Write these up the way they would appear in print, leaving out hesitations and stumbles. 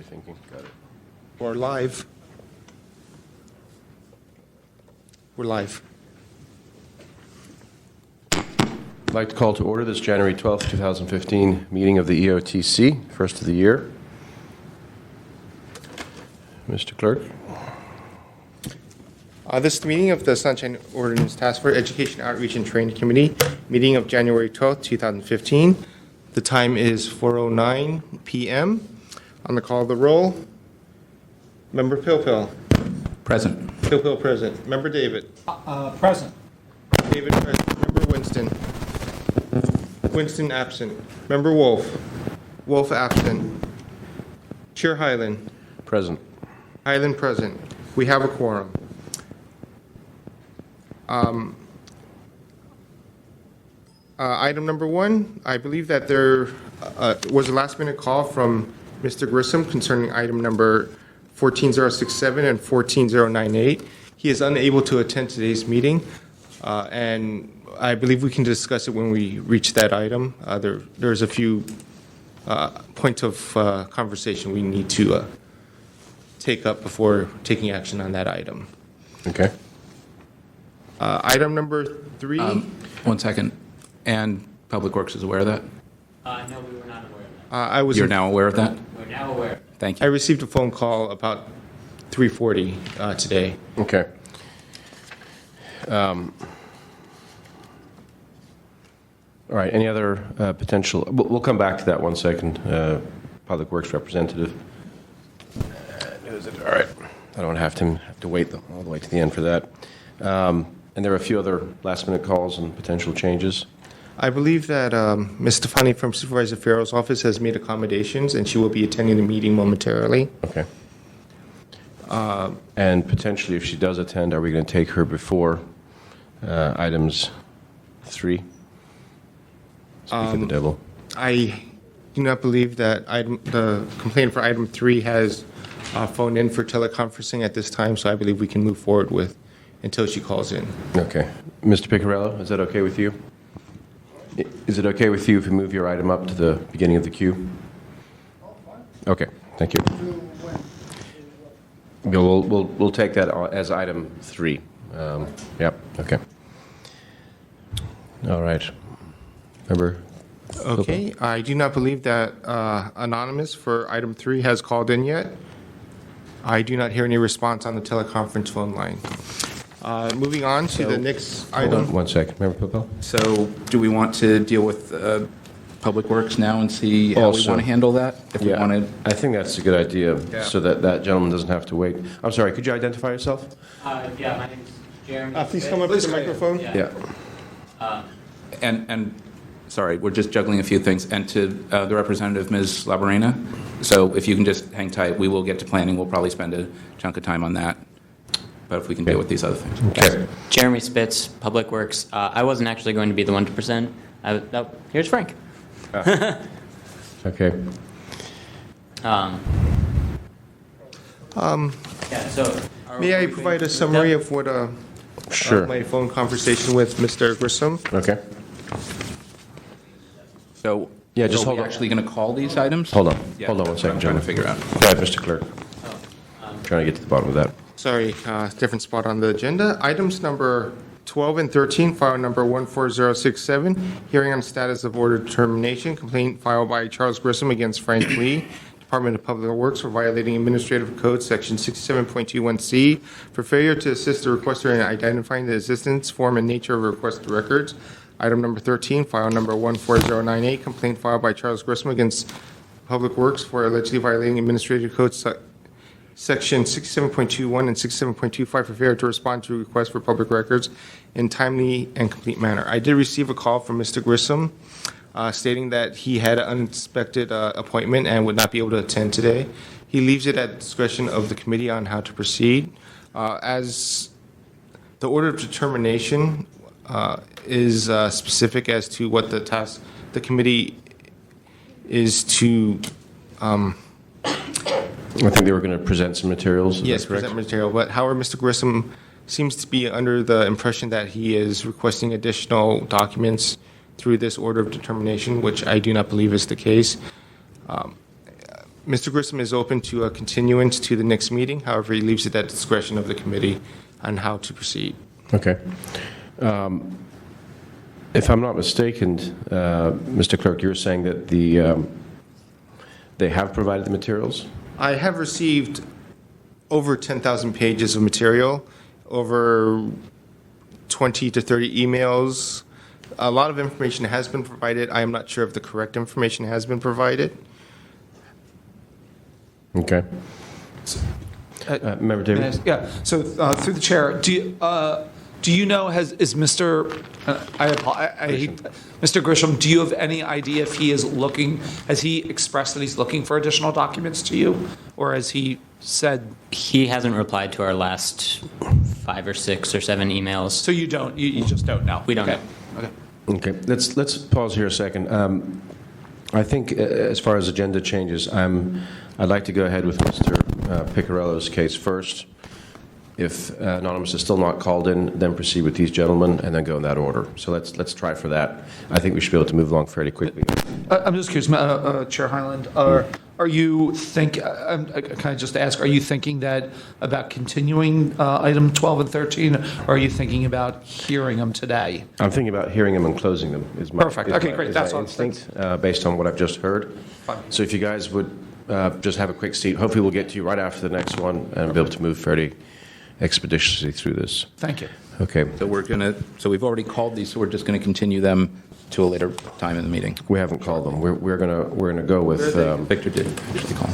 thinking. Got it. We're live. We're live. I'd like to call to order this January 12th, 2015 meeting of the EOTC, first of the year. Mr. Clerk. This is the meeting of the Sunshine Ordinance Task Force Education Outreach and Training Committee, meeting of January 12th, 2015. The time is 4:09 p.m. On the call of the roll, Member Pilpil. Present. Pilpil present. Member David. Present. David present. Member Winston. Winston absent. Member Wolf. Wolf absent. Chair Hyland. Present. Hyland present. We have a quorum. Item number one, I believe that there was a last-minute call from Mr. Grissom concerning item number 14067 and 14098. He is unable to attend today's meeting, and I believe we can discuss it when we reach that item. There's a few points of conversation we need to take up before taking action on that item. Okay. Item number three. 1 second. And Public Works is aware of that? No, we were not aware of that. You're now aware of that? We're now aware. Thank I you. received a phone call about 3:40 today. Okay. All right. Any other potential? We'll come back to that 1 second. Public Works representative. All right. I don't have to wait all the way to the end for that. And there are a few other last-minute calls and potential changes. I believe that Ms. Stefani from Supervisor Farrell's office has made accommodations, and she will be attending the meeting momentarily. Okay. And potentially, if she does attend, are we going to take her before items 3? Speak of the devil. I do not believe that the complaint for item 3 has phoned in for teleconferencing at this time, so I believe we can move forward with until she calls in. Okay. Mr. Piccarello, is that okay with you? Is it okay with you if we move your item up to the beginning of the queue? Okay, thank you. We'll take that as item 3. Yep, okay. All right. Member? Okay, I do not believe that Anonymous for item 3 has called in yet. I do not hear any response on the teleconference phone line. Moving on to the next Hold item. on 1 second. Member Popel? So do we want to deal with Public Works now and see how we Also- want to handle that? If we Yeah, want to, I think that's a good idea, so that that gentleman doesn't have to wait. I'm sorry, could you identify yourself? Yeah, my name's Jeremy. Please come up to the microphone. Yeah. and sorry, we're just juggling a few things. And to the representative, Ms. Labarena, so if you can just hang tight, we will get to planning. We'll probably spend a chunk of time on that. But if we can deal with these other things. Okay. Jeremy Spitz, Public Works. I wasn't actually going to be the one to present. Here's Frank. Okay. So May I provide a summary of what Sure. my phone conversation with Mr. Grissom? Okay. So, Yeah, just are hold we on. actually going to call these items? Hold on. Yeah, Hold on 1 that's what second, I'm trying to gentlemen. figure out. Go ahead, Mr. Clerk. Trying to get to the bottom of that. Sorry, different spot on the agenda. Items number 12 and 13, file number 14067, hearing on status of order determination, complaint filed by Charles Grissom against Frank Lee, Department of Public Works, for violating Administrative Code Section 67.21C for failure to assist the requester in identifying the existence, form, and nature of requested records. Item number 13, file number 14098, complaint filed by Charles Grissom against Public Works for allegedly violating Administrative Code Section 67.21 and 67.25 for failure to respond to requests for public records in timely and complete manner. I did receive a call from Mr. Grissom stating that he had an unexpected appointment and would not be able to attend today. He leaves it at discretion of the committee on how to proceed. As the order of determination is specific as to what the committee is to I think they were going to present some materials. Is yes, that correct? present material. But however, Mr. Grissom seems to be under the impression that he is requesting additional documents through this order of determination, which I do not believe is the case. Mr. Grissom is open to a continuance to the next meeting. However, he leaves it at the discretion of the committee on how to proceed. Okay. If I'm not mistaken, Mr. Clerk, you're saying that they have provided the materials? I have received over 10,000 pages of material, over 20 to 30 emails. A lot of information has been provided. I am not sure if the correct information has been provided. Okay. Member David? Yeah, so through the chair, do you know, is Mr. Mr. Grisham, do you have any idea if he is looking, has he expressed that he's looking for additional documents to you? Or has he said? He hasn't replied to our last 5 or 6 or 7 emails. So you don't, you just don't know? We don't Okay. know. Okay. Okay, let's pause here a second. I think as far as agenda changes, I'd like to go ahead with Mr. Piccarello's case first. If Anonymous is still not called in, then proceed with these gentlemen, and then go in that order. So let's try for that. I think we should be able to move along fairly quickly. I'm just curious, Chair Hyland, are you can I just ask, are you thinking that about continuing item 12 and 13, or are you thinking about hearing them today? I'm thinking about hearing them and closing them. Perfect. Okay, great. That's all. Instinct, based on what I've just heard. Fine. So if you guys would just have a quick seat, hopefully we'll get to you right after the next one and be able to move fairly expeditiously through this. Thank you. Okay. So we've already called these, so we're just going to continue them to a later time in the meeting. We haven't called them. We're gonna go with. Victor did actually call.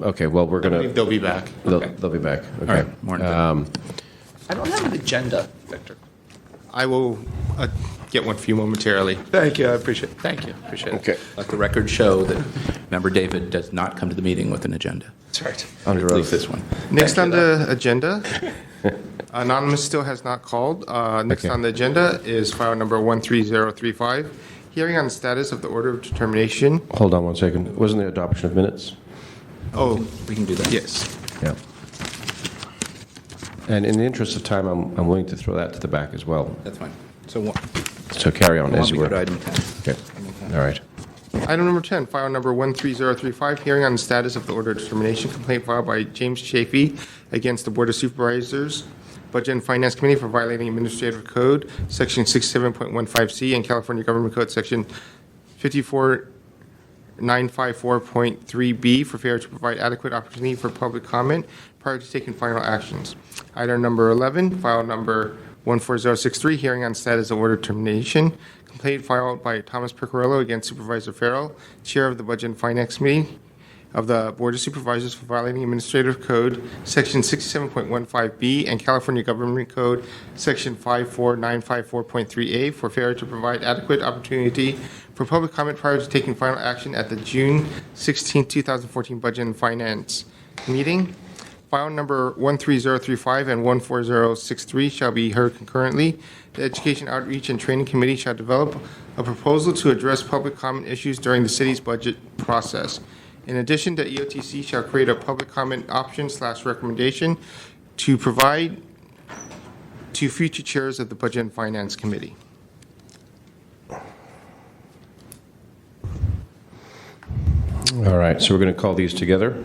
Okay. Well, we're I believe gonna. they'll be back. They'll be back. Okay. All right, morning. I don't have an agenda, Victor. I will get one for you momentarily. Thank you, I appreciate it. Thank you, appreciate it. Okay. Let the record show that Member David does not come to the meeting with an agenda. That's right. Under At oath. least this one. Next on the agenda, Anonymous still has not called. Next Okay. on the agenda is file number 13035, hearing on the status of the order of determination. Hold on one second. Wasn't there adoption of minutes? Oh, We can do that. yes. Yeah. And in the interest of time, I'm willing to throw that to the back as well. That's fine. So So carry on as you we go to were. item 10. Okay. All right. Item number 10, file number 13035, hearing on the status of the order of determination complaint filed by James Chafee against the Board of Supervisors, Budget and Finance Committee for violating Administrative Code, Section 67.15C, and California Government Code, Section 54954.3B, for failure to provide adequate opportunity for public comment prior to taking final actions. Item number 11, file number 14063, hearing on status of order of termination. Complaint filed by Thomas Piccarello against Supervisor Farrell, Chair of the Budget and Finance Committee of the Board of Supervisors, for violating Administrative Code, Section 67.15B, and California Government Code, Section 54954.3A, for failure to provide adequate opportunity for public comment prior to taking final action at the June 16, 2014 Budget and Finance meeting. File number 13035 and 14063 shall be heard concurrently. The Education Outreach and Training Committee shall develop a proposal to address public comment issues during the city's budget process. In addition, the EOTC shall create a public comment option/recommendation to provide to future chairs of the Budget and Finance Committee. All right. So we're going to call these together.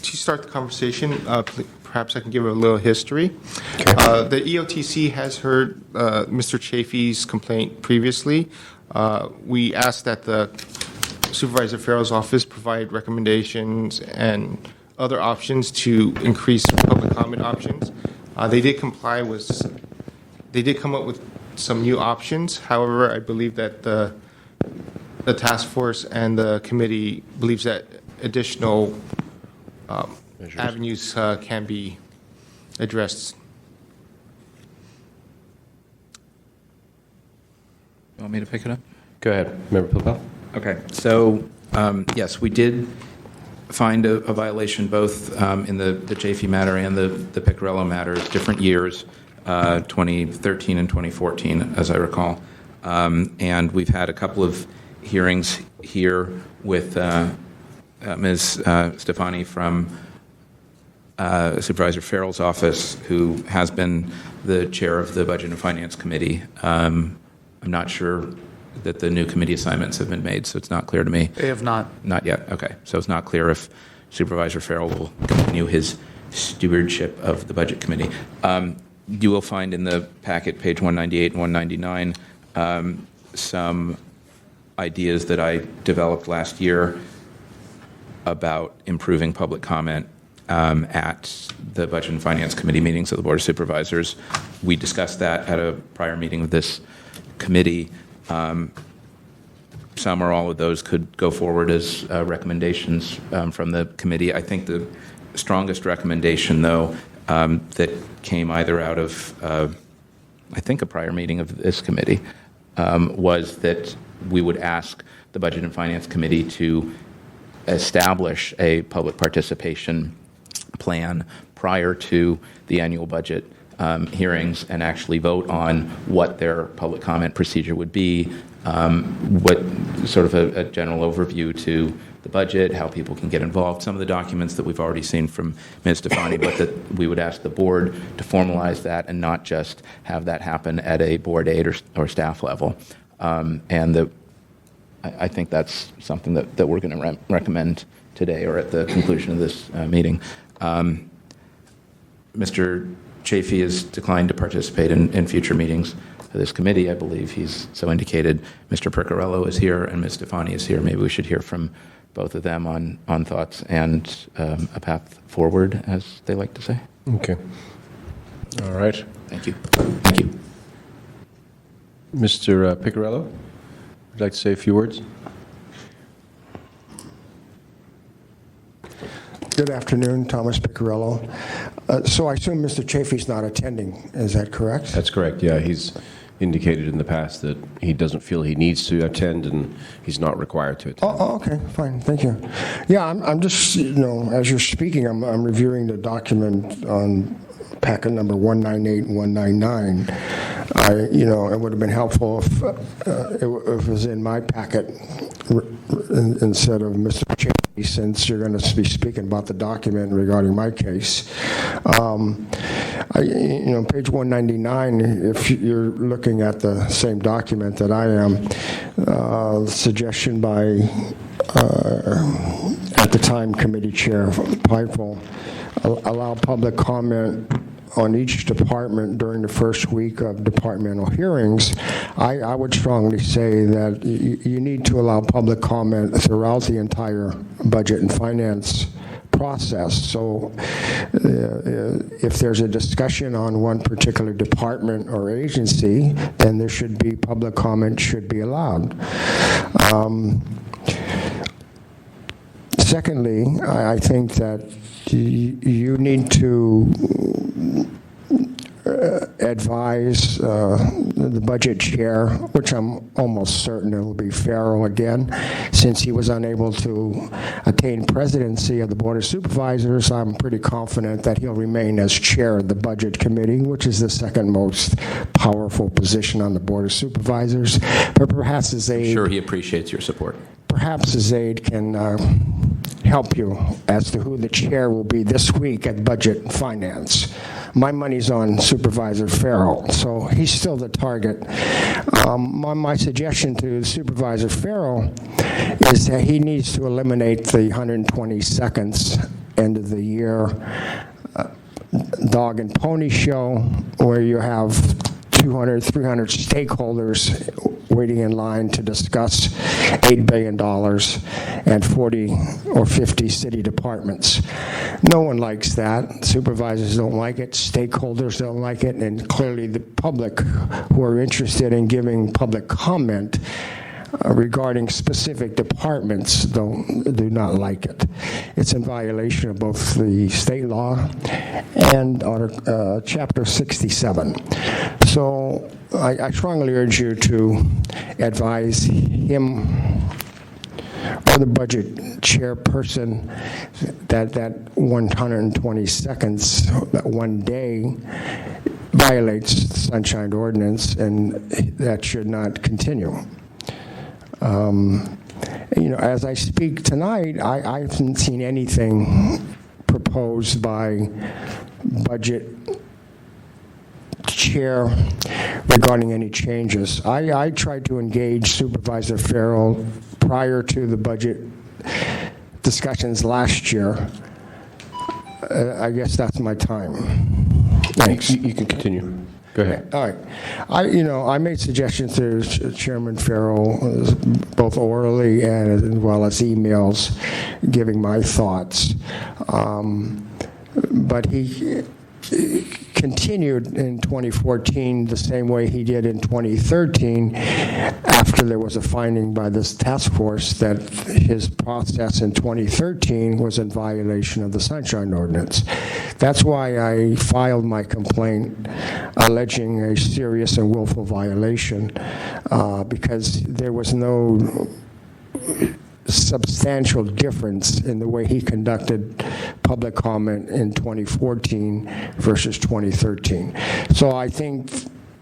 To start the conversation, perhaps I can give a little history. The EOTC has heard Mr. Chafee's complaint previously. We asked that the Supervisor Farrell's office provide recommendations and other options to increase public comment options. They did comply with, they did come up with some new options. However, I believe that the task force and the committee believes that additional avenues can be addressed. You want me to pick it up? Go ahead, Member Pilpel. Okay, so, yes, we did find a violation both in the Chafee matter and the Piccarello matter, different years, 2013 and 2014, as I recall. And we've had a couple of hearings here with Ms. Stefani from Supervisor Farrell's office, who has been the chair of the Budget and Finance Committee. I'm not sure that the new committee assignments have been made, so it's not clear to me. They have not. Not yet, okay. So it's not clear if Supervisor Farrell will continue his stewardship of the Budget Committee. You will find in the packet, page 198 and 199, some ideas that I developed last year about improving public comment at the Budget and Finance Committee meetings of the Board of Supervisors. We discussed that at a prior meeting of this committee. Some or all of those could go forward as recommendations from the committee. I think the strongest recommendation, though, that came either out of, I think, a prior meeting of this committee, was that we would ask the Budget and Finance Committee to establish a public participation plan prior to the annual budget hearings and actually vote on what their public comment procedure would be, what sort of a general overview to the budget, how people can get involved, some of the documents that we've already seen from Ms. Stefani, but that we would ask the board to formalize that and not just have that happen at a board aide or staff level. I think that's something that we're going to recommend today or at the conclusion of this meeting. Mr. Chafee has declined to participate in future meetings of this committee. I believe he's so indicated. Mr. Percarello is here and Ms. Stefani is here. Maybe we should hear from both of them on thoughts and a path forward, as they like to say. Okay. All right. Thank you. Thank you. Mr. Piccarello, would you like to say a few words? Good afternoon, Thomas Piccarello. So I assume Mr. Chafee's not attending, is that correct? That's correct, yeah. He's indicated in the past that he doesn't feel he needs to attend and he's not required to attend. Oh, okay, fine, thank you. Yeah, I'm just, as you're speaking, I'm reviewing the document on packet number 198 and 199. It would have been helpful if it was in my packet instead of Mr. Chafee, since you're going to be speaking about the document regarding my case. Page 199, if you're looking at the same document that I am, suggestion by, at the time, Committee Chair Pipel, allow public comment on each department during the first week of departmental hearings. I would strongly say that you need to allow public comment throughout the entire budget and finance process. So if there's a discussion on one particular department or agency, then there should be public comment should be allowed. Secondly, I think that you need to advise the budget chair, which I'm almost certain it will be Farrell again, since he was unable to attain presidency of the Board of Supervisors. I'm pretty confident that he'll remain as chair of the Budget Committee, which is the second most powerful position on the Board of Supervisors. But perhaps his aide... I'm sure he appreciates your support. Perhaps his aide can help you as to who the chair will be this week at Budget and Finance. My money's on Supervisor Farrell, so he's still the target. My suggestion to Supervisor Farrell is that he needs to eliminate the 120 seconds end of the year dog and pony show where you have 200, 300 stakeholders waiting in line to discuss $8 billion and 40 or 50 city departments. No one likes that. Supervisors don't like it. Stakeholders don't like it. And clearly the public who are interested in giving public comment regarding specific departments do not like it. It's in violation of both the state law and Chapter 67. So I strongly urge you to advise him or the budget chairperson that 120 seconds, that one day, violates the Sunshine Ordinance, and that should not continue. As I speak tonight, I haven't seen anything proposed by budget chair regarding any changes. I tried to engage Supervisor Farrell prior to the budget discussions last year. I guess that's my time. Thanks. You can continue. Go ahead. All right. I made suggestions to Chairman Farrell, both orally and as well as emails, giving my thoughts. But he continued in 2014 the same way he did in 2013 after there was a finding by this task force that his process in 2013 was in violation of the Sunshine Ordinance. That's why I filed my complaint alleging a serious and willful violation because there was no substantial difference in the way he conducted public comment in 2014 versus 2013. So I think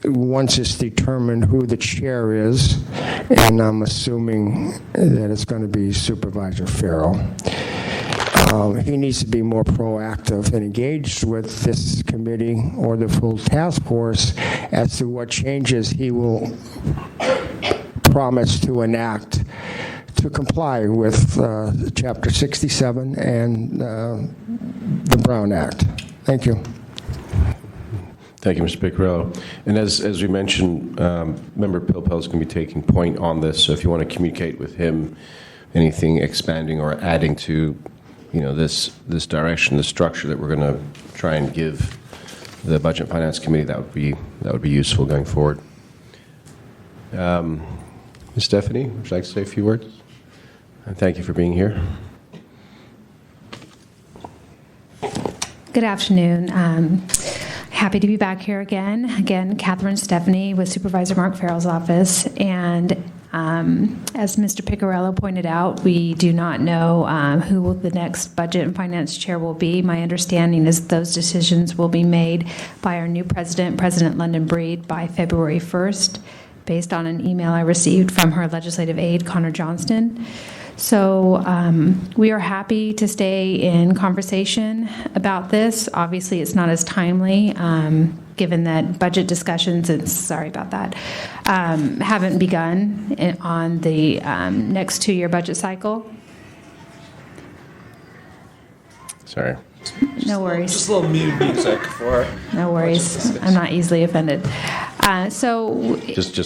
once it's determined who the chair is, and I'm assuming that it's going to be Supervisor Farrell, he needs to be more proactive and engaged with this committee or the full task force as to what changes he will promise to enact to comply with Chapter 67 and the Brown Act. Thank you. Thank you, Mr. Piccarello. And as we mentioned, Member Pilpel is going to be taking point on this, so if you want to communicate with him anything expanding or adding to this direction, the structure that we're going to try and give the Budget and Finance Committee, that would be useful going forward. Ms. Stephanie, would you like to say a few words? And thank you for being here. Good afternoon. Happy to be back here again. Again, Catherine Stephanie with Supervisor Mark Farrell's office. And as Mr. Piccarello pointed out, we do not know who the next Budget and Finance Chair will be. My understanding is those decisions will be made by our new president, President London Breed, by February 1st, based on an email I received from her legislative aide, Connor Johnston. So we are happy to stay in conversation about this. Obviously, it's not as timely, given that budget discussions, haven't begun on the next 2-year budget cycle. Sorry. No worries. Just a little mute music for. No worries. I'm not easily offended. Just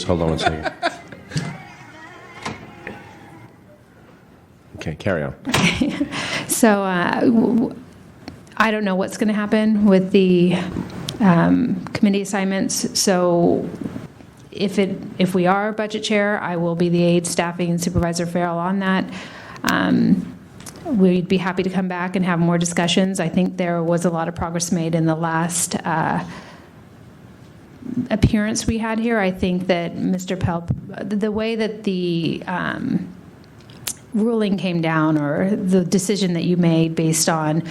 hold on one second. Okay, carry on. So I don't know what's going to happen with the committee assignments. So if we are budget chair, I will be the aide staffing Supervisor Farrell on that. We'd be happy to come back and have more discussions. I think there was a lot of progress made in the last appearance we had here. I think that Mr. Pelp, the way that the ruling came down, or the decision that you made based on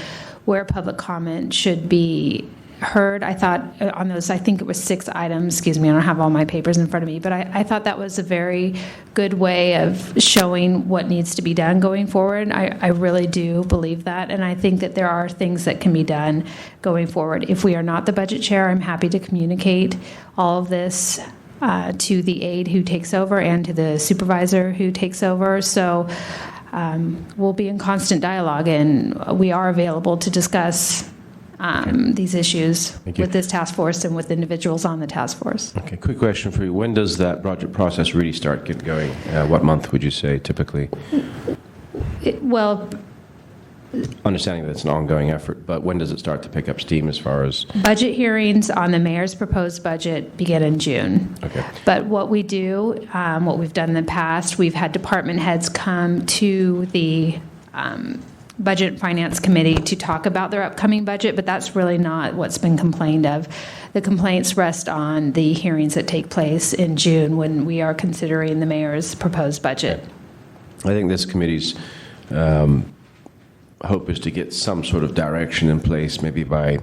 where public comment should be heard, I thought on those, I think it was 6 items, excuse me, I don't have all my papers in front of me, but I thought that was a very good way of showing what needs to be done going forward. I really do believe that, and I think that there are things that can be done going forward. If we are not the budget chair, I'm happy to communicate all of this to the aide who takes over and to the supervisor who takes over. So we'll be in constant dialogue, and we are available to discuss these issues with this task force and with individuals on the task force. Okay, quick question for you. When does that budget process really start getting going? What month would you say typically? Well, Understanding that it's an ongoing effort, but when does it start to pick up steam as far as? budget hearings on the mayor's proposed budget begin in June. Okay. But what we do, what we've done in the past, we've had department heads come to the Budget and Finance Committee to talk about their upcoming budget, but that's really not what's been complained of. The complaints rest on the hearings that take place in June when we are considering the mayor's proposed budget. I think this committee's hope is to get some sort of direction in place, maybe by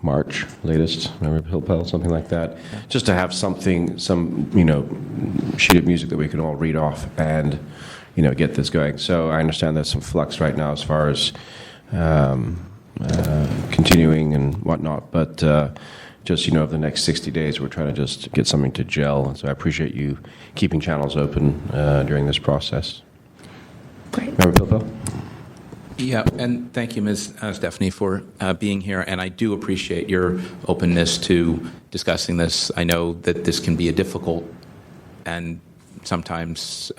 March latest, remember Hillpell, something like that, just to have something, some sheet of music that we can all read off and get this going. So I understand there's some flux right now as far as continuing and whatnot, but just, over the next 60 days, we're trying to just get something to gel. And so I appreciate you keeping channels open during this process. Great. Member Pilpel? Yeah, and thank you, Ms. Stephanie, for being here. And I do appreciate your openness to discussing this. I know that this can be a difficult and sometimes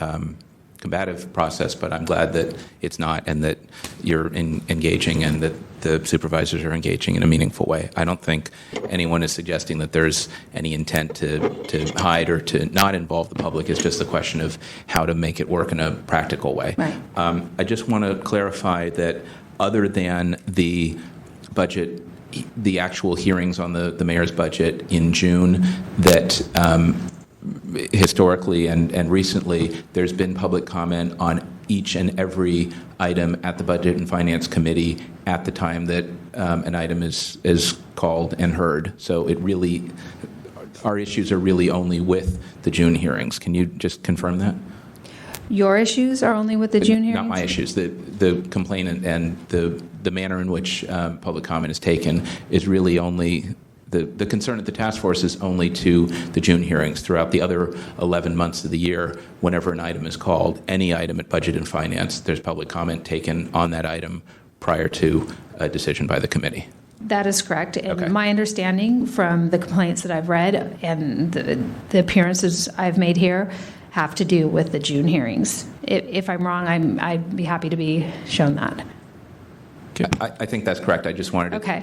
combative process, but I'm glad that it's not, and that you're engaging, and that the supervisors are engaging in a meaningful way. I don't think anyone is suggesting that there's any intent to hide or to not involve the public. It's just a question of how to make it work in a practical way. Right. I just want to clarify that other than the budget, the actual hearings on the mayor's budget in June, that historically and recently, there's been public comment on each and every item at the Budget and Finance Committee at the time that an item is called and heard. So it really, our issues are really only with the June hearings. Can you just confirm that? Your issues are only with the June hearings? Not my issues. The complainant and the manner in which public comment is taken is really only the concern of the task force is only to the June hearings. Throughout the other 11 months of the year, whenever an item is called, any item at Budget and Finance, there's public comment taken on that item prior to a decision by the committee. That is correct. And Okay. my understanding from the complaints that I've read and the appearances I've made here have to do with the June hearings. If I'm wrong, I'd be happy to be shown that. I think that's correct. I just wanted Okay.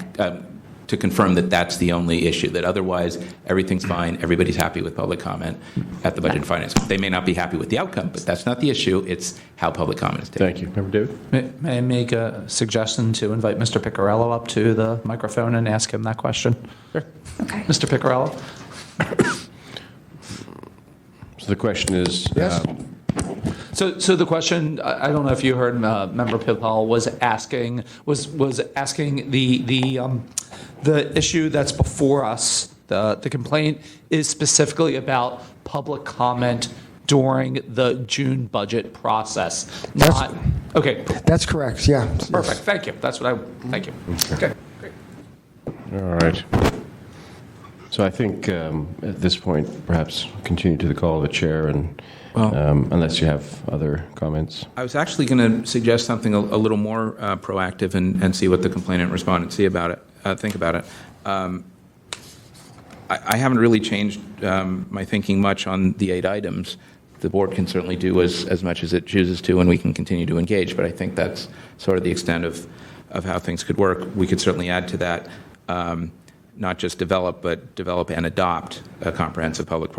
To confirm that that's the only issue, that otherwise everything's fine, everybody's happy with public comment at the Budget and Finance. They may not be happy with the outcome, but that's not the issue. It's how public comment is taken. Thank you. Member David? May I make a suggestion to invite Mr. Piccarello up to the microphone and ask him that question? Sure. Okay. Mr. Piccarello? So the question is... Yes. So the question, I don't know if you heard, Member Pipal was asking the issue that's before us. The complaint is specifically about public comment during the June budget process. Not okay. That's correct, yeah. Perfect. Thank you. That's what I. Thank you. Okay. Great. All right. So I think at this point, perhaps continue to the call of the chair, and unless you have other comments. I was actually going to suggest something a little more proactive and see what the complainant and respondent think about it. I haven't really changed my thinking much on the 8 items. The board can certainly do as much as it chooses to, and we can continue to engage, but I think that's sort of the extent of how things could work. We could certainly add to that, not just develop, but develop and adopt a comprehensive public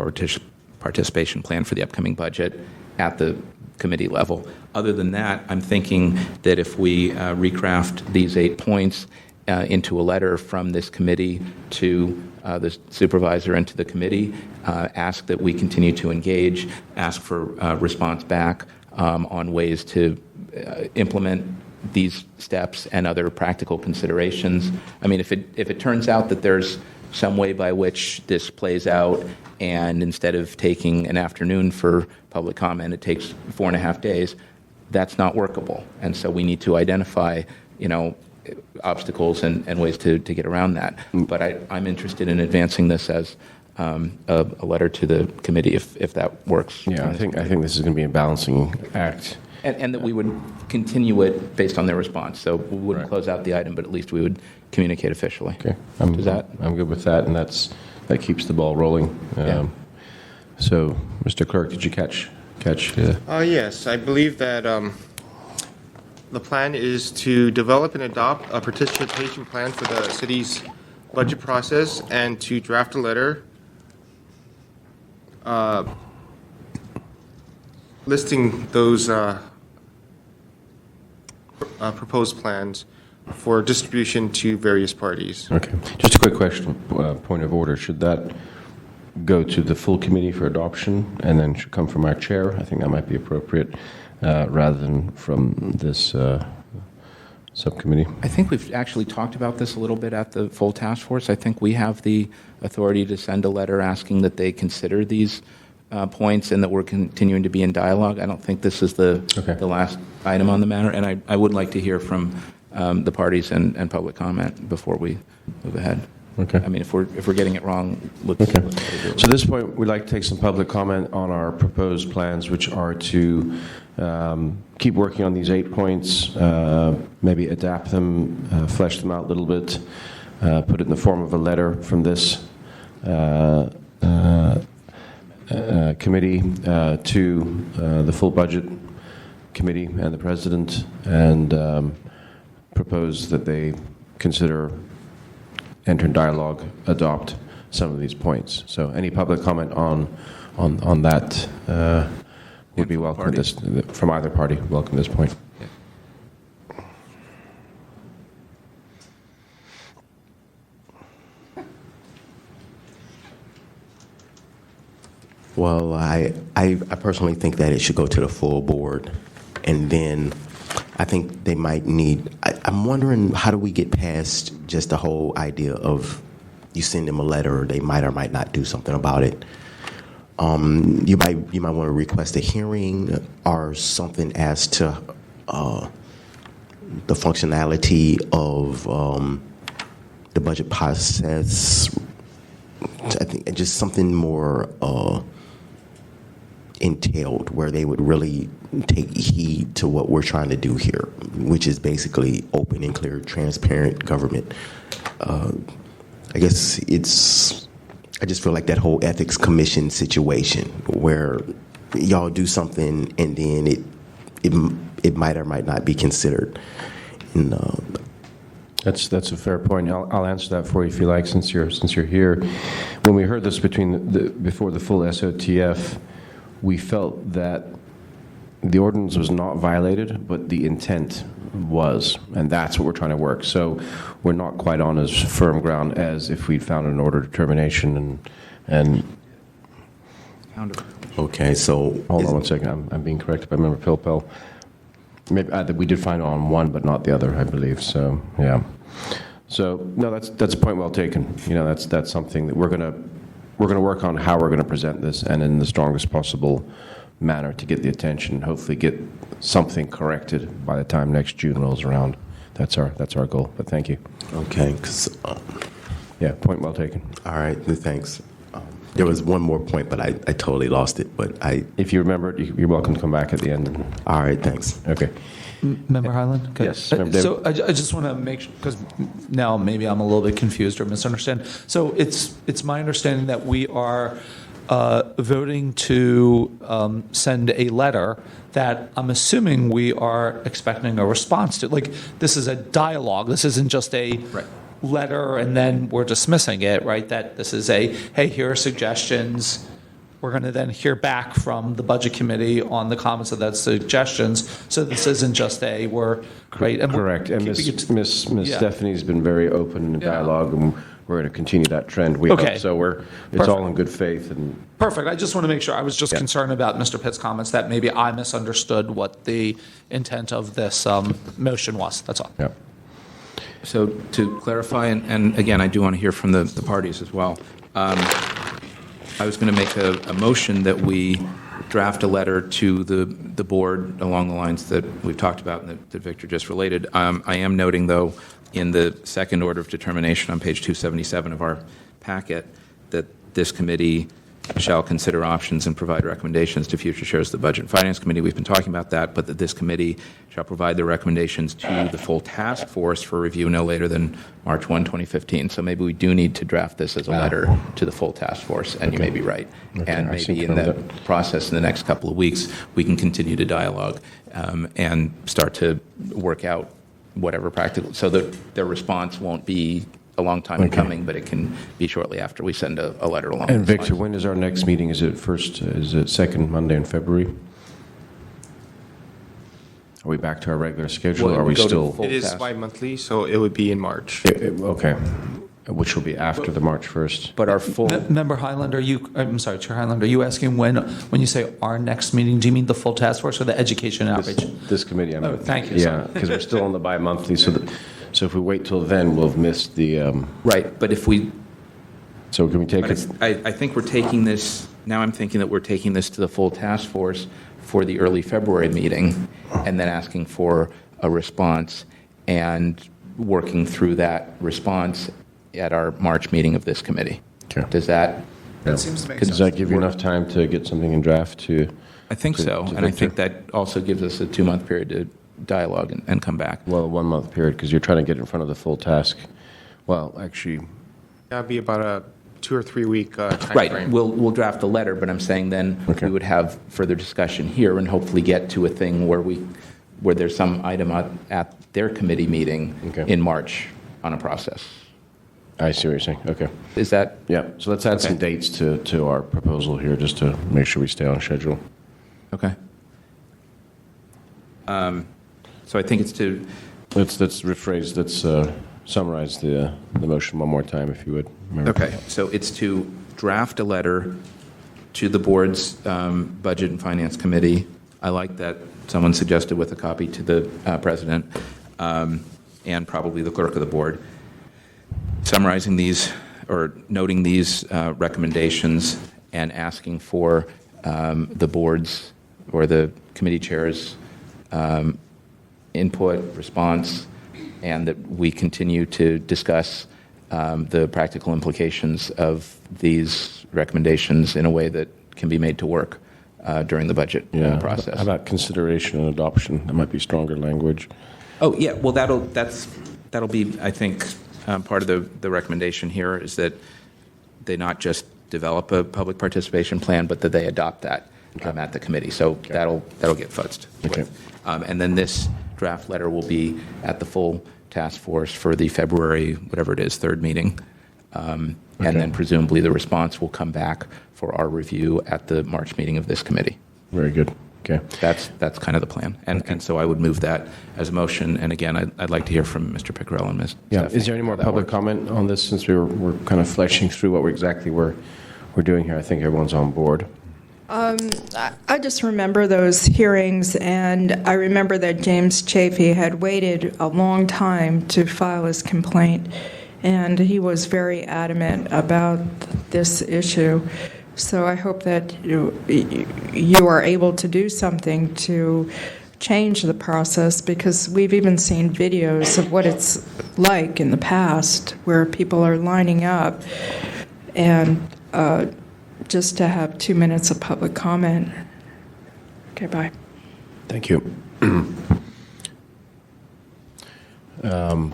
participation plan for the upcoming budget at the committee level. Other than that, I'm thinking that if we recraft these 8 points into a letter from this committee to the supervisor and to the committee, ask that we continue to engage, ask for response back on ways to implement these steps and other practical considerations. I mean, if it turns out that there's some way by which this plays out, and instead of taking an afternoon for public comment, it takes 4.5 days, that's not workable. And so we need to identify, obstacles and ways to get around that. But I'm interested in advancing this as a letter to the committee if that works. Yeah, I think this is going to be a balancing act. And that we would continue it based on their response. So we wouldn't close out the item, but at least we would communicate officially. Okay, I'm good with that, and that keeps the ball rolling. Yeah. So, Mr. Clerk, did you catch? Yes, I believe that the plan is to develop and adopt a participation plan for the city's budget process and to draft a letter listing those proposed plans for distribution to various parties. Okay. Just a quick question, point of order. Should that go to the full committee for adoption and then should come from our chair? I think that might be appropriate rather than from this subcommittee. I think we've actually talked about this a little bit at the full task force. I think we have the authority to send a letter asking that they consider these points and that we're continuing to be in dialogue. I don't think this is the last item on the matter, and I would like to hear from the parties and public comment before we move ahead. Okay. I mean, if we're getting it wrong, let's Okay. let's do it. So at this point, we'd like to take some public comment on our proposed plans, which are to keep working on these 8 points, maybe adapt them, flesh them out a little bit, put it in the form of a letter from this committee to the full budget committee and the president, and propose that they consider, enter in dialogue, adopt some of these points. So any public comment on that would be welcome at this, from either party, welcome at this point. Well, I personally think that it should go to the full board, and then I think they might need, I'm wondering, how do we get past just the whole idea of you send them a letter, they might or might not do something about it. You might want to request a hearing or something as to the functionality of the budget process. I think just something more entailed, where they would really take heed to what we're trying to do here, which is basically open and clear, transparent government. I guess I just feel like that whole ethics commission situation where y'all do something and then it might or might not be considered. And, That's a fair point. I'll answer that for you if you like, since you're here. When we heard this before the full SOTF, we felt that the ordinance was not violated, but the intent was, and that's what we're trying to work. So we're not quite on as firm ground as if we'd found an order of determination and. okay, so Hold on one second. I'm being corrected by Member Pilpel. Maybe we did find it on one, but not the other, I believe. So yeah. So no, that's a point well taken. That's something that we're gonna work on, how we're gonna present this, and in the strongest possible manner to get the attention. Hopefully, get something corrected by the time next June rolls around. That's our goal. But thank you. okay, Yeah, point well taken. all right, thanks. There was one more point, but I totally lost it. But If you remember it, you're welcome to come back at the end. all right, thanks. Okay. Member Highland? Okay. Yes, Member So I just want to make sure, because now maybe I'm a little bit confused or misunderstand. So it's my understanding that we are voting to send a letter that I'm assuming we are expecting a response to. Like, this is a dialogue. This isn't just a letter and then we're dismissing it, right? That this is hey, here are suggestions. We're going to then hear back from the Budget Committee on the comments of those suggestions. So this isn't just we're right. And Correct. And Miss Yeah. Stephanie's been very open in dialogue, and we're going to continue that trend. We Okay. hope so. It's all in good faith. And Perfect. I just want to make sure. I was just concerned about Mr. Pitt's comments that maybe I misunderstood what the intent of this motion was. That's all. yeah. So to clarify, and again, I do want to hear from the parties as well. I was going to make a motion that we draft a letter to the board along the lines that we've talked about and that Victor just related. I am noting, though, in the second order of determination on page 277 of our packet, that this committee shall consider options and provide recommendations to future chairs of the Budget and Finance Committee. We've been talking about that, but that this committee shall provide the recommendations to the full task force for review no later than March 1, 2015. So maybe we do need to draft this as a letter to the full task force, and you may be right. Okay, And I see maybe in the process in the next couple of weeks, we can continue to dialogue and start to work out whatever practical, so that their response won't be a long time in coming, but it can be shortly after we send a letter along. And those Victor, lines. when is our next meeting? Is it second Monday in February? Are we back to our regular schedule? Well, Or are we go to still? full It is task. bi-monthly, so it would be in March. Okay. Which will be after the March 1st. But our full, Member Highland, I'm sorry, Chair Highland, are you asking when you say our next meeting, do you mean the full task force or the education outreach? This committee. I mean, Oh, thank you, Yeah, sorry. because we're still on the bi-monthly. So if we wait till then, we'll have missed the. right, but if we, So can we take but it? I think we're taking this, now I'm thinking that we're taking this to the full task force for the early February meeting, and then asking for a response and working through that response at our March meeting of this committee. Okay. Does that? That seems to make Does sense. that give you enough time to get something in draft to? I think so, to and I Victor? think that also gives us a 2-month period to dialogue and come back. Well, a 1 month period, because you're trying to get in front of the full task. Well, actually, That'd be about a 2 or 3 week timeframe. Right, we'll draft the letter, but I'm saying then Okay. we would have further discussion here and hopefully get to a thing where there's some item at their committee meeting Okay. in March on a process. I see what you're saying. Okay. Is that, Yeah, so let's add some Okay. dates to our proposal here, just to make sure we stay on schedule. okay? So I think it's to, Let's rephrase, let's summarize the motion one more time, if you would. Member. okay, so it's to draft a letter to the board's Budget and Finance Committee. I like that someone suggested with a copy to the president and probably the clerk of the board, summarizing these or noting these recommendations and asking for the board's or the committee chair's input, response, and that we continue to discuss the practical implications of these recommendations in a way that can be made to work during the budget process. How about consideration and adoption? That might be stronger language. Oh, yeah, well, that'll be, I think, part of the recommendation here is that they not just develop a public participation plan, but that they adopt that at the committee. So that'll get futzed Okay. with. And then this draft letter will be at the full task force for the February, whatever it is, 3rd meeting. And then presumably the response will come back for our review at the March meeting of this committee. Very good. Okay. That's kind of the plan. And so I would move that as a motion. And again, I'd like to hear from Mr. Piccarello and Ms. Yeah. Stephanie Is there any more how that public works. comment on this, since we're kind of fleshing through what we're doing here? I think everyone's on board. I just remember those hearings, and I remember that James Chafee had waited a long time to file his complaint, and he was very adamant about this issue. So I hope that you are able to do something to change the process, because we've even seen videos of what it's like in the past where people are lining up and just to have 2 minutes of public comment. Okay, bye. Thank you. Mr.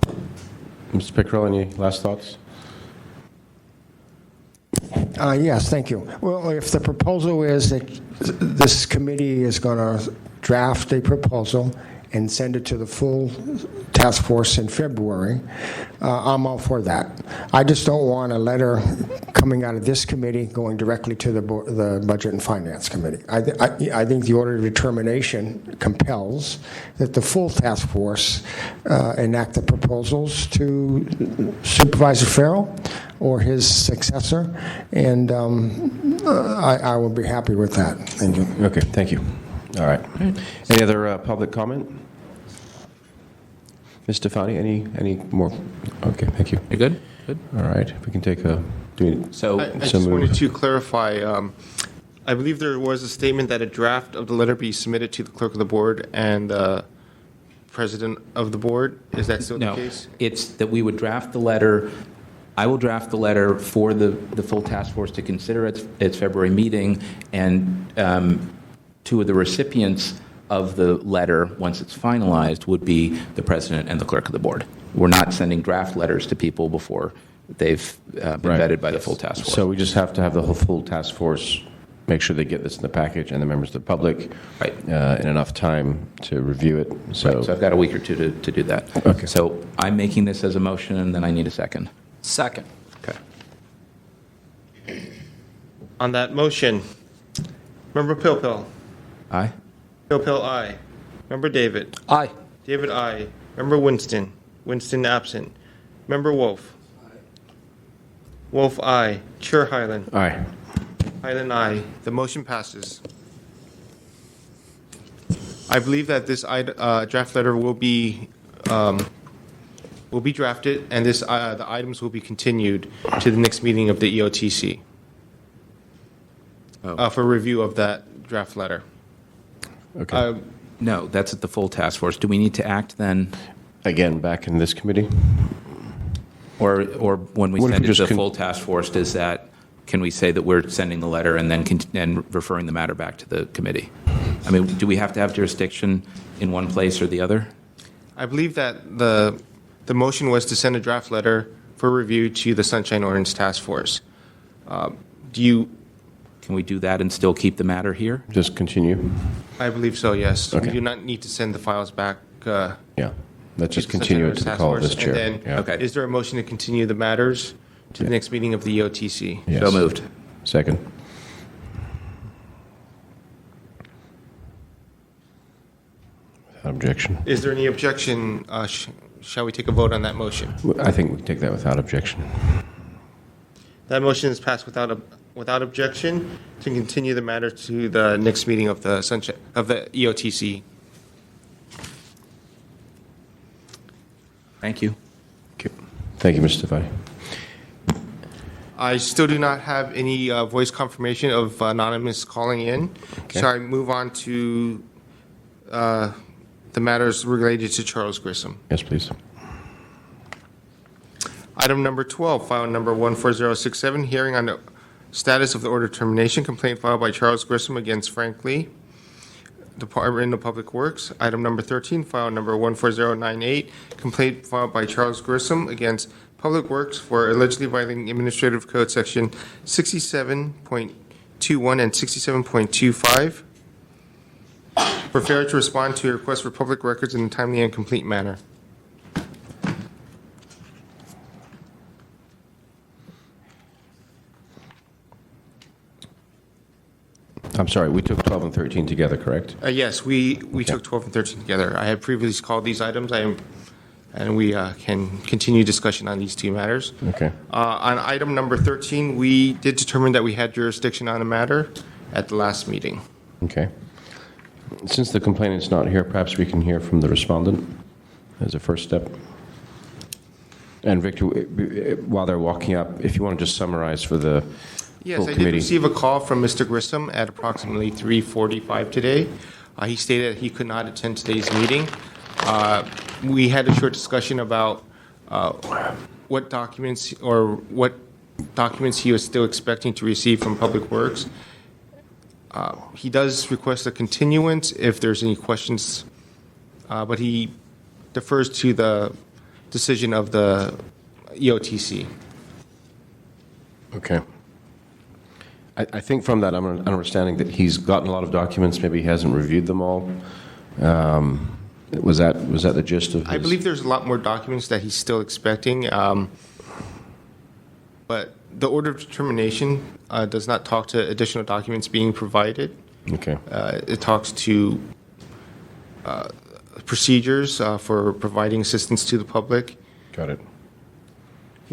Piccarello, any last thoughts? Yes, thank you. Well, if the proposal is that this committee is going to draft a proposal and send it to the full task force in February, I'm all for that. I just don't want a letter coming out of this committee going directly to the Budget and Finance Committee. I think the order of determination compels that the full task force enact the proposals to Supervisor Farrell or his successor, and I will be happy with that. Thank you. Okay, thank you. All right. Any other public comment? Ms. Stefani, any more? Okay, thank you. You good? Good. All right, if we can take a... So I just wanted to clarify, I believe there was a statement that a draft of the letter be submitted to the clerk of the board and the president of the board. Is that still the No, case? it's that we would draft the letter. I will draft the letter for the full task force to consider its February meeting, and 2 of the recipients of the letter, once it's finalized, would be the president and the clerk of the board. We're not sending draft letters to people before they've been vetted by the full task force. So we just have to have the whole full task force make sure they get this in the package and the members of the public Right. in enough time to review it. So I've got a week or 2 to do that. Okay. So I'm making this as a motion, and then I need a second. Second. Okay. On that motion, Member Pilpil. Aye? Pilpil, aye. Member David. Aye. David, aye. Member Winston. Winston, absent. Member Wolf. Wolf, aye. Chair Hyland. Aye. Hyland, aye. The motion passes. I believe that this draft letter will be drafted, and the items will be continued to the next meeting of the EOTC for review of that draft letter. Okay. No, that's at the full task force. Do we need to act then? Again, back in this committee? Or when we What if send we it to just the full task force, can we say that we're sending the letter and then and referring the matter back to the committee? I mean, do we have to have jurisdiction in one place or the other? I believe that the motion was to send a draft letter for review to the Sunshine Ordinance Task Force. Can we do that and still keep the matter here? Just continue? I believe so, yes. Okay. We do not need to send the files back. Yeah. Let's just to the continue Sunshine it to the Task call of Force. this chair. And then, Yeah. Okay. is there a motion to continue the matters to the next meeting of the EOTC? Yes. So moved. Second. Without objection. Is there any objection? Shall we take a vote on that motion? I think we can take that without objection. That motion is passed without objection to continue the matter to the next meeting of the EOTC. Thank you. Okay. Thank you, Mr. Stefani. I still do not have any voice confirmation of anonymous calling in. Okay. So I move on to the matters related to Charles Grissom. Yes, please. Item number 12, file number 14067, hearing on the status of the order of termination, complaint filed by Charles Grissom against Frank Lee, Department of Public Works. Item number 13, file number 14098, complaint filed by Charles Grissom against Public Works for allegedly violating Administrative Code Section 67.21 and 67.25 for failure to respond to a request for public records in a timely and complete manner. I'm sorry, we took 12 and 13 together, correct? Yes, we took 12 and 13 together. I had previously called these items, and we can continue discussion on these two matters. Okay. On item number 13, we did determine that we had jurisdiction on the matter at the last meeting. Okay. Since the complainant's not here, perhaps we can hear from the respondent as a first step. And Victor, while they're walking up, if you want to just summarize for the Yes, full I did committee. receive a call from Mr. Grissom at approximately 3:45 today. He stated that he could not attend today's meeting. We had a short discussion about what documents he was still expecting to receive from Public Works. He does request a continuance if there's any questions, but he defers to the decision of the EOTC. Okay. I think from that, I'm understanding that he's gotten a lot of documents, maybe he hasn't reviewed them all. Was that the gist of his? I believe there's a lot more documents that he's still expecting, but the order of termination does not talk to additional documents being provided. Okay. It talks to procedures for providing assistance to the public. Got it.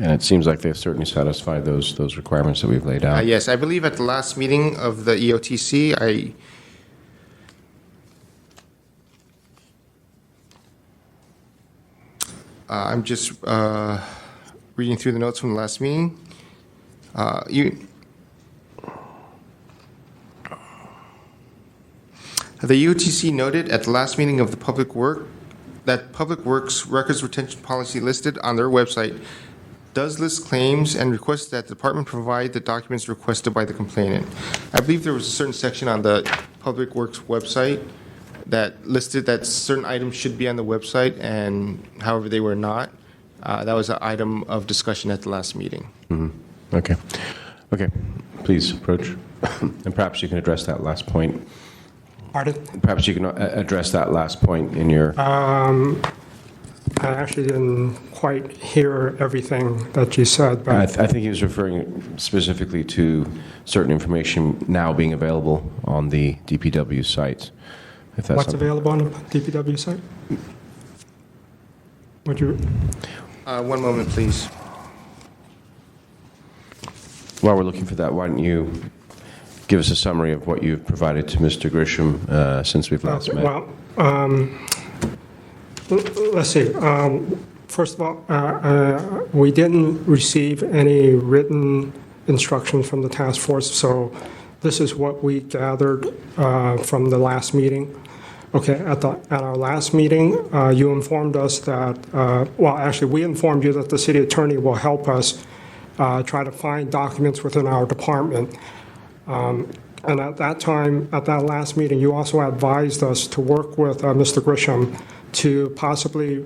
And it seems like they've certainly satisfied those requirements that we've laid out. Yes, I believe at the last meeting of the EOTC, I'm just reading through the notes from the last meeting. The EOTC noted at the last meeting of the Public Works records retention policy listed on their website does list claims and requests that the department provide the documents requested by the complainant. I believe there was a certain section on the Public Works website that listed that certain items should be on the website, and however they were not. That was an item of discussion at the last meeting. Mm-hmm. Okay. Okay. Please approach. And perhaps you can address that last point. Pardon? Perhaps you can address that last point in your... I actually didn't quite hear everything that you said, but I think he was referring specifically to certain information now being available on the DPW site. If that's what's something. available on the DPW site? Would you? One moment, please. While we're looking for that, why don't you give us a summary of what you've provided to Mr. Grisham since we've last met? Well, let's see. First of all, we didn't receive any written instructions from the task force, so this is what we gathered from the last meeting. Okay, at our last meeting, you informed us that, actually, we informed you that the city attorney will help us try to find documents within our department. And at that time, at that last meeting, you also advised us to work with Mr. Grisham to possibly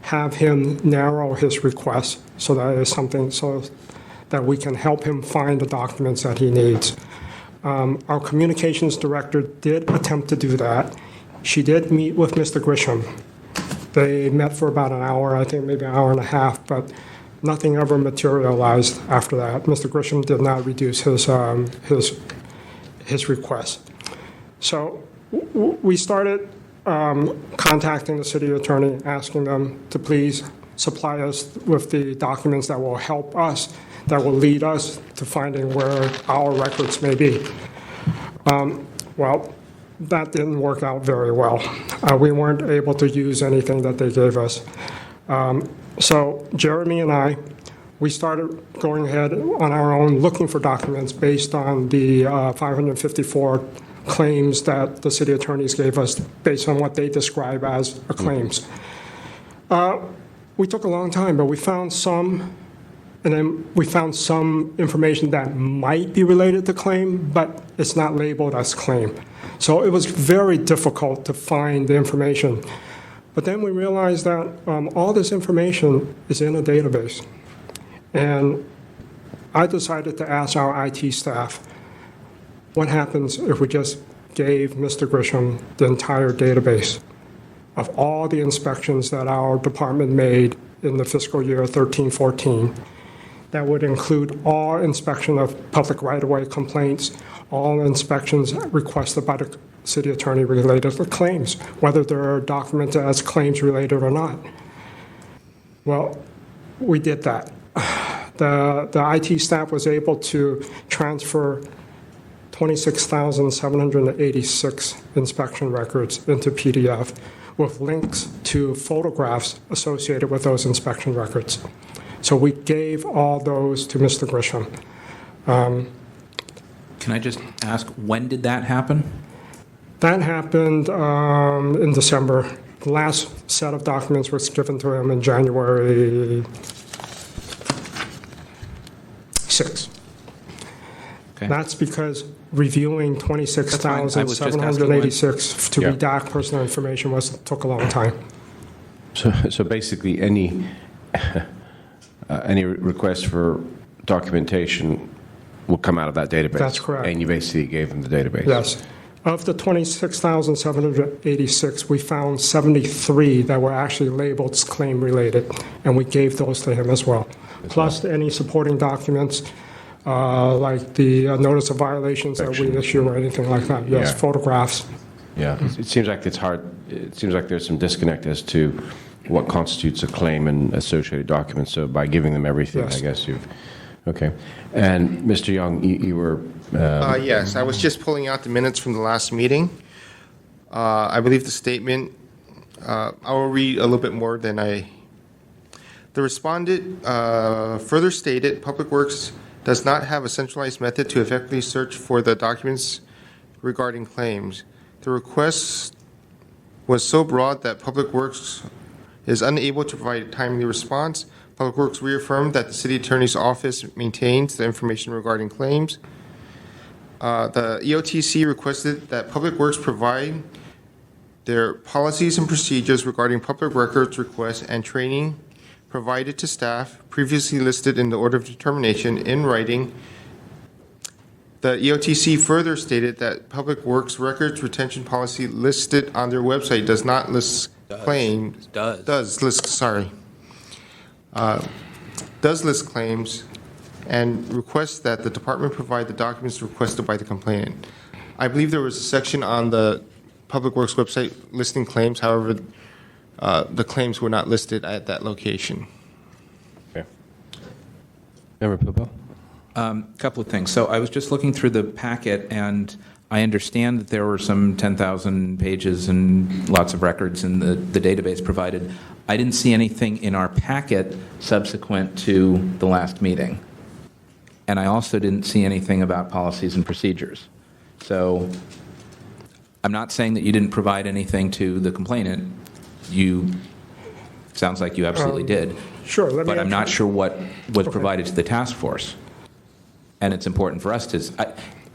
have him narrow his request so that is something so that we can help him find the documents that he needs. Our communications director did attempt to do that. She did meet with Mr. Grisham. They met for about an hour, I think maybe an hour and a half, but nothing ever materialized after that. Mr. Grisham did not reduce his request. So we started contacting the city attorney, asking them to please supply us with the documents that will help us, that will lead us to finding where our records may be. Well, that didn't work out very well. We weren't able to use anything that they gave us. So Jeremy and I, we started going ahead on our own looking for documents based on the 554 claims that the city attorneys gave us based on what they describe as claims. We took a long time, but we found some, and then we found some information that might be related to claim, but it's not labeled as claim. So it was very difficult to find the information. But then we realized that all this information is in a database. And I decided to ask our IT staff, what happens if we just gave Mr. Grisham the entire database of all the inspections that our department made in the fiscal year 13-14? That would include all inspection of public right-of-way complaints, all inspections requested by the city attorney related to claims, whether they're documented as claims related or not. Well, we did that. The IT staff was able to transfer 26,786 inspection records into PDF with links to photographs associated with those inspection records. So we gave all those to Mr. Grisham. Can I just ask, when did that happen? That happened in December. The last set of documents was given to him in January 6th. Okay. That's because reviewing 26,786 to Yeah. redact personal information took a long time. So basically, any request for documentation will come out of that database? That's correct. And you basically gave them the database? Yes. Of the 26,786, we found 73 that were actually labeled as claim-related, and we gave those to him as well. Plus any supporting documents, like the notice of violations that we issue or anything like that. Yes, Yeah. photographs. Yeah, it seems like it's hard. It seems like there's some disconnect as to what constitutes a claim and associated documents. So by giving them everything, Yes. I guess you've... Okay. And Mr. Young, you were... Yes, I was just pulling out the minutes from the last meeting. I believe the statement, I will read a little bit more than I... The respondent further stated, Public Works does not have a centralized method to effectively search for the documents regarding claims. The request was so broad that Public Works is unable to provide a timely response. Public Works reaffirmed that the City Attorney's Office maintains the information regarding claims. The EOTC requested that Public Works provide their policies and procedures regarding public records requests and training provided to staff previously listed in the order of determination in writing. The EOTC further stated that Public Works records retention policy listed on their website does not list claims. Does list claims and requests that the department provide the documents requested by the complainant. I believe there was a section on the Public Works website listing claims. However, the claims were not listed at that location. Okay. Member Popo? A couple of things. So I was just looking through the packet, and I understand that there were some 10,000 pages and lots of records in the database provided. I didn't see anything in our packet subsequent to the last meeting. And I also didn't see anything about policies and procedures. So I'm not saying that you didn't provide anything to the complainant. Sounds like you absolutely did. Sure. But I'm not sure what was provided to the task force. And it's important for us to,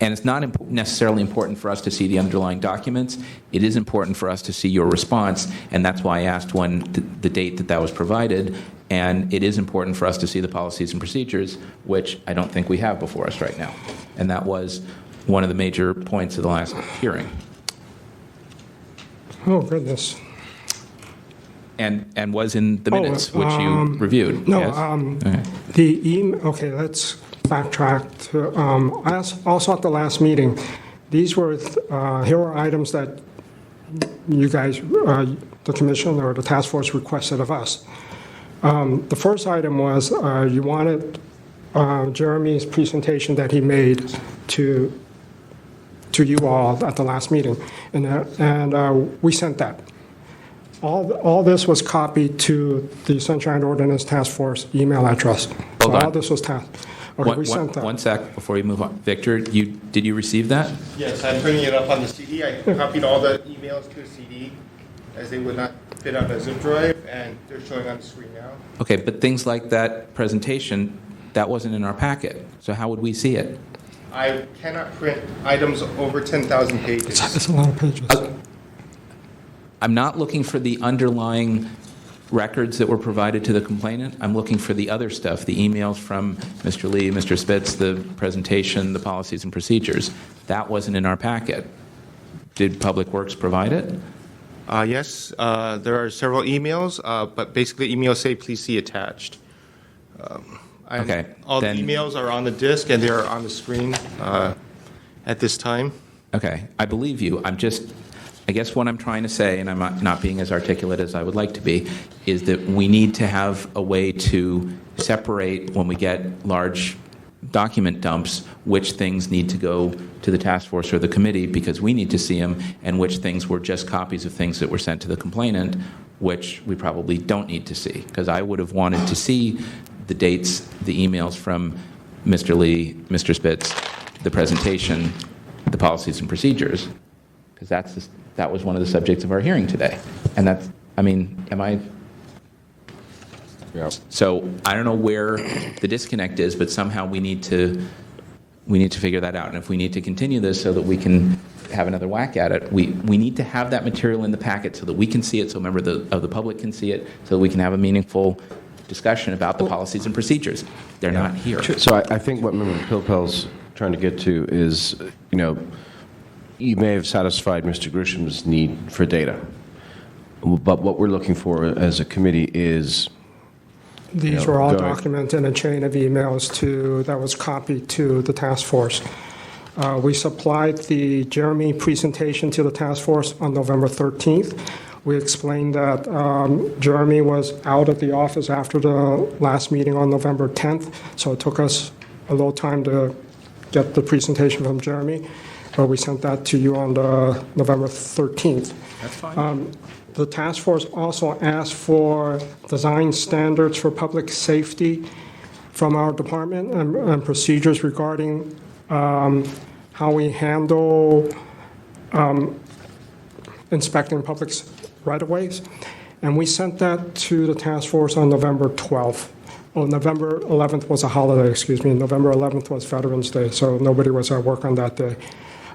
and it's not necessarily important for us to see the underlying documents. It is important for us to see your response, and that's why I asked when the date that was provided. And it is important for us to see the policies and procedures, which I don't think we have before us right now. And that was one of the major points of the last hearing. Oh, goodness. And was in the minutes, which you reviewed. No, yes? the email, okay, let's backtrack to, also at the last meeting, these were, here are items that you guys, the commission or the task force requested of us. The first item was you wanted Jeremy's presentation that he made to you all at the last meeting, and we sent that. All this was copied to the Sunshine Ordinance Task Force email address. Hold on. All this was okay, we sent that. One sec before you move on. Victor, did you receive that? Yes, I'm putting it up on the CD. I copied all the emails to a CD as they would not fit on a zip drive, and they're showing on the screen now. Okay, but things like that presentation, that wasn't in our packet. So how would we see it? I cannot print items over 10,000 pages. It's a lot of pages. I'm not looking for the underlying records that were provided to the complainant. I'm looking for the other stuff, the emails from Mr. Lee, Mr. Spitz, the presentation, the policies and procedures. That wasn't in our packet. Did Public Works provide it? Yes, there are several emails, but basically emails say, please see attached. Okay, All the then- emails are on the disk and they're on the screen at this time. Okay, I believe you. I guess what I'm trying to say, and I'm not being as articulate as I would like to be, is that we need to have a way to separate when we get large document dumps, which things need to go to the task force or the committee because we need to see them, and which things were just copies of things that were sent to the complainant, which we probably don't need to see. Because I would have wanted to see the dates, the emails from Mr. Lee, Mr. Spitz, the presentation, the policies and procedures, because that was one of the subjects of our hearing today. And that's, am I? Yeah. So I don't know where the disconnect is, but somehow we need to figure that out. And if we need to continue this so that we can have another whack at it, we need to have that material in the packet so that we can see it, so a member of the public can see it, so that we can have a meaningful discussion about the policies and procedures. They're not here. So I think what Member Pilpel's trying to get to is, you may have satisfied Mr. Grisham's need for data, but what we're looking for as a committee is... These were all go ahead. documented in a chain of emails that was copied to the task force. We supplied the Jeremy presentation to the task force on November 13th. We explained that Jeremy was out of the office after the last meeting on November 10th, so it took us a little time to get the presentation from Jeremy, but we sent that to you on November 13th. That's fine. The task force also asked for design standards for public safety from our department and procedures regarding how we handle inspecting public right-of-ways. And we sent that to the task force on November 12th. Oh, November 11th was a holiday, excuse me. November 11th was Veterans Day, so nobody was at work on that day.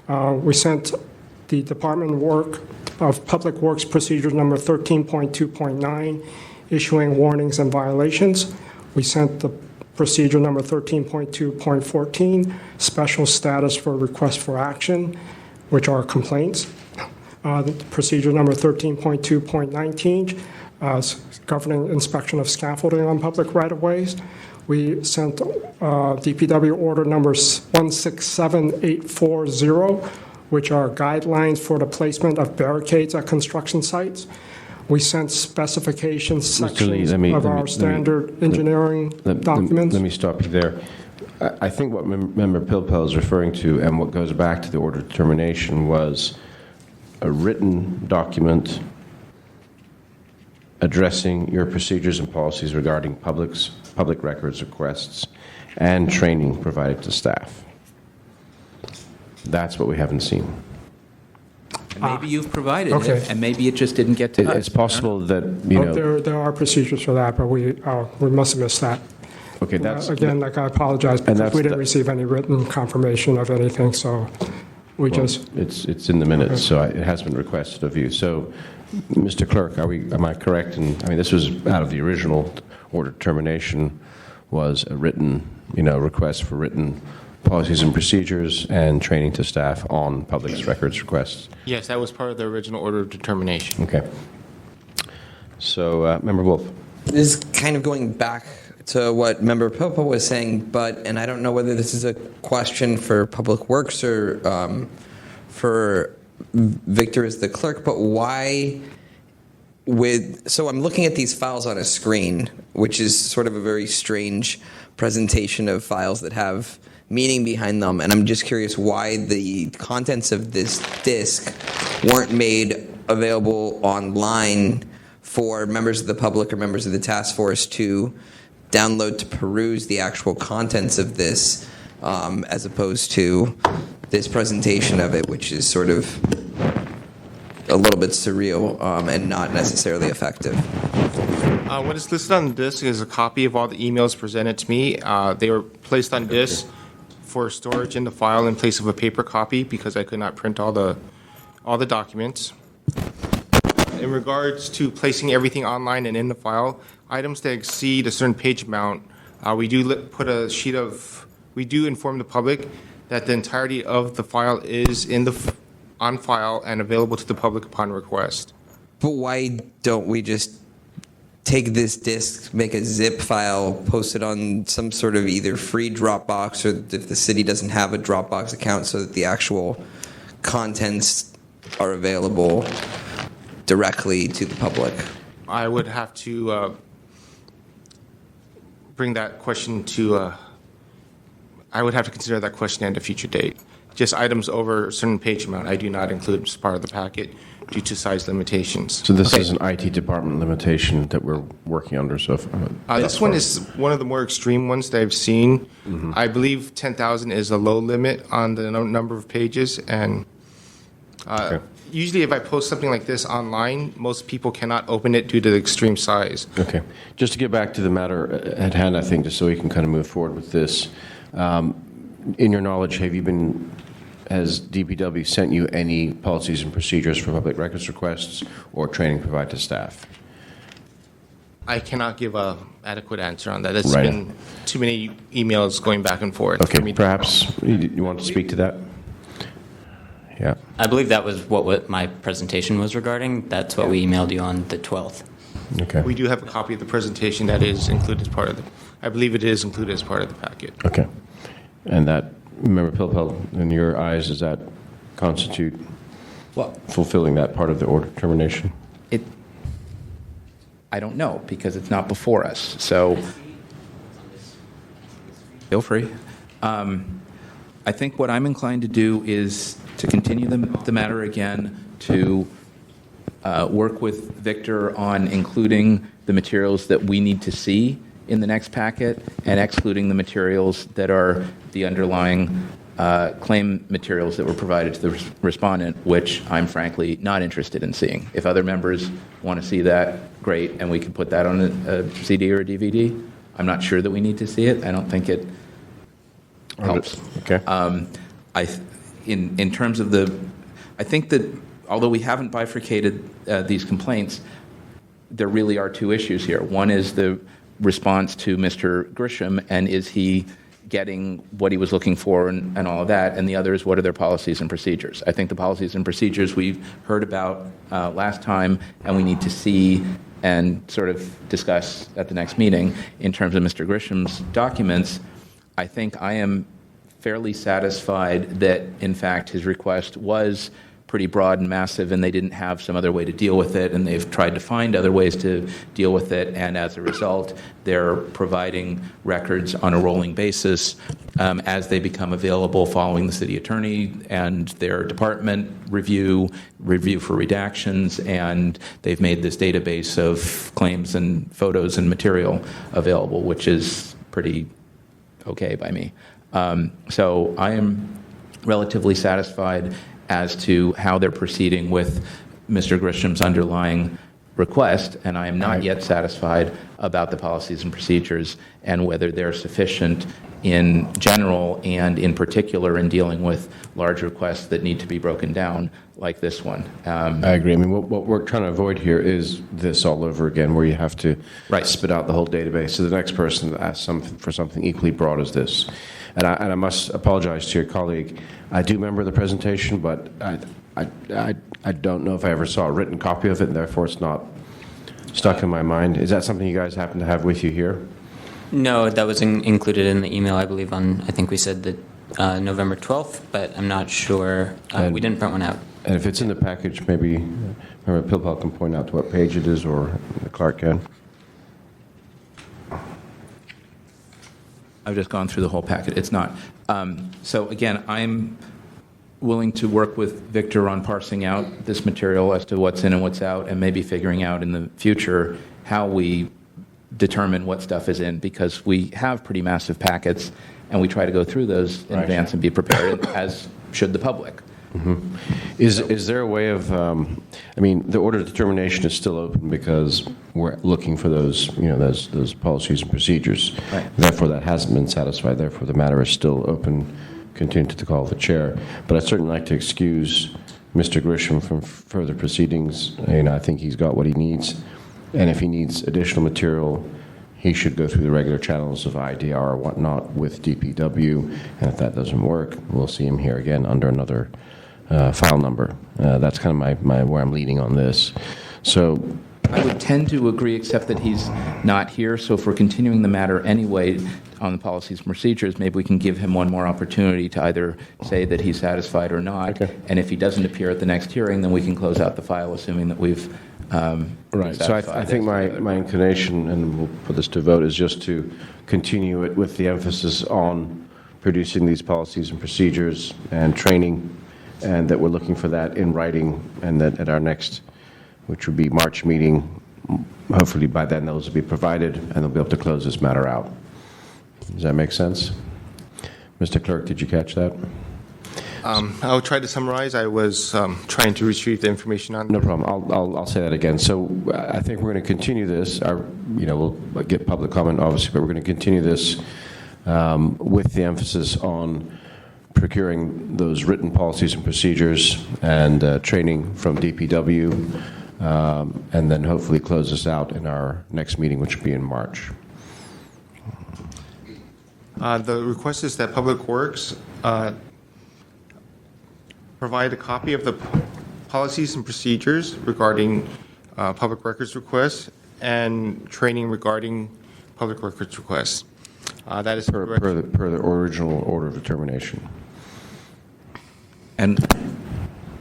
We sent the Department of Public Works Procedure number 13.2.9, issuing warnings and violations. We sent the procedure number 13.2.14, special status for request for action, which are complaints. The procedure number 13.2.19, governing inspection of scaffolding on public right-of-ways. We sent DPW order number 167840, which are guidelines for the placement of barricades at construction sites. We sent specifications sections of our standard engineering documents. Let me stop you there. I think what Member Pilpel is referring to, and what goes back to the order of determination, was a written document addressing your procedures and policies regarding public records requests and training provided to staff. That's what we haven't seen. Maybe you've provided Okay. it, and maybe it just didn't get to us. It's possible that, you know, There are procedures for that, but we must have missed that. okay, that's, Again, like, I apologize, because that's we didn't the- receive any written confirmation of anything, so we well, just, it's in the minutes, so it has been requested of you. So, Mr. Clerk, am I correct? And, I mean, this was out of the original order determination, was a written, request for written policies and procedures and training to staff on public records requests. Yes, that was part of the original order of determination. Okay. So, Member Wolf. This is kind of going back to what Member Popa was saying, and I don't know whether this is a question for Public Works or for Victor as the clerk, but why so I'm looking at these files on a screen, which is sort of a very strange presentation of files that have meaning behind them, and I'm just curious why the contents of this disk weren't made available online for members of the public or members of the task force to download to peruse the actual contents of this, as opposed to this presentation of it, which is sort of a little bit surreal and not necessarily effective. What is listed on the disk is a copy of all the emails presented to me. They were placed on disk for storage in the file in place of a paper copy because I could not print all the documents. In regards to placing everything online and in the file, items that exceed a certain page amount, we do we do inform the public that the entirety of the file is on file and available to the public upon request. But why don't we just take this disk, make a zip file, post it on some sort of either free Dropbox, or if the city doesn't have a Dropbox account, so that the actual contents are available directly to the public? I would have to bring that question to, I would have to consider that question at a future date. Just items over a certain page amount, I do not include as part of the packet due to size limitations. So this is an IT department limitation that we're working under. So This one is one of the more extreme ones that I've seen. I believe 10,000 is a low limit on the number of pages, and usually if I post something like this online, most people cannot open it due to the extreme size. Okay. Just to get back to the matter at hand, I think, just so we can kind of move forward with this. In your knowledge, has DPW sent you any policies and procedures for public records requests or training provided to staff? I cannot give a adequate answer on that. It's Right. been too many emails going back and forth. for me Okay, to- perhaps you want to speak to that? Yeah. I believe that was what my presentation was regarding. That's what we emailed you on the 12th. Okay. We do have a copy of the presentation that is included as part of I believe it is included as part of the packet. Okay. And that, Member Pilpel, in your eyes, does that constitute fulfilling that part of the order determination? I don't know, because it's not before us, so feel free. I think what I'm inclined to do is to continue the matter again, to work with Victor on including the materials that we need to see in the next packet and excluding the materials that are the underlying claim materials that were provided to the respondent, which I'm frankly not interested in seeing. If other members want to see that, great, and we can put that on a CD or a DVD. I'm not sure that we need to see it. I don't think it helps. Okay. In terms of I think that although we haven't bifurcated these complaints, there really are two issues here. One is the response to Mr. Grisham, and is he getting what he was looking for and all of that, and the other is what are their policies and procedures. I think the policies and procedures we've heard about last time, and we need to see and sort of discuss at the next meeting. In terms of Mr. Grisham's documents, I think I am fairly satisfied that, in fact, his request was pretty broad and massive, and they didn't have some other way to deal with it, and they've tried to find other ways to deal with it, and as a result, they're providing records on a rolling basis as they become available following the city attorney and their department review for redactions, and they've made this database of claims and photos and material available, which is pretty okay by me. So I am relatively satisfied. as to how they're proceeding with Mr. Grisham's underlying request, and I am not yet satisfied about the policies and procedures and whether they're sufficient in general and in particular in dealing with large requests that need to be broken down like this one. I agree. I mean, what we're trying to avoid here is this all over again, where you have to spit out the whole database to the next person that asks for something equally broad as this. And I must apologize to your colleague. I do remember the presentation, but I don't know if I ever saw a written copy of it, and therefore it's not stuck in my mind. Is that something you guys happen to have with you here? No, that was included in the email, I believe, on, I think we said that November 12th, but I'm not sure. We didn't print one out. And if it's in the package, maybe Pilpel can point out to what page it is, or the clerk can. I've just gone through the whole packet. It's not. So again, I'm willing to work with Victor on parsing out this material as to what's in and what's out, and maybe figuring out in the future how we determine what stuff is in, because we have pretty massive packets, and we try to go through those in advance and be prepared, as should the public. Mm-hmm. Is there a way of, I mean, the order of determination is still open because we're looking for those, those policies and procedures. Right. Therefore, that hasn't been satisfied. Therefore, the matter is still open, continue to call the chair. But I'd certainly like to excuse Mr. Grisham from further proceedings. I think he's got what he needs. And if he needs additional material, he should go through the regular channels of IDR or whatnot with DPW. And if that doesn't work, we'll see him here again under another file number. That's kind of my where I'm leading on this. So I would tend to agree, except that he's not here. So if we're continuing the matter anyway on the policies and procedures, maybe we can give him one more opportunity to either say that he's satisfied or not. Okay. And if he doesn't appear at the next hearing, then we can close out the file, assuming that we've right. So I think my inclination, and we'll put this to vote, is just to continue it with the emphasis on producing these policies and procedures and training, and that we're looking for that in writing, and that at our next, which would be March meeting, hopefully by then those will be provided, and they'll be able to close this matter out. Does that make sense? Mr. Clerk, did you catch that? I'll try to summarize. I was trying to retrieve the information on. No problem. I'll say that again. So I think we're going to continue this. We'll get public comment, obviously, but we're going to continue this with the emphasis on procuring those written policies and procedures and training from DPW, and then hopefully close this out in our next meeting, which will be in March. The request is that Public Works provide a copy of the policies and procedures regarding public records requests and training regarding public records requests. That is per the original order of determination. And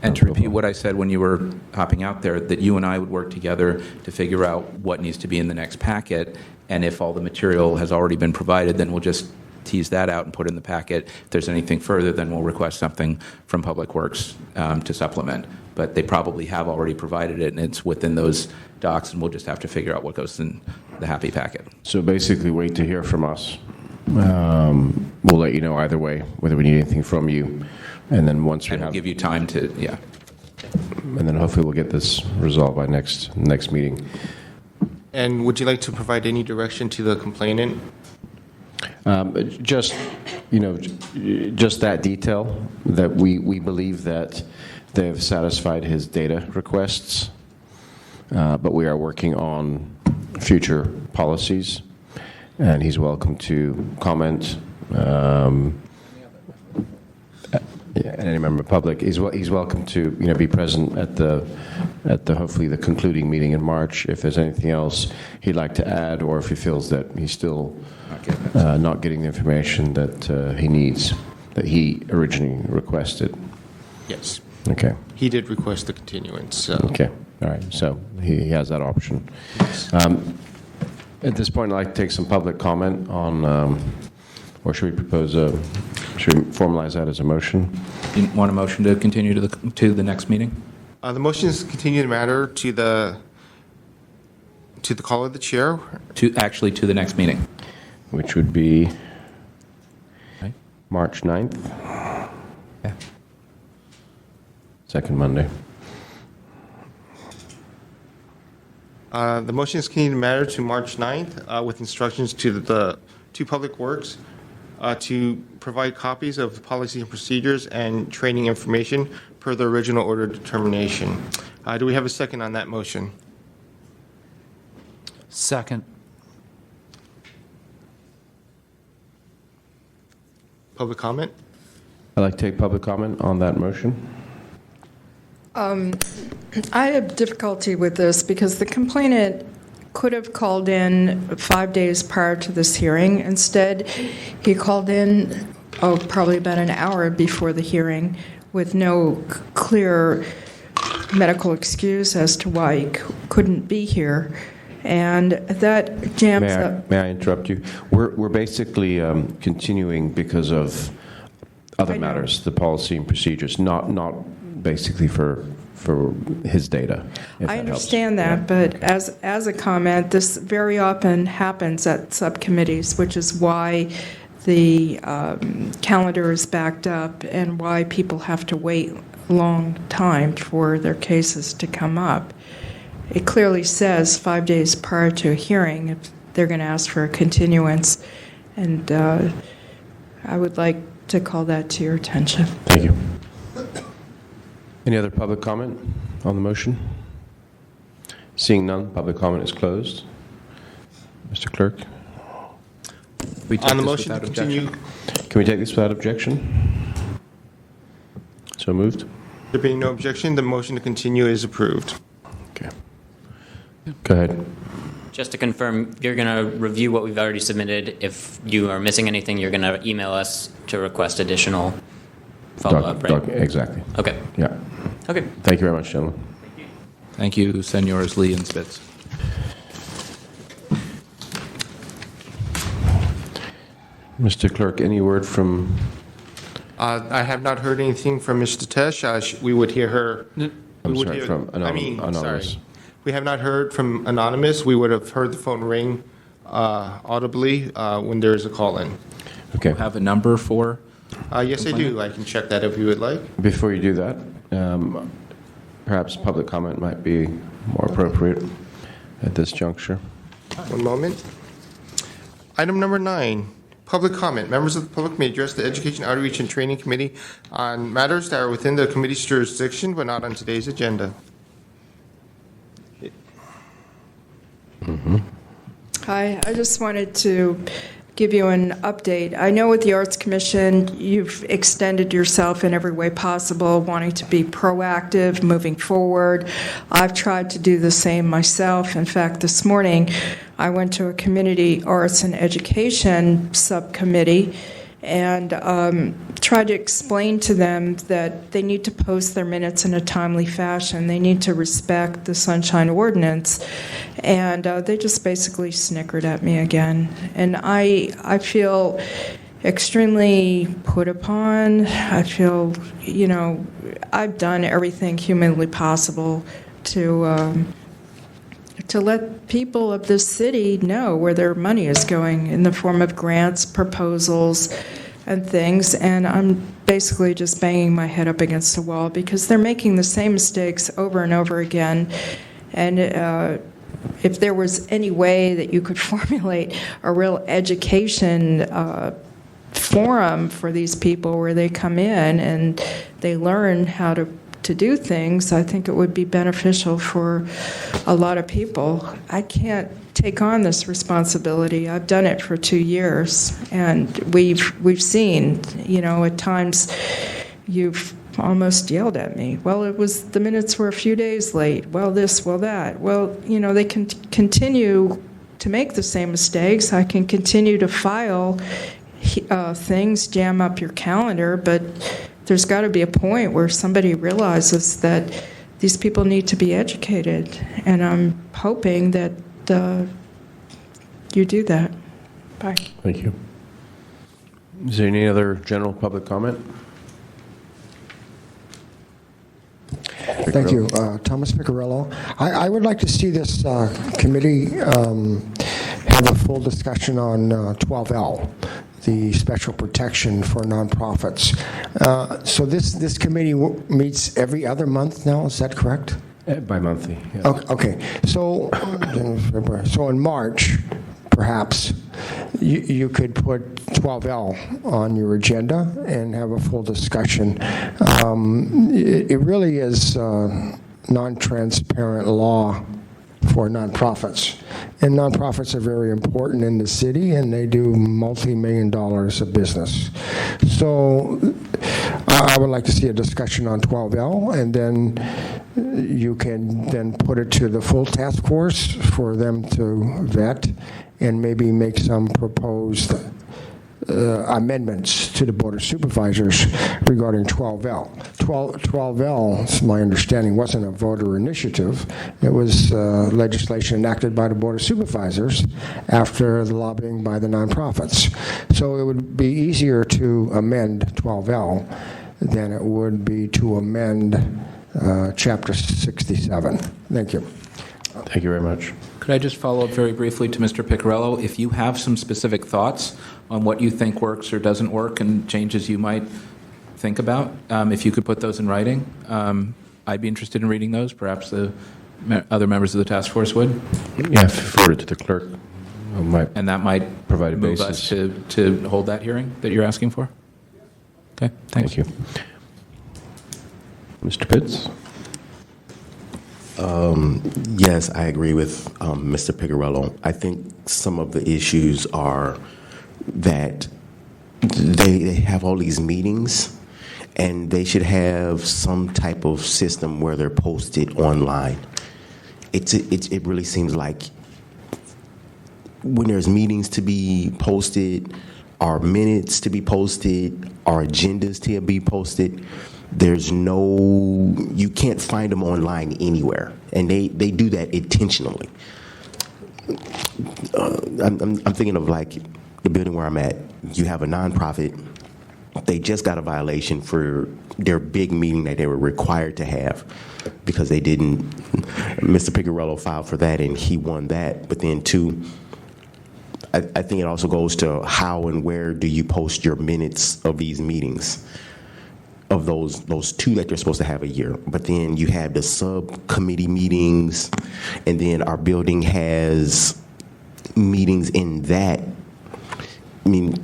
to repeat what I said when you were hopping out there, that you and I would work together to figure out what needs to be in the next packet, and if all the material has already been provided, then we'll just tease that out and put in the packet. If there's anything further, then we'll request something from Public Works to supplement. But they probably have already provided it, and it's within those docs, and we'll just have to figure out what goes in the happy packet. So basically, wait to hear from us. We'll let you know either way whether we need anything from you, and then once we We'll give you time to, yeah. And then hopefully we'll get this resolved by next meeting. And would you like to provide any direction to the complainant? Just that detail, that we believe that they have satisfied his data requests, but we are working on future policies, and he's welcome to comment. Any member of the public, he's welcome to be present at the hopefully the concluding meeting in March. If there's anything else he'd like to add, or if he feels that he's still not getting the information that he needs, that he originally requested. Yes. Okay. He did request the continuance. So. Okay. All right. So he has that option. Yes. At this point, I'd like to take some public comment on, or should we should we formalize that as a motion? You want a motion to continue to the next meeting? The motion is to continue the matter to the call of the chair. To the next meeting. Which would be March 9th. Yeah. second Monday. The motion is continued the matter to March 9th with instructions to Public Works to provide copies of policies and procedures and training information per the original order determination. Do we have a second on that motion? Second. Public comment? I'd like to take public comment on that motion. I have difficulty with this because the complainant could have called in 5 days prior to this hearing. Instead, he called in, probably about an hour before the hearing with no clear medical excuse as to why he couldn't be here. And that jams up. May I interrupt you? We're basically continuing because of other matters, the policy and procedures, not basically for his data. I understand that, but as a comment, this very often happens at subcommittees, which is why the calendar is backed up and why people have to wait a long time for their cases to come up. It clearly says 5 days prior to a hearing if they're going to ask for a continuance, and I would like to call that to your attention. Thank you. Any other public comment on the motion? Seeing none, public comment is closed. Mr. Clerk? We take On the this motion to without continue, objection? Can we take this without objection? So moved. there being no objection, the motion to continue is approved. Okay. Go ahead. Just to confirm, you're going to review what we've already submitted. If you are missing anything, you're going to email us to request additional follow-up, right? Exactly. Okay. Yeah. Okay. Thank you very much, gentlemen. Thank you, Senors Lee and Spitz. Mr. Clerk, any word from... I have not heard anything from Ms. Tesh. We would hear her. I'm sorry, from Anonymous. We have not heard from Anonymous. We would have heard the phone ring audibly when there is a call-in. Okay. Have a number for? Yes, I do. I can check that if you would like. Before you do that, perhaps public comment might be more appropriate at this juncture. One moment. Item number 9, public comment. Members of the public may address the Education Outreach and Training Committee on matters that are within the committee's jurisdiction but not on today's agenda. Hi, I just wanted to give you an update. I know with the Arts Commission, you've extended yourself in every way possible, wanting to be proactive, moving forward. I've tried to do the same myself. In fact, this morning, I went to a community arts and education subcommittee and tried to explain to them that they need to post their minutes in a timely fashion. They need to respect the Sunshine Ordinance. And they just basically snickered at me again. And I feel extremely put upon. I feel, I've done everything humanly possible to let people of this city know where their money is going in the form of grants, proposals, and things. And I'm basically just banging my head up against the wall because they're making the same mistakes over and over again. And if there was any way that you could formulate a real education forum for these people where they come in and they learn how to do things, I think it would be beneficial for a lot of people. I can't take on this responsibility. I've done it for 2 years, and we've seen, at times you've almost yelled at me. Well, the minutes were a few days late. Well, this, well, that. Well, they can continue to make the same mistakes. I can continue to file things, jam up your calendar, but there's got to be a point where somebody realizes that these people need to be educated, and I'm hoping that you do that. Bye. Thank you. Is there any other general public comment? Thank you. Thomas Piccirillo. I would like to see this committee have a full discussion on 12L, the special protection for nonprofits. So this committee meets every other month now, is that correct? Bi-monthly. Yeah. Okay, so in March, perhaps, you could put 12L on your agenda and have a full discussion. It really is non-transparent law for nonprofits. And nonprofits are very important in the city, and they do multi-million dollars of business. So I would like to see a discussion on 12L, and then you can then put it to the full task force for them to vet and maybe make some proposed amendments to the Board of Supervisors regarding 12L. 12L, it's my understanding, wasn't a voter initiative. It was legislation enacted by the Board of Supervisors after the lobbying by the nonprofits. So it would be easier to amend 12L than it would be to amend Chapter 67. Thank you. Thank you very much. Could I just follow up very briefly to Mr. Piccarello? If you have some specific thoughts on what you think works or doesn't work and changes you might think about, if you could put those in writing, I'd be interested in reading those. Perhaps the other members of the task force would. Yeah, forward it to the clerk. And that might provide a move basis us to hold that hearing that you're asking for? Okay, thanks. Thank you. Mr. Pitts? Yes, I agree with Mr. Piccarello. I think some of the issues are that they have all these meetings, and they should have some type of system where they're posted online. It really seems like when there's meetings to be posted, or minutes to be posted, or agendas to be posted, you can't find them online anywhere, and they do that intentionally. I'm thinking of like the building where I'm at. You have a nonprofit. They just got a violation for their big meeting that they were required to have because they didn't. Mr. Piccarello filed for that, and he won that. But then I think it also goes to how and where do you post your minutes of these meetings, of those two that you're supposed to have a year. But then you have the subcommittee meetings, and then our building has meetings in that. I mean,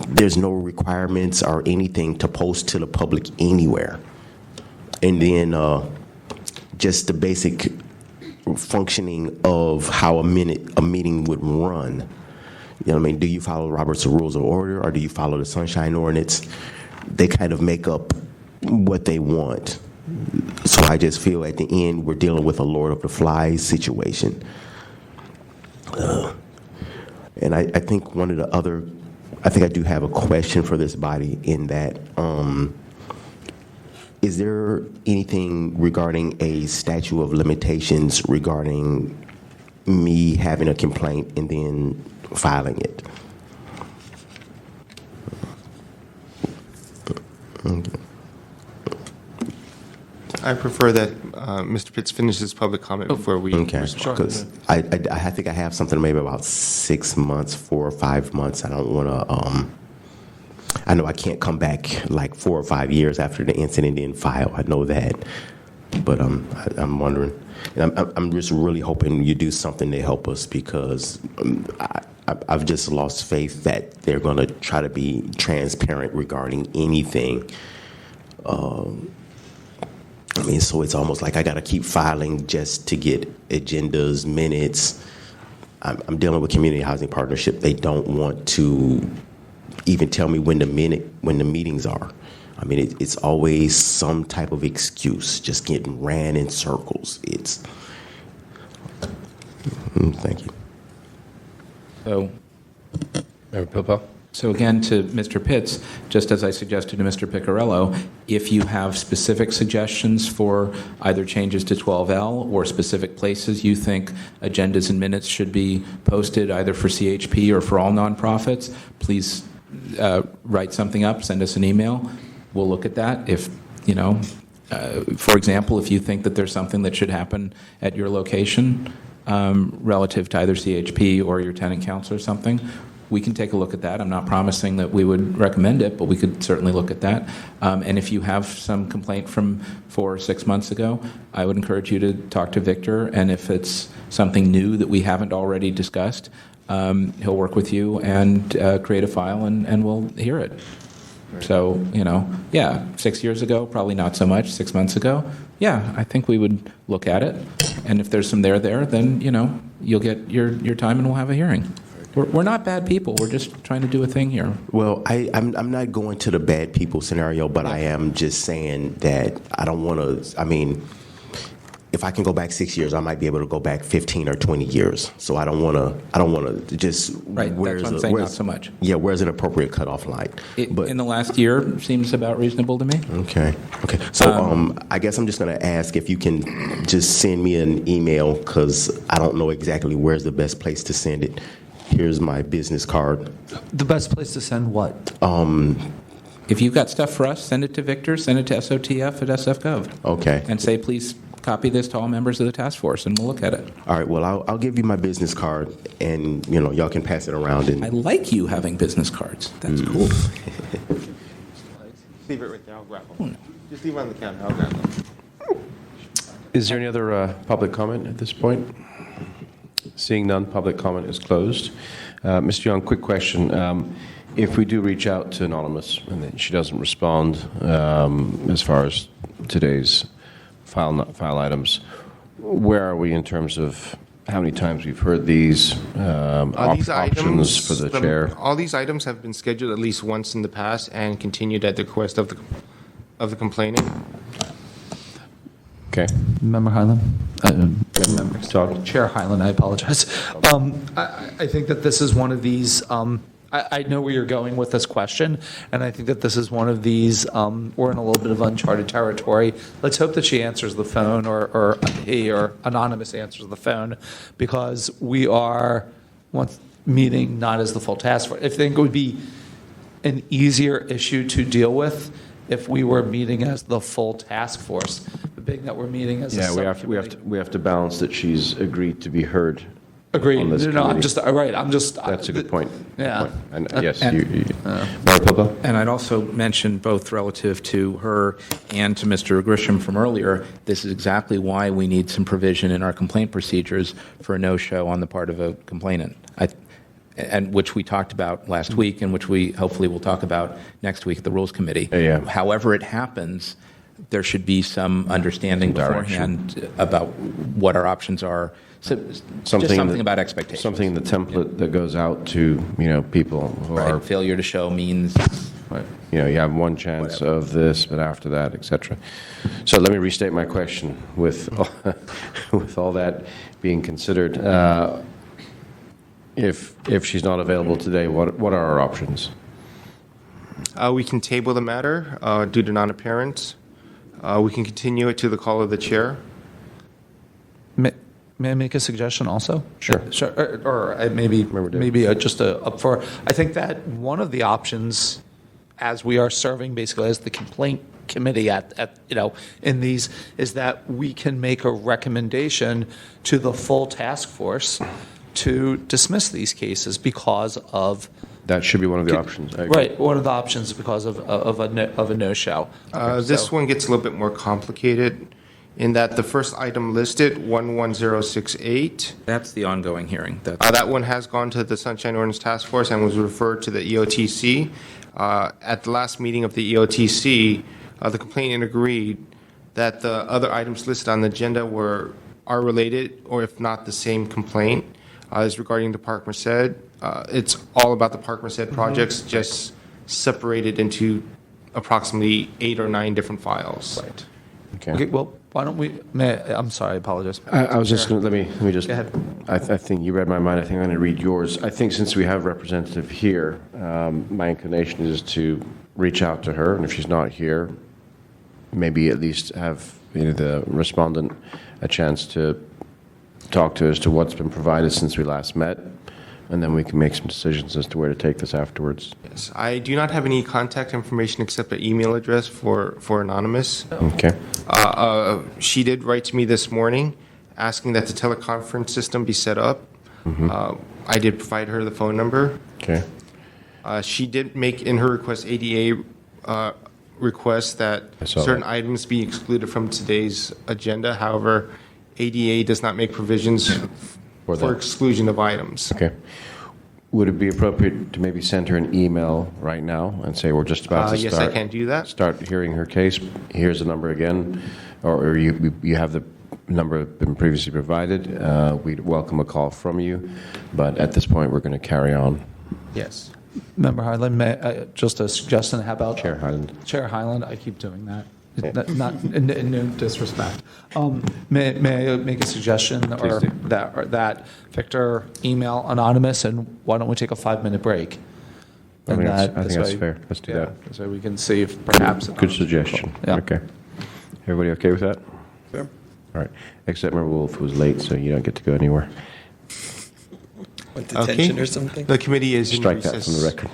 there's no requirements or anything to post to the public anywhere. And then just the basic functioning of how a meeting would run. You know what I mean? Do you follow Robert's Rules of Order, or do you follow the Sunshine Ordinance? They kind of make up what they want. So I just feel at the end we're dealing with a Lord of the Flies situation. And I think I think I do have a question for this body in that, is there anything regarding a statute of limitations regarding me having a complaint and then filing it? I prefer that Mr. Pitts finish his public comment before we respond. Because I think I have something maybe about 6 months, 4 or 5 months. I don't want to. I know I can't come back like 4 or 5 years after the incident and file. I know that, but I'm wondering. And I'm just really hoping you do something to help us, because I've just lost faith that they're going to try to be transparent regarding anything. I mean, so it's almost like I got to keep filing just to get agendas, minutes. I'm dealing with Community Housing Partnership. They don't want to even tell me when the meetings are. I mean, it's always some type of excuse, just getting ran in circles. Thank you. So, Member Pilpel? So again, to Mr. Pitts, just as I suggested to Mr. Piccarello, if you have specific suggestions for either changes to 12L or specific places you think agendas and minutes should be posted either for CHP or for all nonprofits, please write something up, send us an email. We'll look at that. If, for example, if you think that there's something that should happen at your location relative to either CHP or your tenant council or something, we can take a look at that. I'm not promising that we would recommend it, but we could certainly look at that. And if you have some complaint from 4 or 6 months ago, I would encourage you to talk to Victor. And if it's something new that we haven't already discussed, he'll work with you and create a file, and we'll hear it. So, 6 years ago, probably not so much. 6 months ago, I think we would look at it. And if there's some there, then, you'll get your time and we'll have a hearing. We're not bad people. We're just trying to do a thing here. Well, I'm not going to the bad people scenario, but I am just saying that I don't want to, if I can go back 6 years, I might be able to go back 15 or 20 years. So I don't want to just... Right, that's what I'm saying, not so much. Yeah, where's an appropriate cutoff line? But in the last year, seems about reasonable to me. Okay. So I guess I'm just going to ask if you can just send me an email, because I don't know exactly where's the best place to send it. Here's my business card. The best place to send what? If you've got stuff for us, send it to Victor, send it to SOTF@sfgov. Okay. And say, please copy this to all members of the task force, and we'll look at it. All right, well, I'll give you my business card, and, y'all can pass it around. I like you having business cards. That's cool. Leave it right there, I'll grab them. Just leave it on the counter, I'll grab them. Is there any other public comment at this point? Seeing none, public comment is closed. Mr. Young, quick question. If we do reach out to Anonymous and then she doesn't respond as far as today's file items, where are we in terms of how many times we've heard these options for the chair? All these items have been scheduled at least once in the past and continued at the request of the complainant. Okay. Member Highland? Todd? Chair Highland, I apologize. I think that this is one of these, I know where you're going with this question, and I think that this is one of these, we're in a little bit of uncharted territory. Let's hope that she answers the phone, or he or Anonymous answers the phone, because we are meeting not as the full task force. I think it would be an easier issue to deal with if we were meeting as the full task force. Being that we're meeting as a subcommittee. we have to balance that she's agreed to be heard. Agreed. On this No, I'm committee. just right. I'm just. That's a good point. Yeah. Good point. And yes, And- Mayor Popo? And I'd also mention, both relative to her and to Mr. Grisham from earlier, this is exactly why we need some provision in our complaint procedures for a no-show on the part of a complainant, and which we talked about last week, and which we hopefully will talk about next week at the Rules Committee. Yeah. However it happens, there should be some understanding beforehand about what our options are. So just something about expectations. Something in the template that goes out to, people who are... Failure to show means... you have one chance of this, but after that, et cetera. So let me restate my question with all that being considered. If she's not available today, what are our options? We can table the matter due to non-appearance. We can continue it to the call of the chair. May I make a suggestion also? Sure. Or maybe just up for. I think that one of the options, as we are serving basically as the complaint committee in these, is that we can make a recommendation to the full task force to dismiss these cases because of. That should be one of the options. I agree. Right, one of the options because of a no-show. This one gets a little bit more complicated in that the first item listed, 11068. That's the ongoing hearing. That one has gone to the Sunshine Ordinance Task Force and was referred to the EOTC. At the last meeting of the EOTC, the complainant agreed that the other items listed on the agenda are related, or if not the same complaint, is regarding the Park Merced. It's all about the Park Merced projects, just separated into approximately 8 or 9 different files. Right. Okay, well, why don't we, I'm sorry, I apologize. I was just going to, let me just, Go ahead. I think you read my mind. I think I'm going to read yours. I think since we have a representative here, my inclination is to reach out to her, and if she's not here, maybe at least have the respondent a chance to talk to us to what's been provided since we last met, and then we can make some decisions as to where to take this afterwards. Yes, I do not have any contact information except an email address for Anonymous. Okay. She did write to me this morning asking that the teleconference system be set up. I did provide her the phone number. Okay. She did make in her request ADA request that I saw certain that. items be excluded from today's agenda. However, ADA does not make provisions For for that. exclusion of items. Okay. Would it be appropriate to maybe send her an email right now and say we're just about to Yes, start? I can do that. Start hearing her case. Here's the number again, or you have the number been previously provided. We'd welcome a call from you, but at this point we're going to carry on. Yes. Member Highland, just a suggestion, how about? Chair Highland. Chair Highland, I keep doing that. Not in no disrespect. May I make a suggestion or do. that Victor email anonymous, and why don't we take a 5-minute break? I think that's this way- fair. Let's do that. So we can see if perhaps. Good suggestion. Yeah. Okay. Everybody okay with that? Sure. All right. Except Member Wolf, who was late, so you don't get to go anywhere. With detention or something? The committee is in Strike recess. that from the record.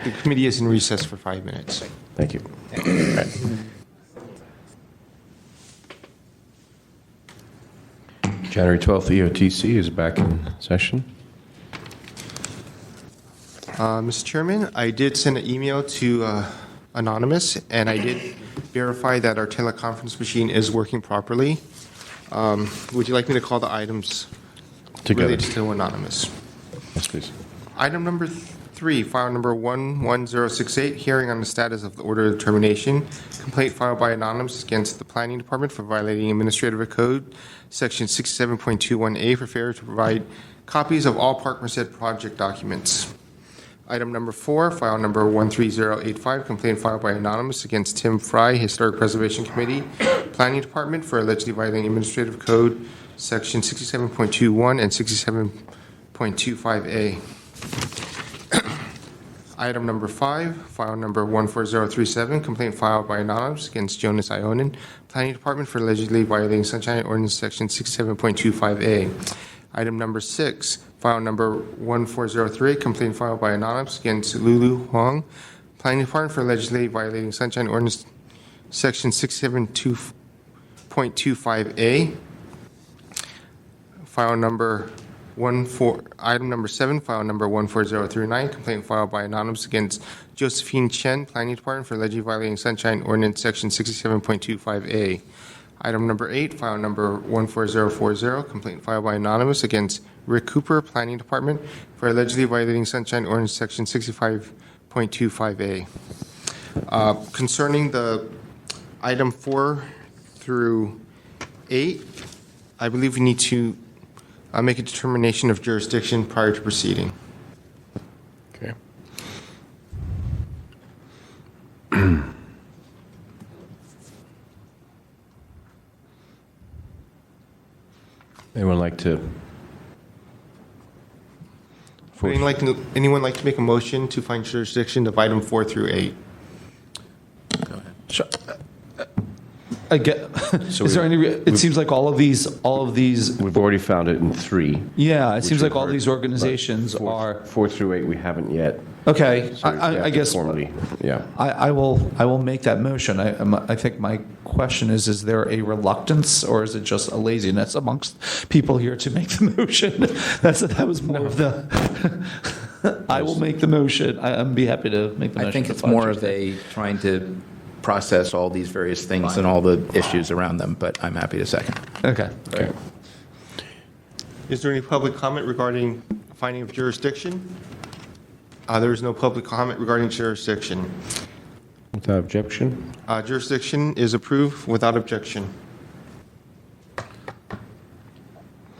The committee is in recess for 5 minutes. Thank you. All right. January 12th, EOTC is back in session. Mr. Chairman, I did send an email to Anonymous, and I did verify that our teleconference machine is working properly. Would you like me to call the items Together. related to Anonymous? Yes, please. Item number 3, file number 11068, hearing on the status of the order of termination. Complaint filed by Anonymous against the Planning Department for violating Administrative Code, Section 67.21A, for failure to provide copies of all Park Merced project documents. Item number 4, file number 13085, complaint filed by Anonymous against Tim Fry, Historic Preservation Committee, Planning Department, for allegedly violating Administrative Code, Section 67.21 and 67.25A. Item number 5, file number 14037, complaint filed by Anonymous against Jonas Ionin, Planning Department, for allegedly violating Sunshine Ordinance Section 67.25A. Item number 6, file number 14038, complaint filed by Anonymous against Lulu Huang, Planning Department, for allegedly violating Sunshine Ordinance Section 67.25A. File number item number 7, file number 14039, complaint filed by Anonymous against Josephine Chen, Planning Department, for allegedly violating Sunshine Ordinance Section 67.25A. Item number 8, file number 14040, complaint filed by Anonymous against Rick Cooper, Planning Department, for allegedly violating Sunshine Ordinance Section 65.25A. Concerning the item 4 through 8, I believe we need to make a determination of jurisdiction prior to proceeding. Okay. Anyone like to? Would anyone like to make a motion to find jurisdiction of item 4 through 8? Sure. I get. Is there any? It seems like all of these. We've already found it in 3. Yeah, it which seems we've like all heard, these organizations but are. 4 through 8 we haven't yet. Okay, So we have I to guess. formally, yeah. I will make that motion. I think my question is there a reluctance or is it just a laziness amongst people here to make the motion? That was more of the. I will make the motion. I'm be happy to make the motion. I think to it's find more of jurisdiction. a trying to process all these various things and all the issues around them, but I'm happy to second. Okay. Okay. Is there any public comment regarding finding of jurisdiction? There is no public comment regarding jurisdiction. Without objection? Jurisdiction is approved without objection.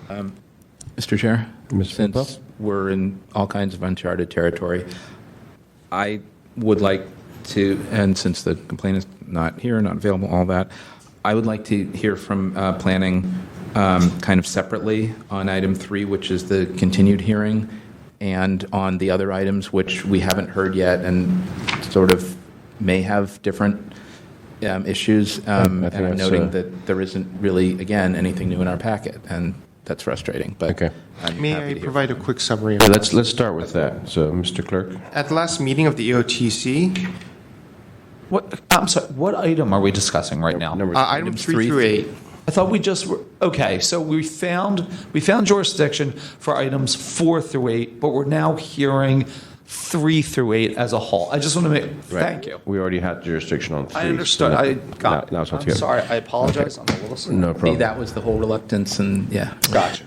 Mr. Chair, Ms. since Popo? we're in all kinds of uncharted territory, I would like to, and since the complaint is not here, not available, all that, I would like to hear from planning kind of separately on item 3, which is the continued hearing, and on the other items which we haven't heard yet and sort of may have different issues. And I'm that's, noting that there isn't really, again, anything new in our packet, and that's frustrating. But Okay. I'm May happy I to hear. provide a quick summary? Yeah, let's start with that. So, Mr. Clerk? At the last meeting of the EOTC, What? I'm sorry. What item are we discussing right now? Number item 3 through 8. I thought we just were, okay, so we found jurisdiction for items 4 through 8, but we're now hearing 3 through 8 as a whole. I just want to make, thank you. We already had jurisdiction on 3. I understood. I got now it. it's all I'm together. sorry. I apologize. I'm a little slow. No See, problem. that was the whole reluctance, and yeah. Gotcha.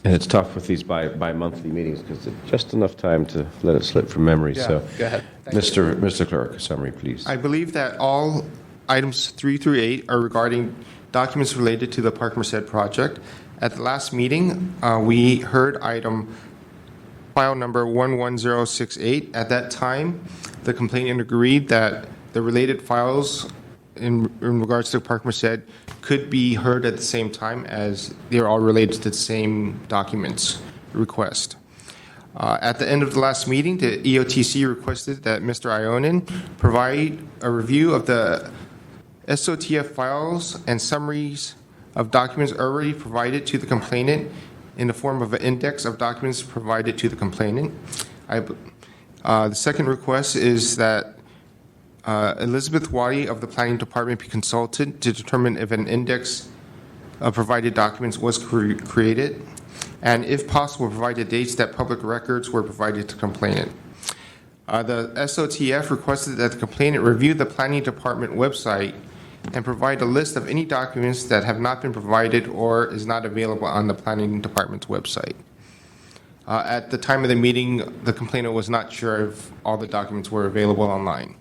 And it's tough with these bi-monthly meetings because it's just enough time to let it slip from memory. Yeah, So, go ahead. Thank you. Mr. Clerk, a summary, please. I believe that all items 3 through 8 are regarding documents related to the Park Merced project. At the last meeting, we heard item file number 11068. At that time, the complainant agreed that the related files in regards to Park Merced could be heard at the same time as they're all related to the same documents request. At the end of the last meeting, the EOTC requested that Mr. Ionin provide a review of the SOTF files and summaries of documents already provided to the complainant in the form of an index of documents provided to the complainant. The second request is that Elizabeth Waddy of the Planning Department be consulted to determine if an index of provided documents was created, and if possible, provide the dates that public records were provided to complainant. The SOTF requested that the complainant review the Planning Department website and provide a list of any documents that have not been provided or is not available on the Planning Department's website. At the time of the meeting, the complainant was not sure if all the documents were available online.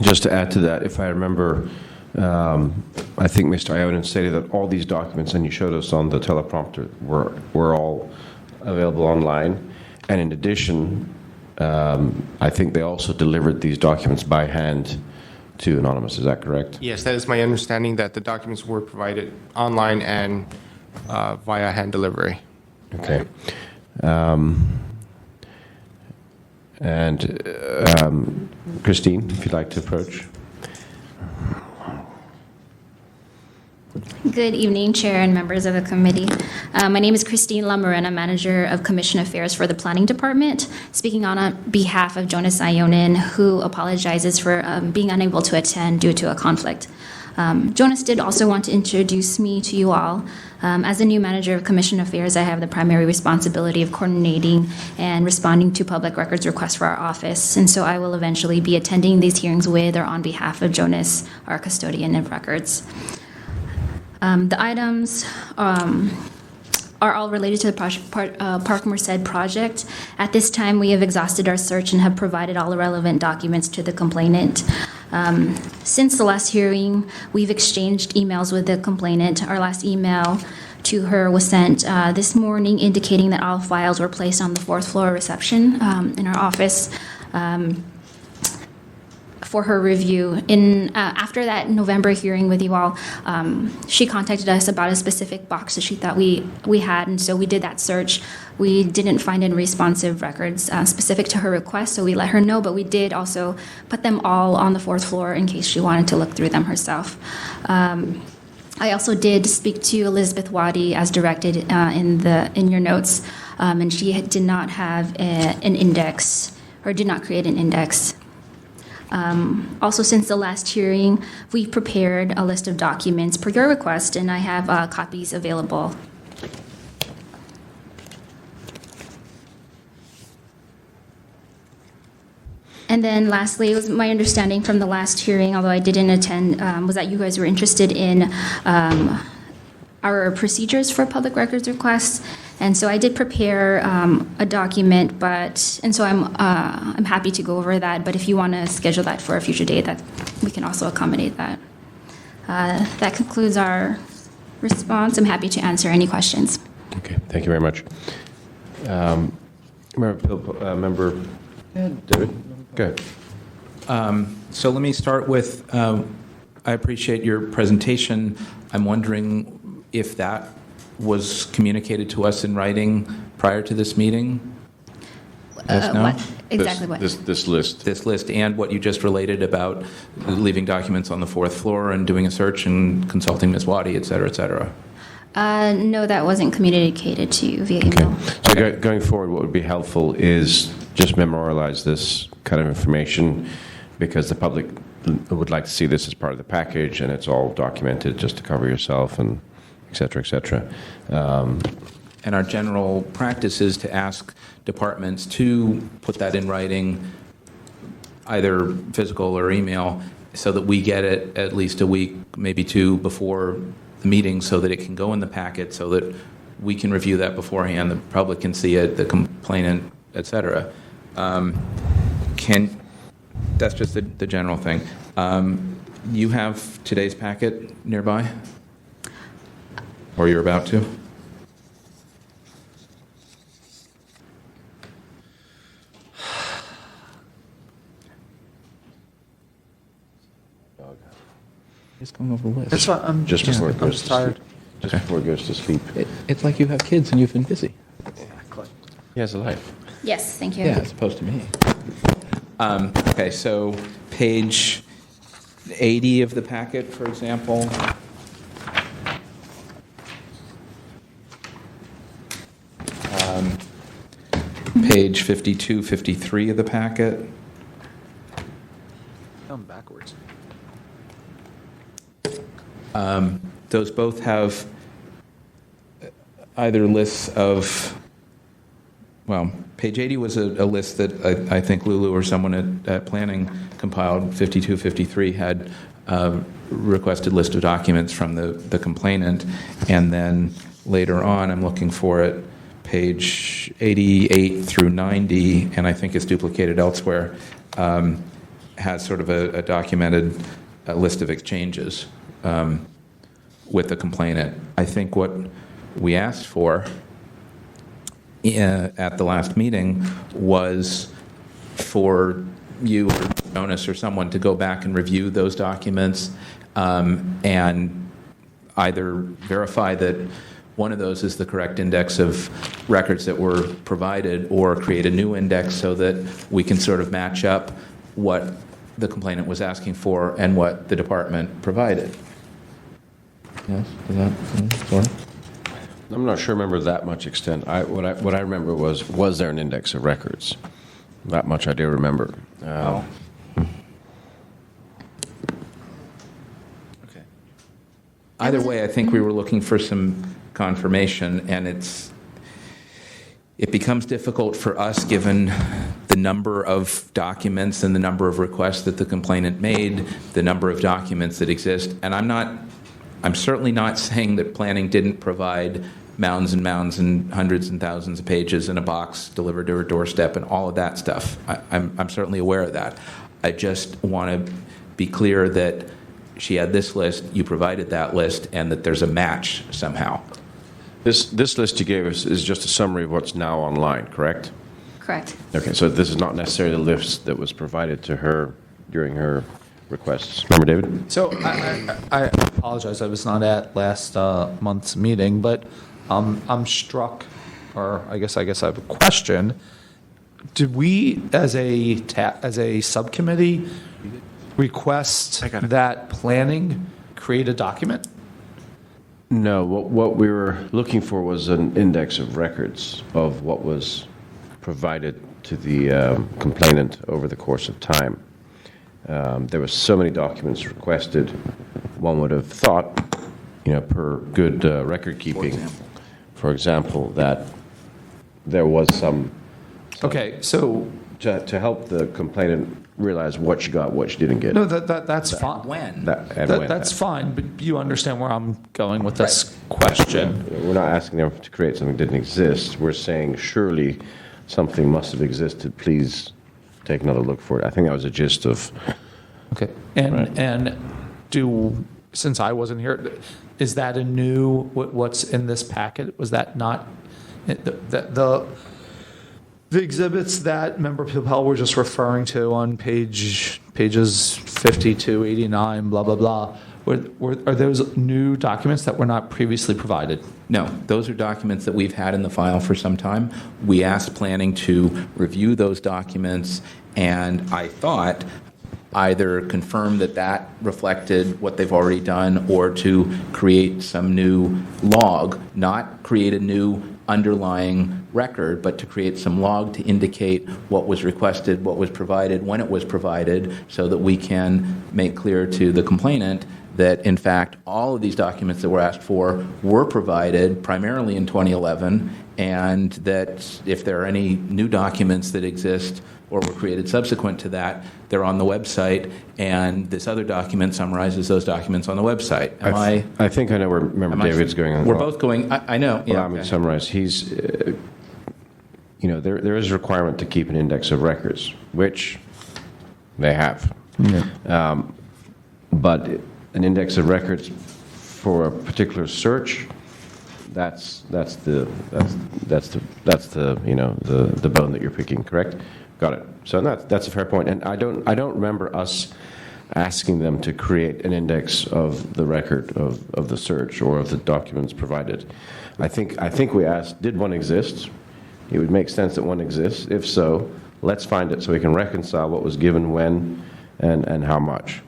Just to add to that, if I remember, I think Mr. Ionin stated that all these documents, and you showed us on the teleprompter, were all available online. And in addition, I think they also delivered these documents by hand to Anonymous. Is that correct? Yes, that is my understanding, that the documents were provided online and via hand delivery. Okay. And Christine, if you'd like to approach. Good evening, Chair and members of the committee. My name is Christine Lamorena, Manager of Commission Affairs for the Planning Department, speaking on behalf of Jonas Ionin, who apologizes for being unable to attend due to a conflict. Jonas did also want to introduce me to you all. As the new Manager of Commission Affairs, I have the primary responsibility of coordinating and responding to public records requests for our office, and so I will eventually be attending these hearings with or on behalf of Jonas, our custodian of records. The items are all related to the Park Merced project. At this time, we have exhausted our search and have provided all the relevant documents to the complainant. Since the last hearing, we've exchanged emails with the complainant. Our last email to her was sent this morning indicating that all files were placed on the 4th floor reception in our office for her review. After that November hearing with you all, she contacted us about a specific box that she thought we had, and so we did that search. We didn't find any responsive records specific to her request, so we let her know, but we did also put them all on the 4th floor in case she wanted to look through them herself. I also did speak to Elizabeth Waddy as directed in your notes, and she did not have an index, or did not create an index. Also, since the last hearing, we prepared a list of documents per your request, and I have copies available. And then lastly, it was my understanding from the last hearing, although I didn't attend, was that you guys were interested in our procedures for public records requests. And so I did prepare a document, and so I'm happy to go over that. But if you want to schedule that for a future date, that we can also accommodate that. That concludes our response. I'm happy to answer any questions. Okay, thank you very much. Member David, go ahead. So let me start with, I appreciate your presentation. I'm wondering if that was communicated to us in writing prior to this meeting? Yes, no? What? Exactly what? This list. This list and what you just related about leaving documents on the 4th floor and doing a search and consulting Ms. Waddy, et cetera, et cetera. No, that wasn't communicated to you via email. So going forward, what would be helpful is just memorialize this kind of information, because the public would like to see this as part of the package, and it's all documented just to cover yourself, and et cetera, et cetera. And our general practice is to ask departments to put that in writing, either physical or email, so that we get it at least a week, maybe two, before the meeting, so that it can go in the packet, so that we can review that beforehand, the public can see it, the complainant, et cetera. That's just the general thing. You have today's packet nearby? Or you're about to? Just going over the list. That's why I'm Just before it I'm goes to tired. sleep. Just before it goes to sleep. It's like you have kids and you've been busy. He has a life. Yes, thank you. Yeah, as opposed to me. Okay, so page 80 of the packet, for example. Page 52, 53 of the packet. Come backwards. Those both have either lists of, well, page 80 was a list that I think Lulu or someone at Planning compiled. 52, 53 had a requested list of documents from the complainant. And then later on, I'm looking for it, page 88 through 90, and I think it's duplicated elsewhere, has sort of a documented list of exchanges with the complainant. I think what we asked for at the last meeting was for you or Jonas or someone to go back and review those documents and either verify that one of those is the correct index of records that were provided, or create a new index so that we can sort of match up what the complainant was asking for and what the department provided. Yes, is that sort of? I'm not sure I remember that much extent. What I remember was there an index of records? That much I do remember. Okay. Either way, I think we were looking for some confirmation, and it becomes difficult for us given the number of documents and the number of requests that the complainant made, the number of documents that exist. And I'm certainly not saying that planning didn't provide mounds and mounds and hundreds and thousands of pages in a box delivered to her doorstep and all of that stuff. I'm certainly aware of that. I just want to be clear that she had this list, you provided that list, and that there's a match somehow. This list you gave us is just a summary of what's now online, correct? Correct. Okay, so this is not necessarily the list that was provided to her during her requests. Remember, David? So I apologize, I was not at last month's meeting, but I'm struck, or I guess I have a question. Did we, as a subcommittee, request that planning create a document? No, what we were looking for was an index of records of what was provided to the complainant over the course of time. There were so many documents requested, one would have thought, per good record keeping, for example, that there was some. Okay, so to help the complainant realize what she got, what she didn't get. no, that's fine. When? That's fine, but you understand where I'm going with this question. We're not asking them to create something that didn't exist. We're saying surely something must have existed. Please take another look for it. I think that was the gist of. Okay, and since I wasn't here, is that a new what's in this packet? Was that not the exhibits that Member Pilpel were just referring to on pages 52, 89, blah blah blah? Are those new documents that were not previously provided? No, those are documents that we've had in the file for some time. We asked planning to review those documents, and I thought either confirm that reflected what they've already done, or to create some new log, not create a new underlying record, but to create some log to indicate what was requested, what was provided, when it was provided, so that we can make clear to the complainant that, in fact, all of these documents that were asked for were provided primarily in 2011, and that if there are any new documents that exist or were created subsequent to that, they're on the website, and this other document summarizes those documents on the website. I think I know where David's going on. We're both going, I know. Yeah, Allow me to summarize. He's, there is a requirement to keep an index of records, which they have. Yeah. But an index of records for a particular search, that's the bone that you're picking, correct? Got it. So that's a fair point. And I don't remember us asking them to create an index of the record of the search or of the documents provided. I think we asked, did one exist? It would make sense that one exists. If so, let's find it so we can reconcile what was given when and how much.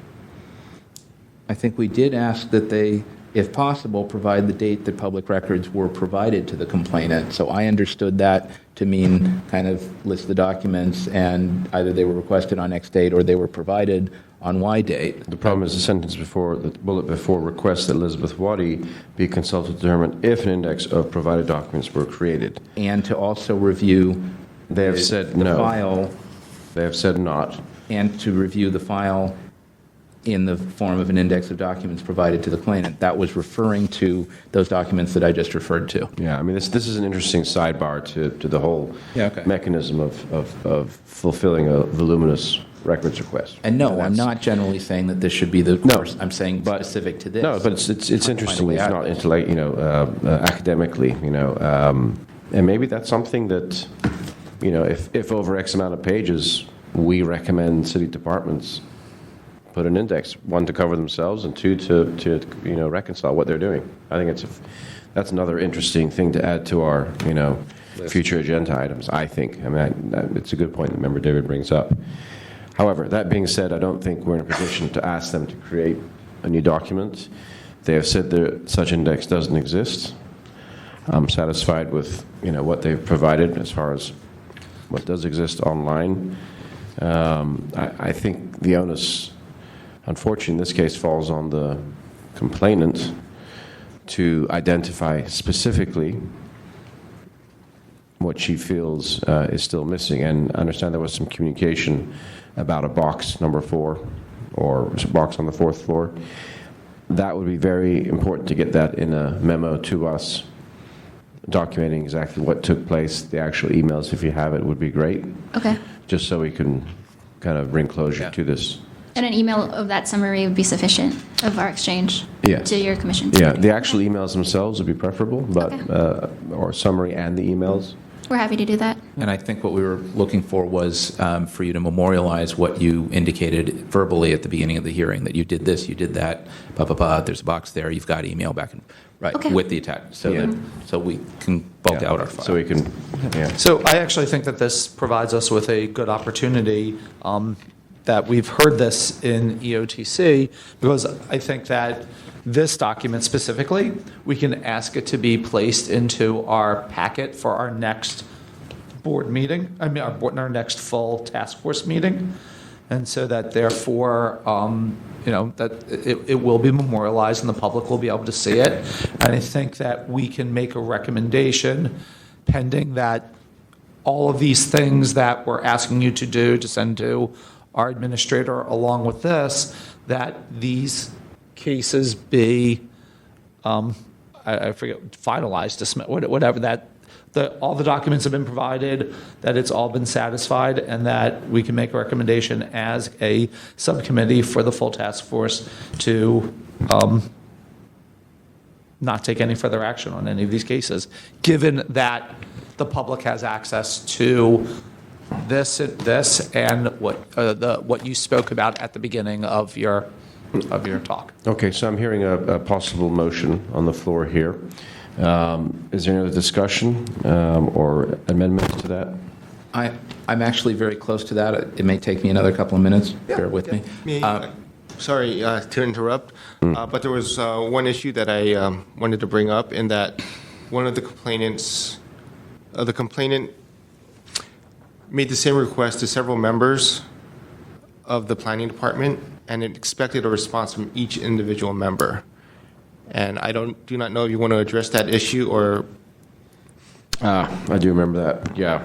I think we did ask that they, if possible, provide the date that public records were provided to the complainant. So I understood that to mean kind of list the documents, and either they were requested on X date or they were provided on Y date. The problem is the sentence before, the bullet before, requests that Elizabeth Waddy be consulted to determine if an index of provided documents were created. And to also review They have said the no. file. They have said not. And to review the file in the form of an index of documents provided to the complainant. That was referring to those documents that I just referred to. Yeah, I mean, this is an interesting sidebar to the whole mechanism of fulfilling a voluminous records request. And no, I'm not generally saying that this should be the course. I'm saying specific to this. No, but it's interesting. It's not academically, and maybe that's something that, if over X amount of pages, we recommend city departments put an index, one to cover themselves and two to reconcile what they're doing. I think that's another interesting thing to add to our future agenda items. I think. I mean, it's a good point that Member David brings up. However, that being said, I don't think we're in a position to ask them to create a new document. They have said that such index doesn't exist. I'm satisfied with what they've provided as far as what does exist online. I think the onus, unfortunately, in this case, falls on the complainant to identify specifically what she feels is still missing. And I understand there was some communication about a box number 4 or a box on the 4th floor. That would be very important to get that in a memo to us, documenting exactly what took place. The actual emails, if you have it, would be great. Okay. Just so we can kind of bring closure to this. And an email of that summary would be sufficient of our exchange to your commission? Yeah, the actual emails themselves would be preferable, but or summary and the emails. We're happy to do that. And I think what we were looking for was for you to memorialize what you indicated verbally at the beginning of the hearing, that you did this, you did that, there's a box there, you've got email back and with the attachment, so we can bulk out our file. So we can, So I actually think that this provides us with a good opportunity that we've heard this in EOTC, because I think that this document specifically, we can ask it to be placed into our packet for our next board meeting, our next full task force meeting. And so that therefore, that it will be memorialized and the public will be able to see it. And I think that we can make a recommendation pending that all of these things that we're asking you to do, to send to our administrator along with this, that these cases be, I forget, finalized, whatever, that all the documents have been provided, that it's all been satisfied, and that we can make a recommendation as a subcommittee for the full task force to not take any further action on any of these cases, given that the public has access to this and what you spoke about at the beginning of your talk. Okay, so I'm hearing a possible motion on the floor here. Is there any other discussion or amendments to that? I'm actually very close to that. It may take me another couple of minutes. Bear with me. Sorry to interrupt, but there was one issue that I wanted to bring up, in that one of the complainants the complainant made the same request to several members of the planning department, and it expected a response from each individual member. And I do not know if you want to address that issue or. I do remember that. Yeah.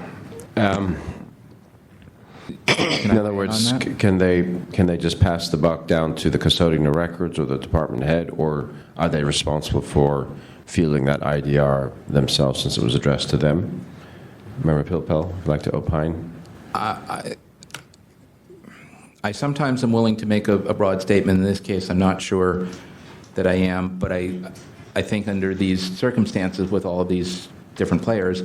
In other words, can they just pass the buck down to the custodian of records or the department head, or are they responsible for fielding that IDR themselves since it was addressed to them? Member Pilpel, would you like to opine? I sometimes am willing to make a broad statement. In this case, I'm not sure that I am, but I think under these circumstances with all of these different players,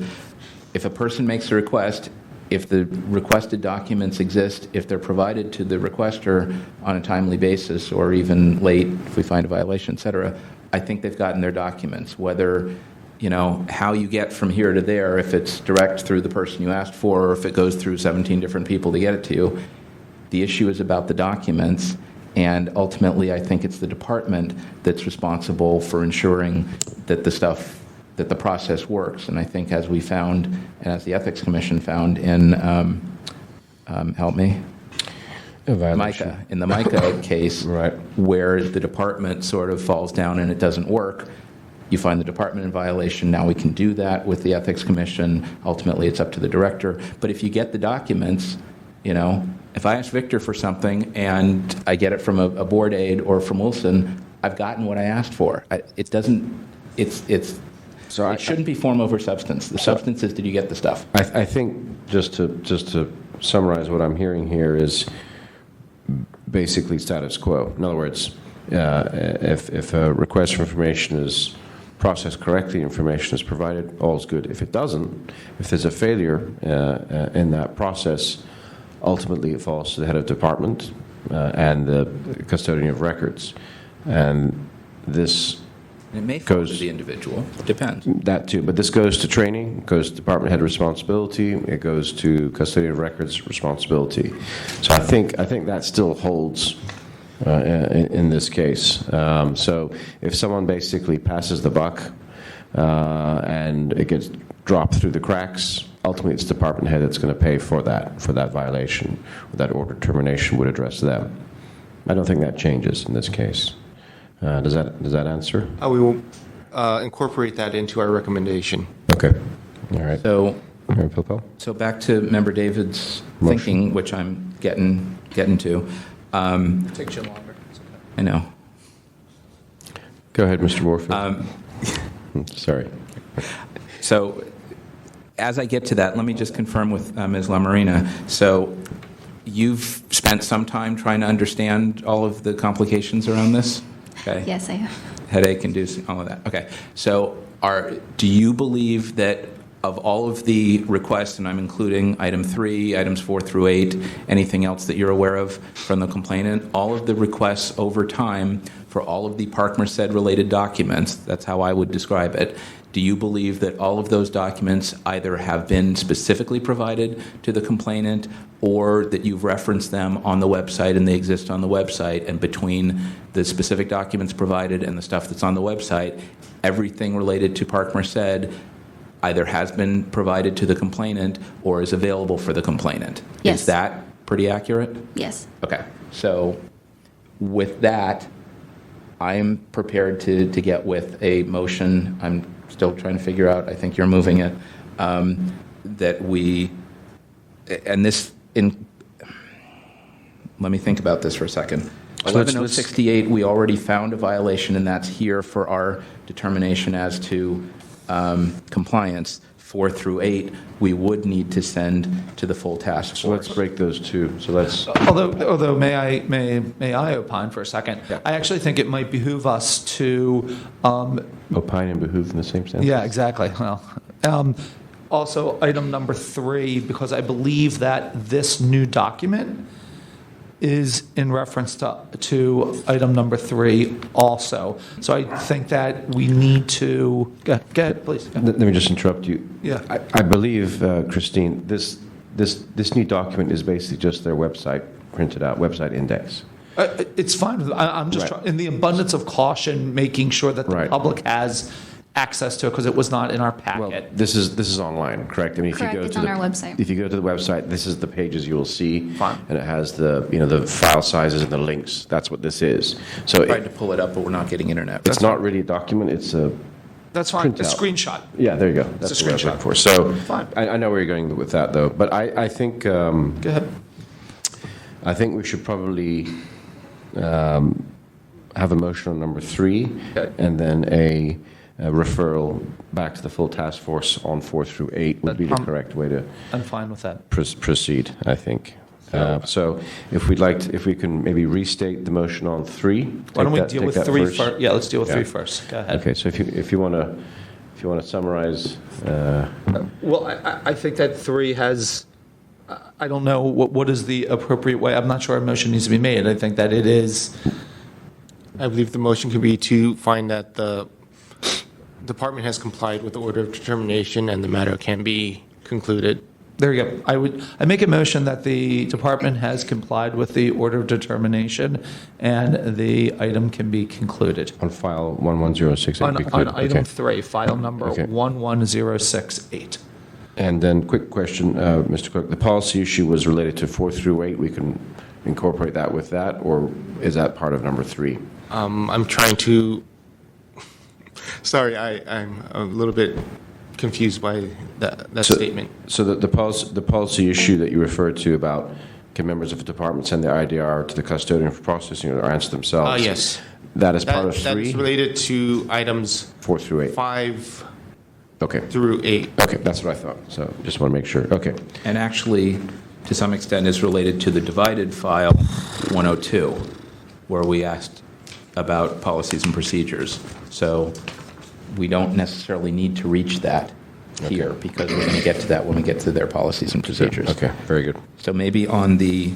if a person makes a request, if the requested documents exist, if they're provided to the requester on a timely basis or even late if we find a violation, et cetera, I think they've gotten their documents. Whether, how you get from here to there, if it's direct through the person you asked for or if it goes through 17 different people to get it to you, the issue is about the documents. And ultimately, I think it's the department that's responsible for ensuring that the process works. And I think as we found, and as the Ethics Commission found in, help me, MICA, in the MICA case, right, where the department sort of falls down and it doesn't work, you find the department in violation. Now we can do that with the Ethics Commission. Ultimately, it's up to the director. But if you get the documents, if I ask Victor for something and I get it from a board aide or from Wilson, I've gotten what I asked for. It shouldn't be form over substance. The substance is, did you get the stuff? I think just to summarize what I'm hearing here is basically status quo. In other words, if a request for information is processed correctly, information is provided, all's good. If it doesn't, if there's a failure in that process, ultimately it falls to the head of department and the custodian of records. And this it may fall to the individual. It depends. That too. But this goes to training, it goes to department head responsibility, it goes to custodian of records responsibility. So I think that still holds in this case. So if someone basically passes the buck and it gets dropped through the cracks, ultimately it's department head that's going to pay for that violation. That order termination would address them. I don't think that changes in this case. Does that answer? We will incorporate that into our recommendation. Okay. All right. So back to Member David's thinking, which I'm getting to. It takes you longer. I know. Go ahead, Mr. Warfield. Sorry. So as I get to that, let me just confirm with Ms. Lamarina. So you've spent some time trying to understand all of the complications around this? Okay. Yes, I have. Headache inducing, all of that. Okay. So do you believe that of all of the requests, and I'm including item 3, items 4 through 8, anything else that you're aware of from the complainant, all of the requests over time for all of the Park Merced related documents, that's how I would describe it, do you believe that all of those documents either have been specifically provided to the complainant or that you've referenced them on the website and they exist on the website, and between the specific documents provided and the stuff that's on the website, everything related to Park Merced either has been provided to the complainant or is available for the complainant? Yes. Is that pretty accurate? Yes. Okay. So with that, I'm prepared to get with a motion. I'm still trying to figure out, I think you're moving it, that we, and this, let me think about this for a second. 11068, we already found a violation, and that's here for our determination as to compliance. 4 through 8, we would need to send to the full task force. So let's break those two. So let's. Although may I opine for a second? Yeah. I actually think it might behoove us to Opine and behoove in the same sense? Yeah, exactly. Well, also item number 3, because I believe that this new document is in reference to item number 3 also. So I think that we need to, go ahead, please. Let me just interrupt you. Yeah. I believe, Christine, this new document is basically just their website printed out, website index. It's fine. I'm just trying, in the abundance of caution, making sure that the Right. public has access to it because it was not in our Well, packet. this is online, correct? I mean, Correct, it's on our website. If you go to the website, this is the pages you will see. Fine. And it has the file sizes and the links. That's what this is. So Tried to pull it up, but we're not getting internet. it's not really a document, it's a, That's fine. A printout. screenshot. yeah, there you go. That's a what I was screenshot. looking for. So Fine. I know where you're going with that, though. But I think, Go ahead. I think we should probably have a motion on number 3, Okay. and then a referral back to the full task force on 4 through 8 would be the correct way to I'm fine with that. proceed, I think. So if we can maybe restate the motion on 3. Why don't we deal with 3 first? first? Yeah, let's deal with Yeah. 3 first. Go ahead. Okay, so if you want to summarize, Well, I think that 3 has, I don't know, what is the appropriate way? I'm not sure a motion needs to be made. I think that it is, I believe the motion could be to find that the department has complied with the order of determination and the matter can be concluded. there you go. I make a motion that the department has complied with the order of determination and the item can be concluded. on file 11068 On be clear. item Okay. 3, file number Okay. 11068. And then quick question, Mr. Clerk, the policy issue was related to 4 through 8. We can incorporate that with that, or is that part of number 3? I'm trying to, sorry, I'm a little bit confused by that statement. So the policy issue that you referred to about can members of the department send their IDR to the custodian for processing or answer themselves? Yes. That is part of That 3? is related to items 4 through 8? 5 Okay. through 8. Okay, that's what I thought. So just want to make sure. Okay. And actually, to some extent, is related to the divided file 102, where we asked about policies and procedures. So we don't necessarily need to reach that here, because we're going to get to that when we get to their policies and procedures. Okay, very good. So maybe on the,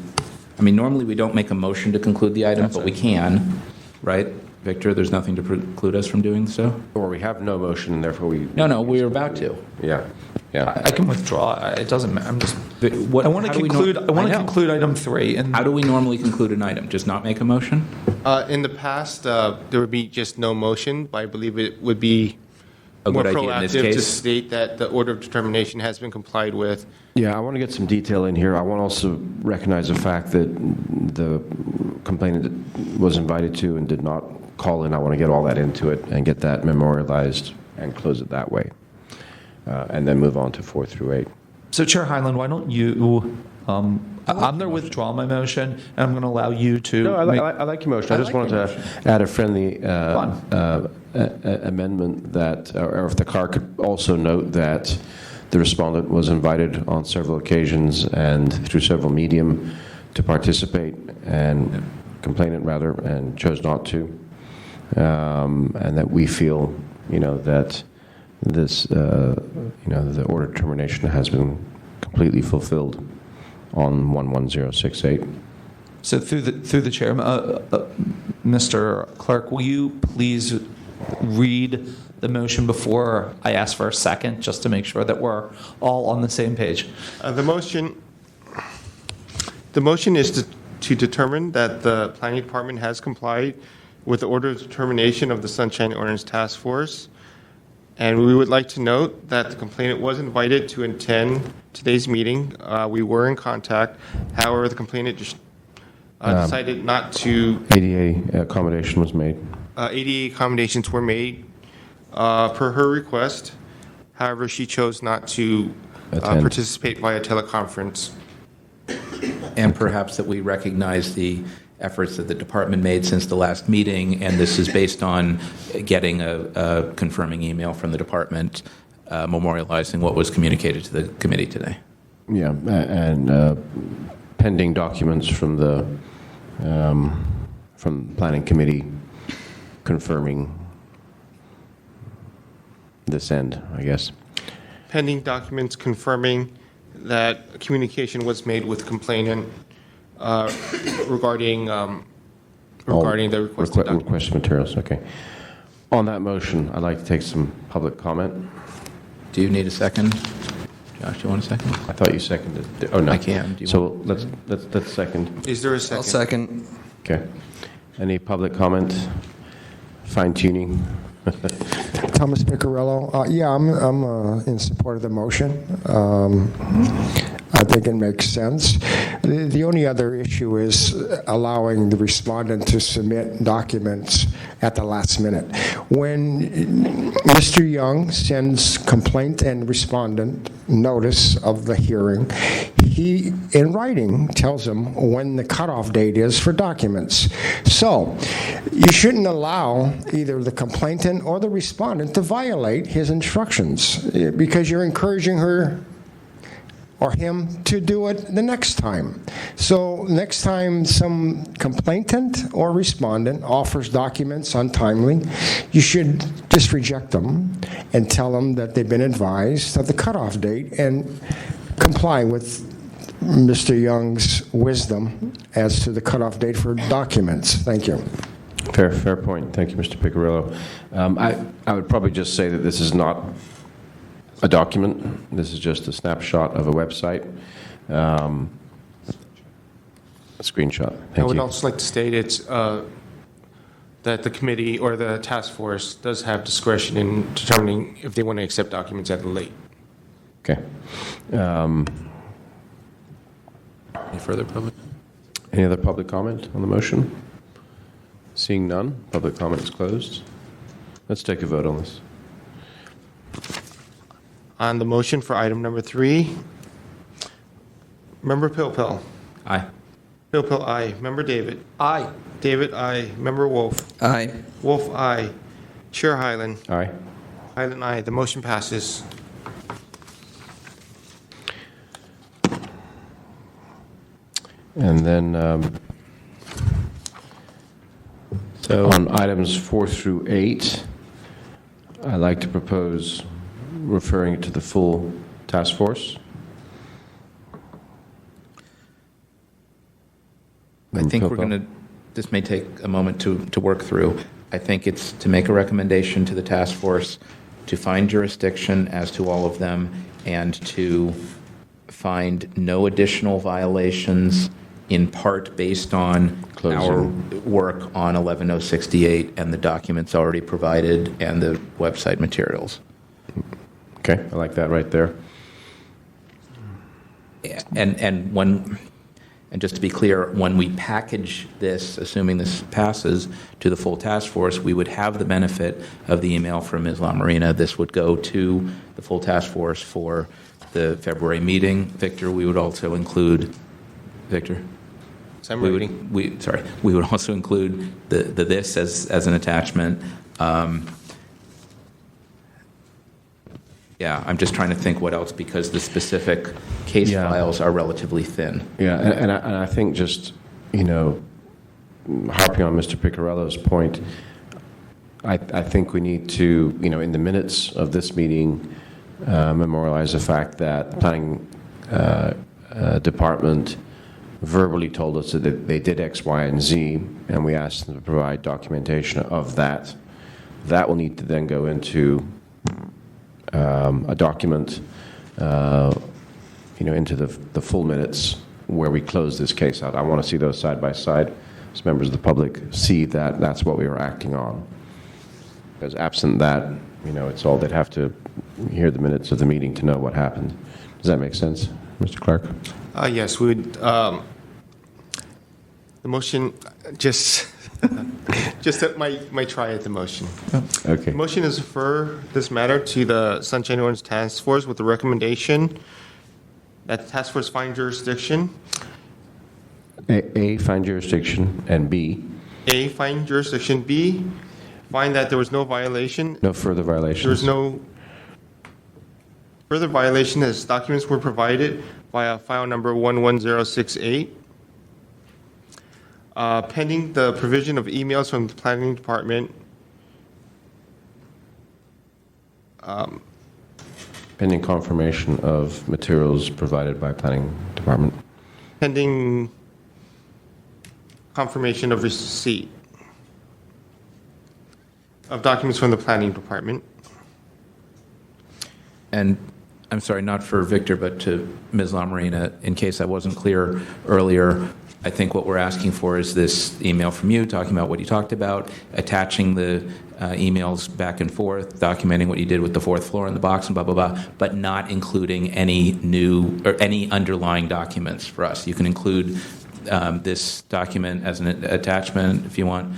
I mean, normally we don't make a motion to conclude the item, but we can, right? Victor, there's nothing to preclude us from doing so? Or we have no motion, and therefore we... No, we're about to. Yeah, yeah. I can withdraw. It doesn't matter. I'm just, What, I want to how do we nor- conclude, I want to know. conclude item 3. And How do we normally conclude an item? Just not make a motion? In the past, there would be just no motion, but I believe it would be A more good idea in this proactive to case? state that the order of determination has been complied with. Yeah, I want to get some detail in here. I want to also recognize the fact that the complainant was invited to and did not call in. I want to get all that into it and get that memorialized and close it that way. And then move on to 4 through 8. so Chair Highland, why don't you, I'm going to withdraw my motion, and I'm going to allow you to. No, I make- like your motion. I just wanted to add a friendly amendment that, or if the clerk could also note that the respondent was invited on several occasions and through several medium to participate, and complainant rather, and chose not to. And that we feel, that this, the order of termination has been completely fulfilled on 11068. So through the chair, Mr. Clerk, will you please read the motion before I ask for a second, just to make sure that we're all on the same page? The motion is to determine that the planning department has complied with the order of determination of the Sunshine Ordinance Task Force. And we would like to note that the complainant was invited to attend today's meeting. We were in contact. However, the complainant just decided not to. ADA accommodation was made. ADA accommodations were made per her request. However, she chose not to participate via teleconference. And perhaps that we recognize the efforts that the department made since the last meeting, and this is based on getting a confirming email from the department memorializing what was communicated to the committee today. Yeah, and pending documents from the planning committee confirming this end, I guess. Pending documents confirming that communication was made with complainant regarding the requested documents. Requested materials, okay. On that motion, I'd like to take some public comment. Do you need a second? Josh, you want a second? I thought you seconded. Oh, no. I can. Do you So let's second. Is there a second? I'll second. Okay. Any public comment? Fine tuning? Thomas Piccirillo. Yeah, I'm in support of the motion. I think it makes sense. The only other issue is allowing the respondent to submit documents at the last minute. When Mr. Young sends complaint and respondent notice of the hearing, he, in writing, tells them when the cutoff date is for documents. So you shouldn't allow either the complainant or the respondent to violate his instructions because you're encouraging her or him to do it the next time. So next time some complainant or respondent offers documents untimely, you should just reject them and tell them that they've been advised of the cutoff date and comply with Mr. Young's wisdom as to the cutoff date for documents. Thank you. Fair point. Thank you, Mr. Piccirillo. I would probably just say that this is not a document. This is just a snapshot of a website. A screenshot. Thank you. I would also like to state it's that the committee or the task force does have discretion in determining if they want to accept documents at a late. Okay. Any further public? Any other public comment on the motion? Seeing none, public comment is closed. Let's take a vote on this. On the motion for item number 3, Member Pilpil. Aye. Pilpil, aye. Member David. Aye. David, aye. Member Wolf. Aye. Wolf, aye. Chair Hyland. Aye. Hyland, aye. The motion passes. And then So on items 4 through 8, I'd like to propose referring it to the full task force. I think we're going to, this may take a moment to work through. I think it's to make a recommendation to the task force to find jurisdiction as to all of them and to find no additional violations, in part based on our work on 11068 and the documents already provided and the website materials. Okay, I like that right there. And just to be clear, when we package this, assuming this passes to the full task force, we would have the benefit of the email from Ms. LaMarina. This would go to the full task force for the February meeting. Victor, we would also include, Victor? We would also include the this as an attachment. Yeah, I'm just trying to think what else, because the specific case files are relatively thin. Yeah, and I think just, harping on Mr. Piccirillo's point, I think we need to, in the minutes of this meeting, memorialize the fact that the planning department verbally told us that they did X, Y, and Z, and we asked them to provide documentation of that. That will need to then go into a document, into the full minutes where we close this case out. I want to see those side by side, as members of the public see that that's what we were acting on. Because absent that, it's all they'd have to hear the minutes of the meeting to know what happened. Does that make sense, Mr. Clark? Yes, we would. The motion just my try at the motion. Okay. The motion is to refer this matter to the Sunshine Ordinance Task Force with the recommendation that the task force find jurisdiction. A, find jurisdiction, and B. A, find jurisdiction. B, find that there was no violation. No further violations. There was no further violation as documents were provided via file number 11068. Pending the provision of emails from the planning department. Pending confirmation of materials provided by planning department. Pending confirmation of receipt of documents from the planning department. And I'm sorry, not for Victor, but to Ms. LaMarina, in case I wasn't clear earlier, I think what we're asking for is this email from you talking about what you talked about, attaching the emails back and forth, documenting what you did with the fourth floor and the box and blah, blah, blah, but not including any new or any underlying documents for us. You can include this document as an attachment if you want,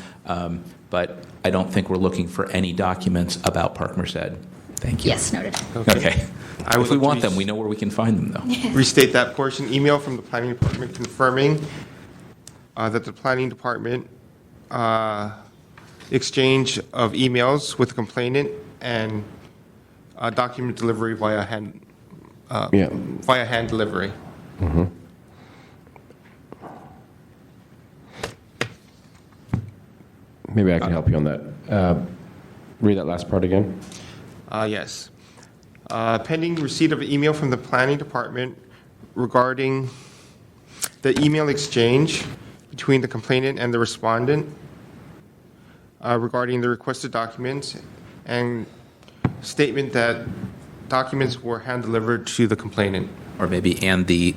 but I don't think we're looking for any documents about Park Merced. Thank you. Yes, noted. Okay. I would If we like to want them, we know where we can find them, though. restate that portion. Email from the planning department confirming that the planning department exchange of emails with the complainant and document delivery via hand delivery. Mm-hmm. Maybe I can help you on that. Read that last part again. Yes. Pending receipt of an email from the planning department regarding the email exchange between the complainant and the respondent regarding the requested documents, and statement that documents were hand-delivered to the complainant. Or maybe, and the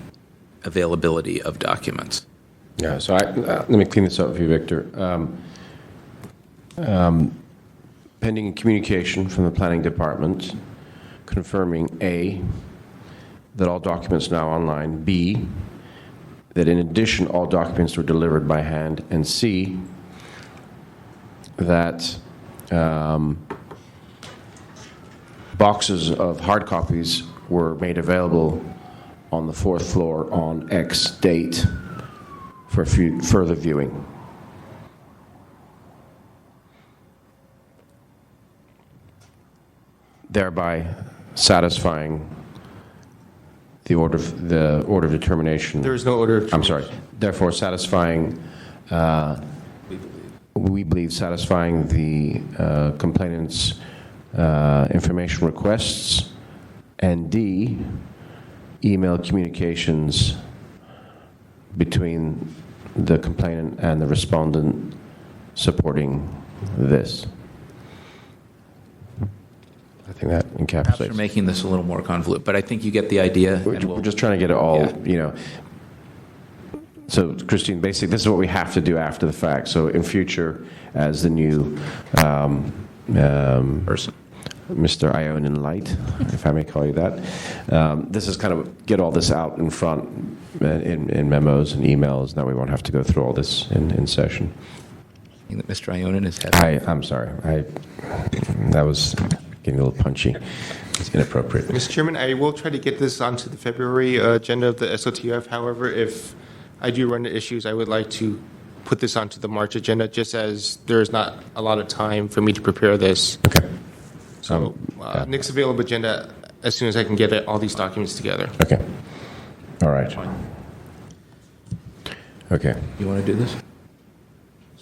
availability of documents. Yeah, so let me clean this up for you, Victor. Pending communication from the planning department confirming A, that all documents now online, B, that in addition all documents were delivered by hand, and C, that boxes of hard copies were made available on the fourth floor on X date for further viewing. Thereby satisfying the order of determination. There is no order of I'm sorry. Therefore, satisfying, we believe satisfying the complainant's information requests, and D, email communications between the complainant and the respondent supporting this. I think that Perhaps encapsulates. you're making this a little more convoluted, but I think you get the idea. We're just trying to get it all, So, Christine, basically, this is what we have to do after the fact. So, in future, as the new person, Mr. Ionin Light, if I may call you that, this is kind of get all this out in front in memos and emails. Now we won't have to go through all this in session. I think that Mr. Ionin is heavy. I'm sorry. That was getting a little punchy. It's inappropriate. Mr. Chairman, I will try to get this onto the February agenda of the SOTF. However, if I do run into issues, I would like to put this onto the March agenda, just as there is not a lot of time for me to prepare this. Okay. So next available agenda, as soon as I can get all these documents together. Okay. All right. Okay. You want to do this?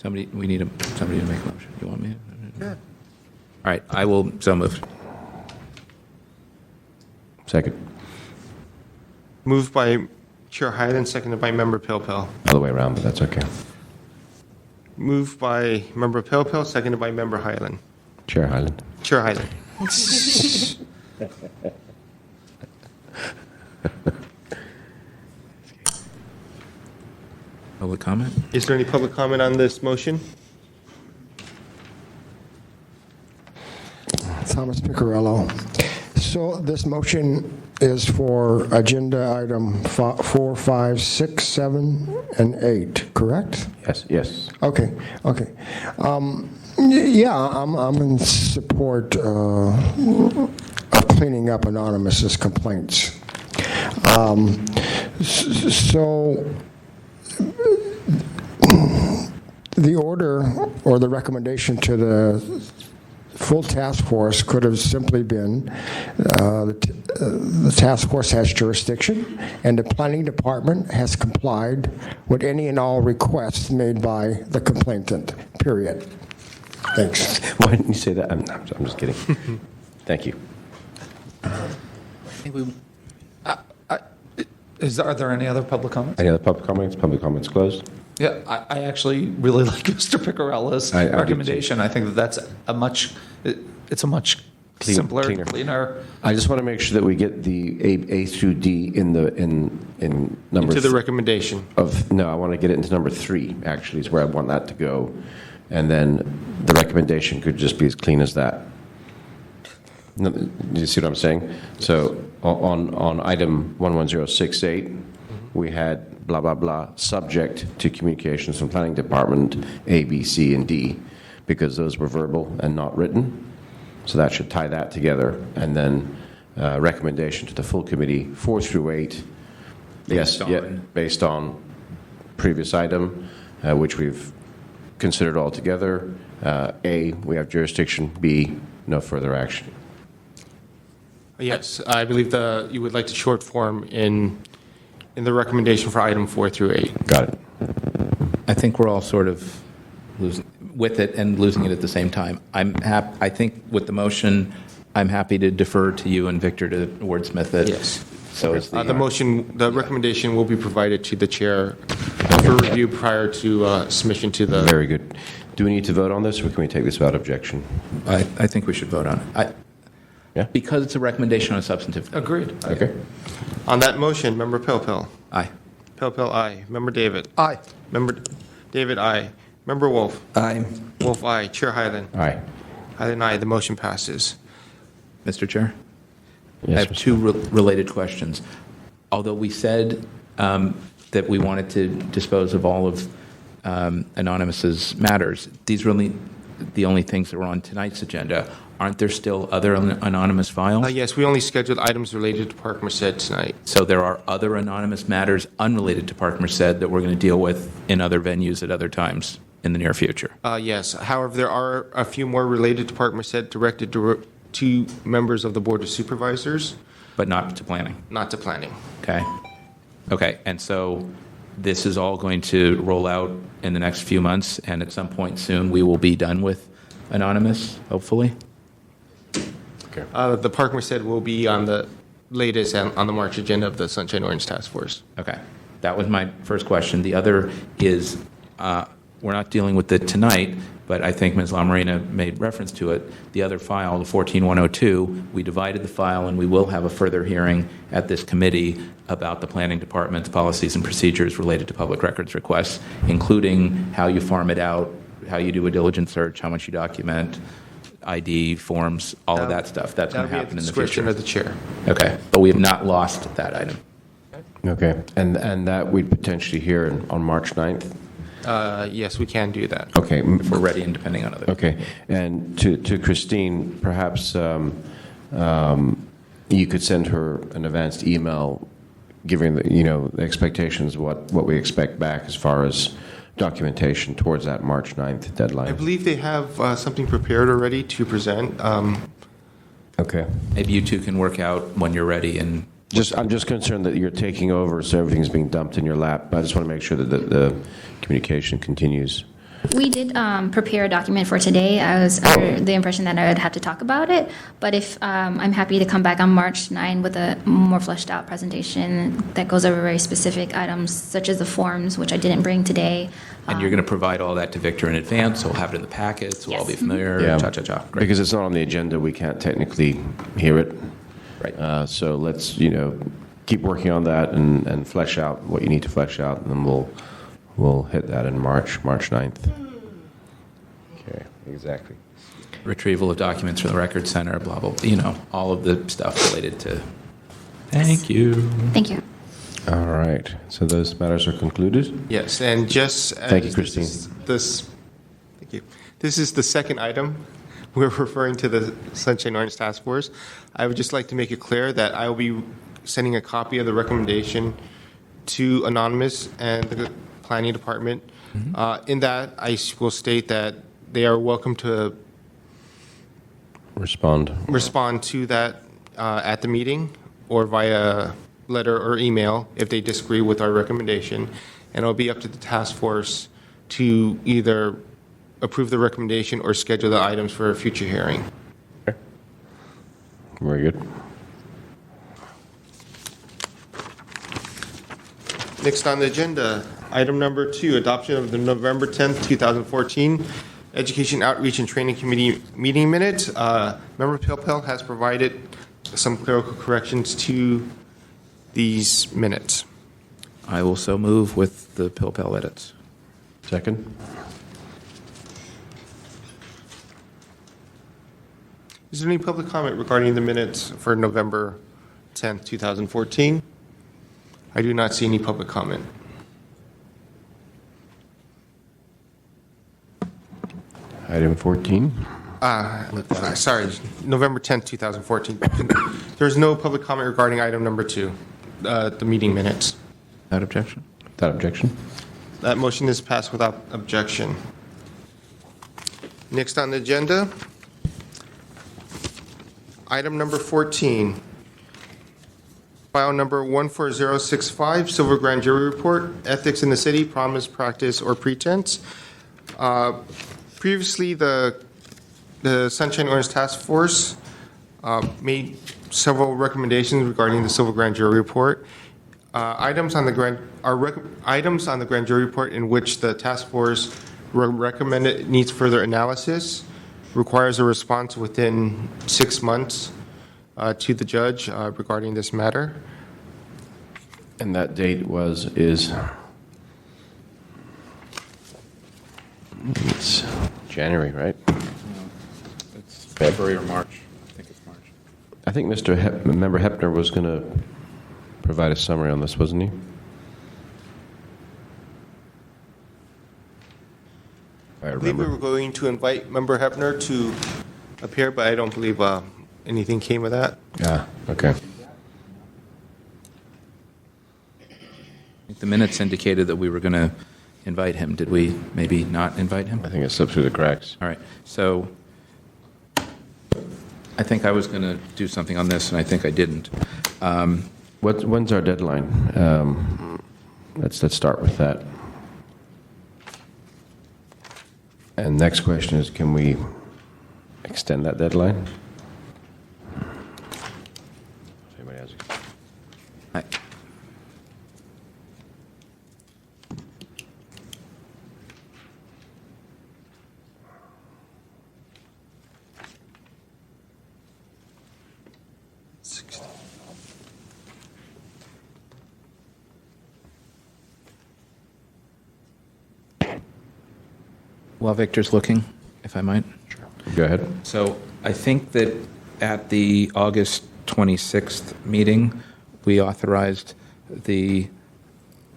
We need somebody to make a motion. You want me? Yeah. All right, I will so move. Second. Moved by Chair Hyland, seconded by Member Pilpel. Other way around, but that's okay. Moved by Member Pilpel, seconded by Member Hyland. Chair Hyland. Chair Hyland. Public comment? Is there any public comment on this motion? Thomas Piccarello. So this motion is for agenda item 4, 5, 6, 7, and 8, correct? Yes. Okay. Yeah, I'm in support of cleaning up anonymous complaints. So the order or the recommendation to the full task force could have simply been the task force has jurisdiction and the planning department has complied with any and all requests made by the complainant, period. Thanks. Why didn't you say that? I'm just kidding. Thank you. Are there any other public comments? Any other public comments? Public comments closed. Yeah, I actually really like Mr. Piccarella's I do too. recommendation. I think that's it's a much simpler, cleaner. cleaner. I just want to make sure that we get the A through D in number To the recommendation. No, I want to get it into number 3, actually, is where I want that to go. And then the recommendation could just be as clean as that. No, do you see what I'm saying? So on item 11068, we had blah, blah, blah, subject to communications from Planning Department A, B, C, and D, because those were verbal and not written. So that should tie that together. And then recommendation to the full committee, 4 through 8. Based on previous item, which we've considered all together. A, we have jurisdiction. B, no further action. Yes, I believe you would like to short form in the recommendation for item 4 through 8. Got it. I think we're all sort of losing with it and losing it at the same time. I think with the motion, I'm happy to defer to you and Victor to wordsmith it. Yes. So is the recommendation will be provided to the chair for review prior to submission to the. Very good. Do we need to vote on this, or can we take this without objection? I think we should vote on it. Yeah? Because it's a recommendation on a substantive. Agreed. Okay. On that motion, Member Pilpil. Aye. Pilpil, aye. Member David. Aye. Member David, aye. Member Wolf. Aye. Wolf, aye. Chair Hyland. Aye. Hyland, aye. The motion passes. Mr. Chair? Yes, I have Mr. two related questions. Although we said that we wanted to dispose of all of Anonymous's matters, these were the only things that were on tonight's agenda. Aren't there still other anonymous files? Yes, we only scheduled items related to Park Merced tonight. So there are other anonymous matters unrelated to Park Merced that we're going to deal with in other venues at other times in the near future? Yes. However, there are a few more related to Park Merced directed to members of the Board of Supervisors. But not to planning? Not to planning. Okay. Okay, and so this is all going to roll out in the next few months, and at some point soon we will be done with anonymous, hopefully? The Park Merced will be on the latest on the March agenda of the Sunshine Orange Task Force. Okay. That was my first question. The other is, we're not dealing with it tonight, but I think Ms. Lamarina made reference to it. The other file, the 14102, we divided the file, and we will have a further hearing at this committee about the planning department's policies and procedures related to public records requests, including how you farm it out, how you do a diligent search, how much you document, ID forms, all of that stuff. That's going to happen in the future. That'll be at the discretion of the chair. Okay, but we have not lost that item. Okay. And that we'd potentially hear on March 9th? Yes, we can do that. Okay. If we're ready and depending on others. Okay. And to Christine, perhaps you could send her an advanced email giving the expectations, what we expect back as far as documentation towards that March 9th deadline. I believe they have something prepared already to present. Okay. Maybe you two can work out when you're ready and I'm just concerned that you're taking over, so everything's being dumped in your lap. I just want to make sure that the communication continues. We did prepare a document for today. I was under the impression that I would have to talk about it, but if I'm happy to come back on March 9 with a more fleshed out presentation that goes over very specific items, such as the forms, which I didn't bring today. And you're going to provide all that to Victor in advance, so we'll have it in the packets, we'll all be familiar, cha-cha-cha. Great. Because it's not on the agenda, we can't technically hear it. Right. So let's, keep working on that and flesh out what you need to flesh out, and then we'll hit that in March 9th. Okay, exactly. Retrieval of documents from the Record Center, blah, blah, all of the stuff related to. Thank you. Thank you. All right. So those matters are concluded? Yes, and just as Thank you, Christine. Thank you. This is the second item. We're referring to the Sunshine Orange Task Force. I would just like to make it clear that I will be sending a copy of the recommendation to Anonymous and the Planning Department. Mm-hmm. In that, I will state that they are welcome to respond to that at the meeting or via letter or email if they disagree with our recommendation. And it'll be up to the task force to either approve the recommendation or schedule the items for a future hearing. Okay. Very good. Next on the agenda, item number 2, adoption of the November 10th, 2014 Education Outreach and Training Committee meeting minutes. Member Pilpel has provided some clerical corrections to these minutes. I will so move with the Pilpel edits. Second? Is there any public comment regarding the minutes for November 10th, 2014? I do not see any public comment. Item 14? Sorry, November 10th, 2014. There's no public comment regarding item number 2, the meeting minutes. Without objection? Without objection? That motion is passed without objection. Next on the agenda, item number 14, file number 14065, Silver Grand Jury Report, Ethics in the City, Promise, Practice, or Pretense. Previously, the Sunshine Orange Task Force made several recommendations regarding the Silver Grand Jury Report. Items on the Grand Jury Report in which the task force recommended needs further analysis, requires a response within 6 months to the judge regarding this matter. And that date is it's January, right? It's February or March. I think it's March. I think Member Hepner was going to provide a summary on this, wasn't he? I I believe we remember. were going to invite Member Hepner to appear, but I don't believe anything came of that. Yeah, okay. I think the minutes indicated that we were going to invite him. Did we maybe not invite him? I think it slipped through the cracks. All right. So I think I was going to do something on this, and I think I didn't. When's our deadline? Let's start with that. And next question is, can we extend that deadline? If anybody has a- I- While Victor's looking, if I might. Sure. Go ahead. So I think that at the August 26th meeting, we authorized the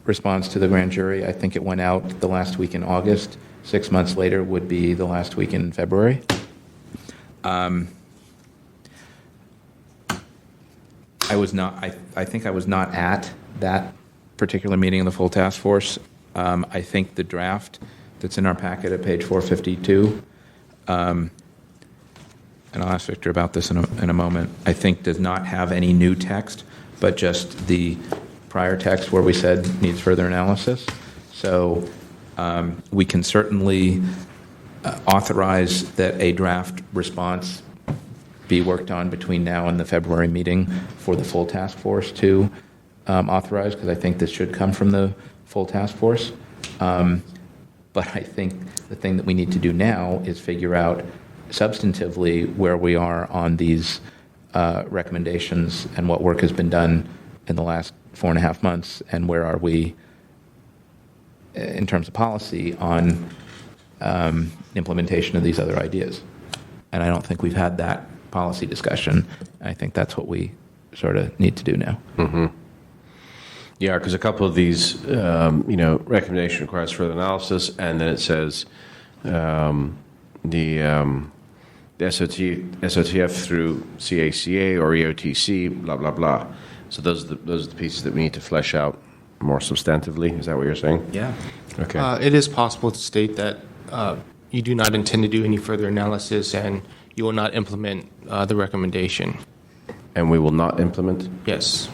response to the grand jury. I think it went out the last week in August. 6 months later would be the last week in February. I think I was not at that particular meeting of the full task force. I think the draft that's in our packet at page 452, and I'll ask Victor about this in a moment, I think does not have any new text, but just the prior text where we said needs further analysis. So we can certainly authorize that a draft response be worked on between now and the February meeting for the full task force to authorize, because I think this should come from the full task force. But I think the thing that we need to do now is figure out substantively where we are on these recommendations and what work has been done in the last 4.5 months, and where are we in terms of policy on implementation of these other ideas. And I don't think we've had that policy discussion. I think that's what we sort of need to do now. Mm-hmm. Yeah, because a couple of these, recommendation requires further analysis, and then it says the SOTF through CACA or EOTC, blah, blah, blah. So those are the pieces that we need to flesh out more substantively. Is that what you're saying? Yeah. Okay. It is possible to state that you do not intend to do any further analysis and you will not implement the recommendation. And we will not implement? Yes.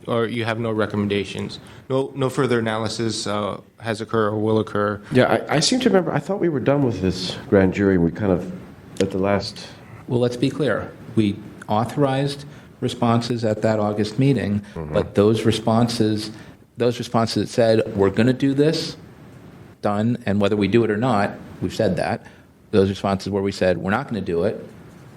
Or you have no recommendations. No further analysis has occurred or will occur. Yeah, I seem to remember, I thought we were done with this grand jury. We kind of, at the last... Well, let's be clear. We authorized responses at that August meeting, but those responses that said, we're going to do this, done, and whether we do it or not, we've said that, those responses where we said, we're not going to do it,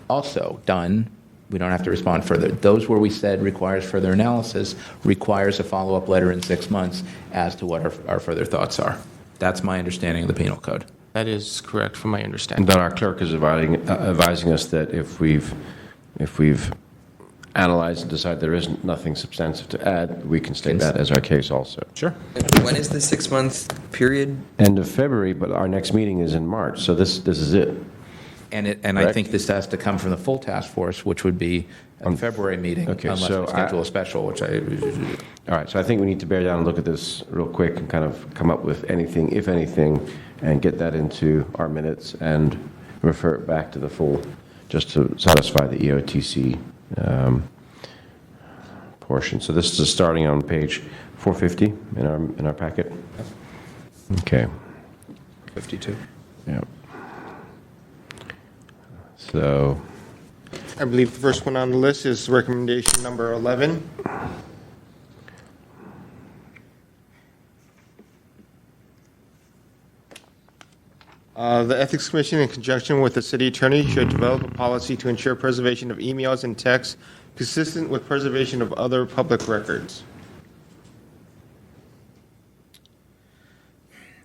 also done. We don't have to respond further. Those where we said requires further analysis, requires a follow-up letter in 6 months as to what our further thoughts are. That's my understanding of the penal code. That is correct from my And understanding. then our clerk is advising us that if we've analyzed and decided there isn't nothing substantive to add, we can state that as our case also. Sure. When is the 6-month period? End of February, but our next meeting is in March, so this is it. And I Correct. think this has to come from the full task force, which would be a February meeting, Okay, unless so we schedule a special, which I... All right, so I think we need to bear down and look at this real quick and kind of come up with anything, if anything, and get that into our minutes and refer it back to the full, just to satisfy the EOTC portion. So this is starting on page 450 in our packet. Okay. 52. Yeah. So, I believe the first one on the list is recommendation number 11. The Ethics Commission, in conjunction with the city attorney, should develop a policy to ensure preservation of emails and texts consistent with preservation of other public records.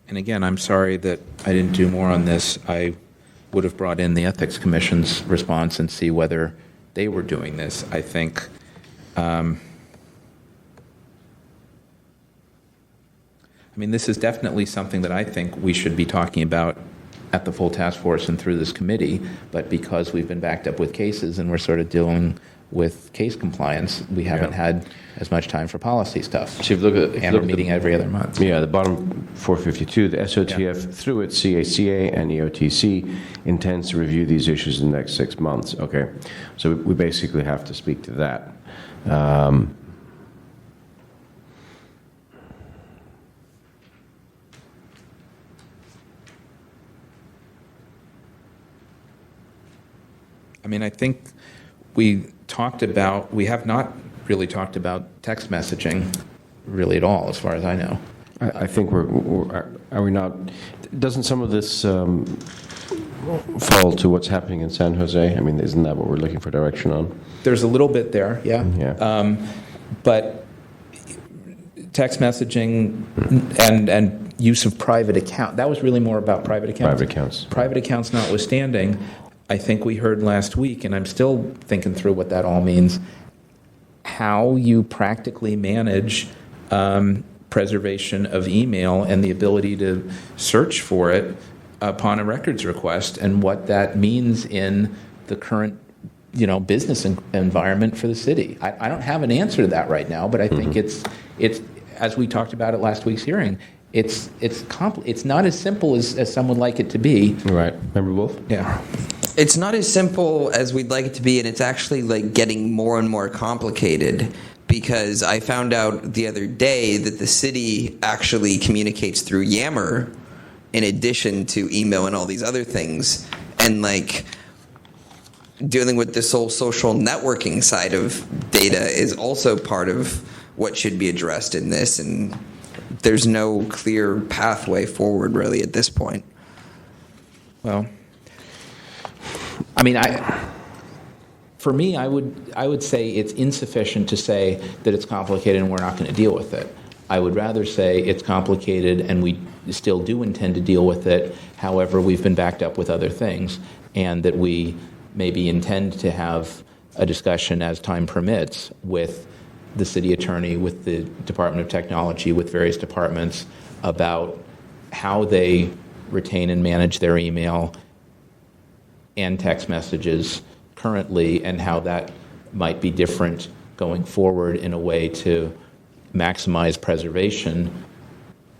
And again, I'm sorry that I didn't do more on this. I would have brought in the Ethics Commission's response and see whether they were doing this. I think, this is definitely something that I think we should be talking about at the full task force and through this committee, but because we've been backed up with cases and we're sort of dealing with case compliance, we haven't had as much time for policy stuff. so if you look at... And we're meeting every other month. Yeah, the bottom 452, the SOTF, through its CACA and EOTC, intends to review these issues in the next 6 months. Okay, so we basically have to speak to that. I think we have not really talked about text messaging really at all, as far as I know. I think are we not... Doesn't some of this fall to what's happening in San Jose? Isn't that what we're looking for direction on? There's a little bit there, yeah. Yeah. But text messaging and use of private account, that was really more about private accounts. Private accounts. Private accounts notwithstanding, I think we heard last week, and I'm still thinking through what that all means, how you practically manage preservation of email and the ability to search for it upon a records request, and what that means in the current business environment for the city. I don't have an answer to that right now, but I think it's as we talked about at last week's hearing, it's not as simple as some would like it to be. Right. Member Wolf? Yeah. It's not as simple as we'd like it to be, and it's actually getting more and more complicated, because I found out the other day that the city actually communicates through Yammer in addition to email and all these other things. And dealing with this whole social networking side of data is also part of what should be addressed in this, and there's no clear pathway forward really at this point. Well, for me, I would say it's insufficient to say that it's complicated and we're not going to deal with it. I would rather say it's complicated and we still do intend to deal with it. However, we've been backed up with other things, and that we maybe intend to have a discussion as time permits with the city attorney, with the Department of Technology, with various departments about how they retain and manage their email and text messages currently, and how that might be different going forward in a way to maximize preservation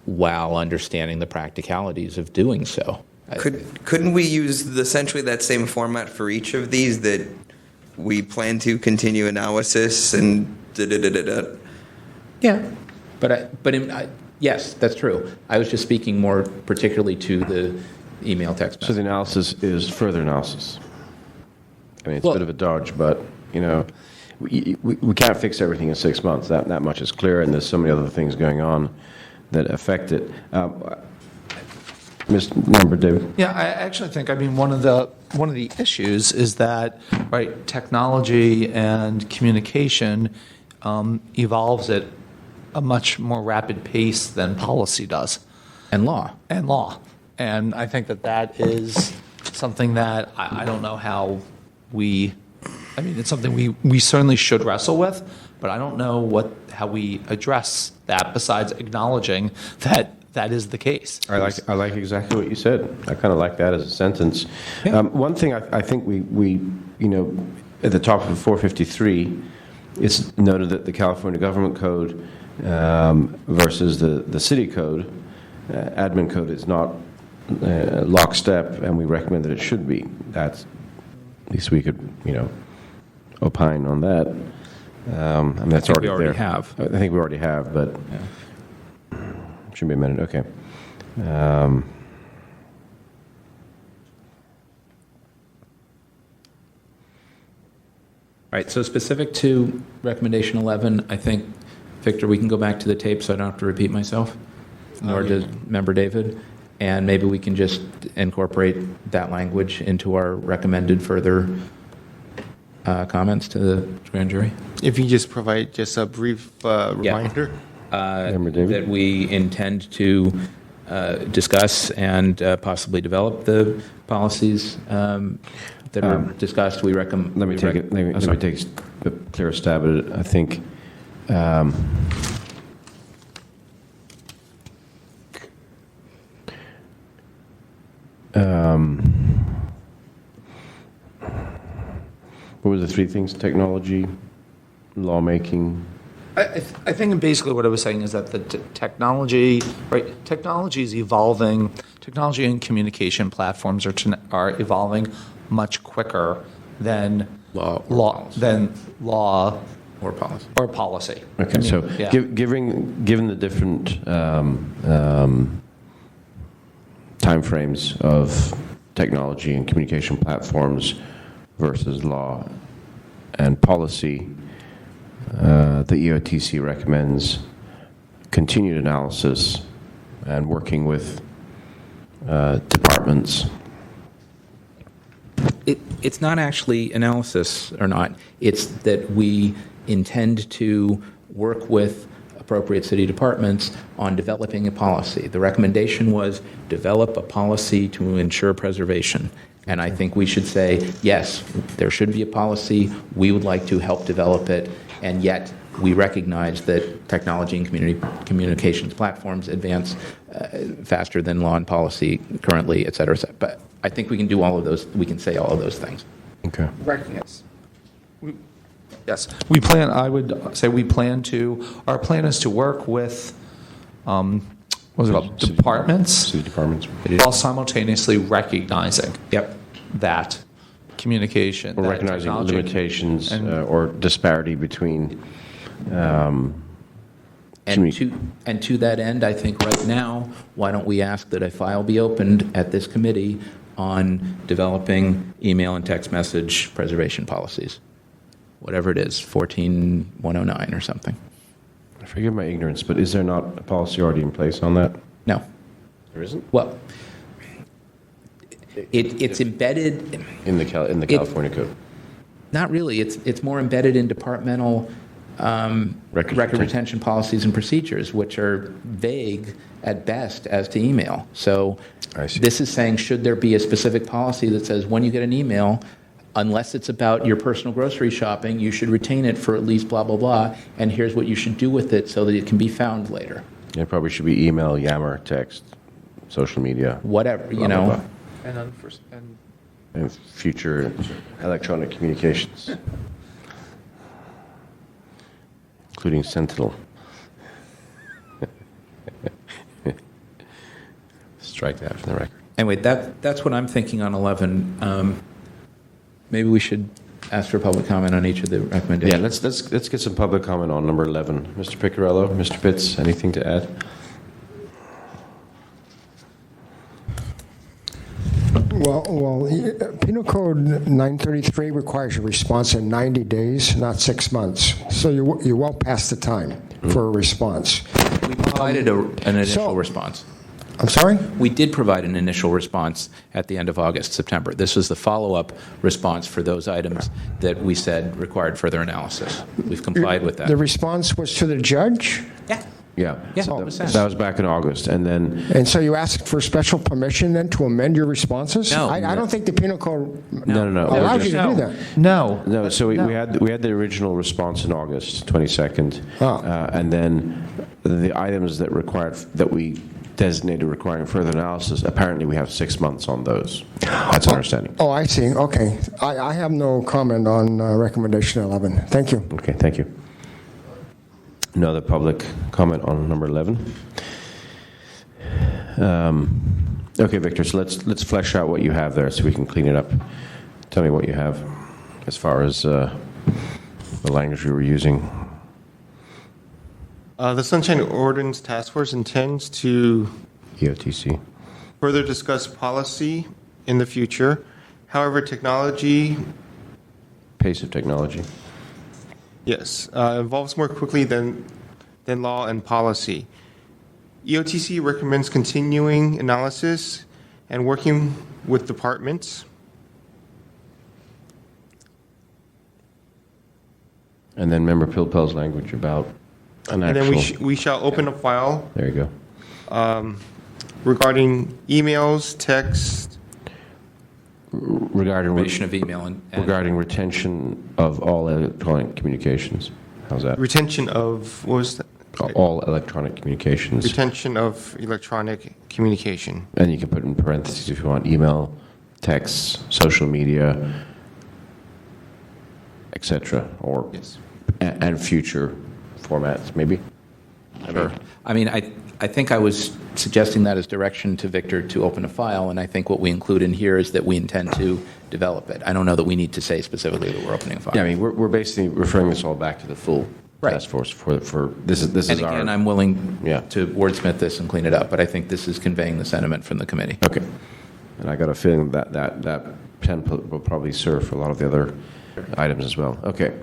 while understanding the practicalities of doing so. Couldn't we use essentially that same format for each of these, that we plan to continue analysis and da-da-da-da-da? Yeah, yes, that's true. I was just speaking more particularly to the email text message. So the analysis is further analysis. It's a bit of a dodge, but, we can't fix everything in 6 months. That much is clear, and there's so many other things going on that affect it. Member David. Yeah, I actually think, one of the issues is that, right, technology and communication evolves at a much more rapid pace than policy does. And law. And I think that is something that I don't know how it's something we certainly should wrestle with, but I don't know how we address that besides acknowledging that is the case. I like exactly what you said. I kind of like that as a sentence. Yeah. One thing I think we at the top of 453, it's noted that the California Government Code versus the City Code, admin code, is not lockstep, and we recommend that it should be. That's at least we could opine on that. And that's already there. I think we already have, but. Yeah. Should be amended. Okay. All right, so specific to recommendation 11, I think, Victor, we can go back to the tape so I don't have to repeat myself, nor does Member David, and maybe we can just incorporate that language into our recommended further comments to the grand jury. If you just provide just a brief reminder. That we intend to discuss and possibly develop the policies that are discussed. We recommend. Let me take a clear stab at it. I think what were the three things? Technology, lawmaking. I think basically what I was saying is that the technology is evolving. Technology and communication platforms are evolving much quicker than law or policy. Okay, so given the different time frames of technology and communication platforms versus law and policy. The EOTC recommends continued analysis and working with departments. It's not actually analysis or not. It's that we intend to work with appropriate city departments on developing a policy. The recommendation was develop a policy to ensure preservation. And I think we should say, yes, there should be a policy. We would like to help develop it. And yet we recognize that technology and communications platforms advance faster than law and policy currently, et cetera, et cetera. But I think we can do all of those. We can say all of those things. Okay. Yes. Yes. We plan. I would say we plan to. Our plan is to work with. What's it called? Departments. City departments. While simultaneously recognizing. Yep. That communication. Or recognizing limitations or disparity between. And to that end, I think right now, why don't we ask that a file be opened at this committee on developing email and text message preservation policies, whatever it is, 14109 or something. Forgive my ignorance, but is there not a policy already in place on that? No. There isn't? Well, it's embedded in the California Code. Not really. It's more embedded in departmental record retention policies and procedures, which are vague at best as to email. So this is saying, should there be a specific policy that says when you get an email, unless it's about your personal grocery shopping, you should retain it for at least blah, blah, blah, and here's what you should do with it so that it can be found later. It probably should be email, Yammer, text, social media. Whatever, blah, blah, blah. And future electronic communications, including Sentinel. Strike that from the record. Anyway, that's what I'm thinking on 11. Maybe we should ask for public comment on each of the recommendations. Yeah, let's get some public comment on number 11. Mr. Piccarello, Mr. Pitts, anything to add? Well, Penal Code 933 requires a response in 90 days, not 6 months. So you're well past the time for a response. We provided an initial response. I'm sorry? We did provide an initial response at the end of August, September. This was the follow-up response for those items that we said required further analysis. We've complied with that. The response was to the judge? Yeah. Yeah, So it was that sent. was back in August, and then And so you asked for special permission then to amend your responses? No. I don't think the penal code no. allows you to do that. No. No, so we had the original response in August 22nd, Oh. and then the items that we designated requiring further analysis. Apparently, we have 6 months on those. That's our understanding. Oh, I see. Okay. I have no comment on recommendation 11. Thank you. Okay, thank you. No other public comment on number 11. Okay, Victor. So let's flesh out what you have there, so we can clean it up. Tell me what you have, as far as the language we were using. The Sunshine Ordinance Task Force intends to EOTC. further discuss policy in the future. However, technology, Pace of technology. yes, evolves more quickly than law and policy. EOTC recommends continuing analysis and working with departments. And then member Pilpel's language about an And actual... then we shall open a file There you go. regarding emails, text, Regarding Information of email and regarding retention of all electronic communications. How's that? retention of, what was that? All electronic communications. Retention of electronic communication. And you can put in parentheses if you want email, text, social media, etc. Or Yes. and future formats, maybe. Sure. I mean, I think I was suggesting that as direction to Victor to open a file, and I think what we include in here is that we intend to develop it. I don't know that we need to say specifically that we're opening a file. Yeah, I mean, we're basically referring this all back to the full task force for this is And our... again, I'm willing Yeah. to wordsmith this and clean it up, but I think this is conveying the sentiment from the committee. Okay. And I got a feeling that template will probably serve for a lot of the other items as well. Okay.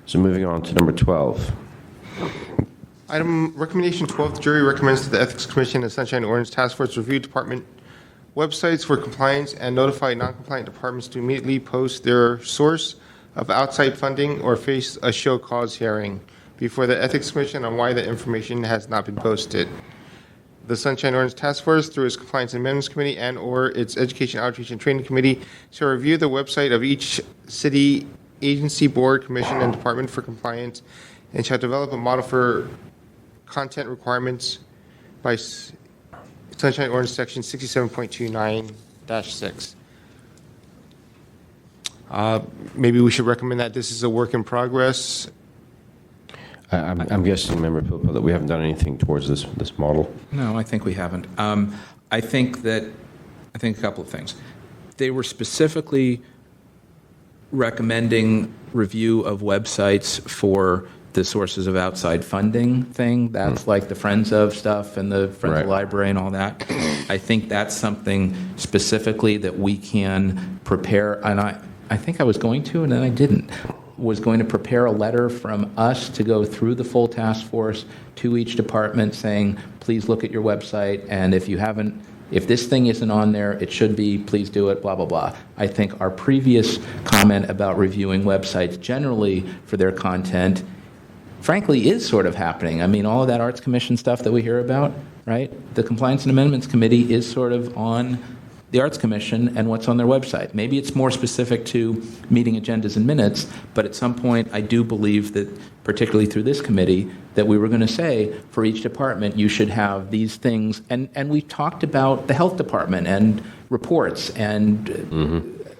So moving on to number 12. Item recommendation 12, the jury recommends that the Ethics Commission and Sunshine Ordinance Task Force review department websites for compliance and notify non-compliant departments to immediately post their source of outside funding or face a show cause hearing before the Ethics Commission on why the information has not been posted. The Sunshine Ordinance Task Force, through its Compliance and Amendments Committee and/or its Education, Outreach, and Training Committee, shall review the website of each city agency, board, commission, and department for compliance, and shall develop a model for content requirements by Sunshine Ordinance Section 67.29-6. Maybe we should recommend that this is a work in progress. I'm guessing, Member Pilpel, that we haven't done anything towards this model. No, I think we haven't. I think a couple of things. They were specifically recommending review of websites for the sources of outside funding thing. That's like the Friends of stuff and the Friends of the Library and all that. I think that's something specifically that we can prepare, and I think I was going to, and then I didn't. Was going to prepare a letter from us to go through the full task force to each department saying, please look at your website, and if this thing isn't on there, it should be, please do it, blah, blah, blah. I think our previous comment about reviewing websites generally for their content, frankly, is sort of happening. I mean, all of that Arts Commission stuff that we hear about, right? The Compliance and Amendments Committee is sort of on the Arts Commission and what's on their website. Maybe it's more specific to meeting agendas and minutes, but at some point I do believe that, particularly through this committee, that we were going to say for each department you should have these things. And we talked about the health department and reports and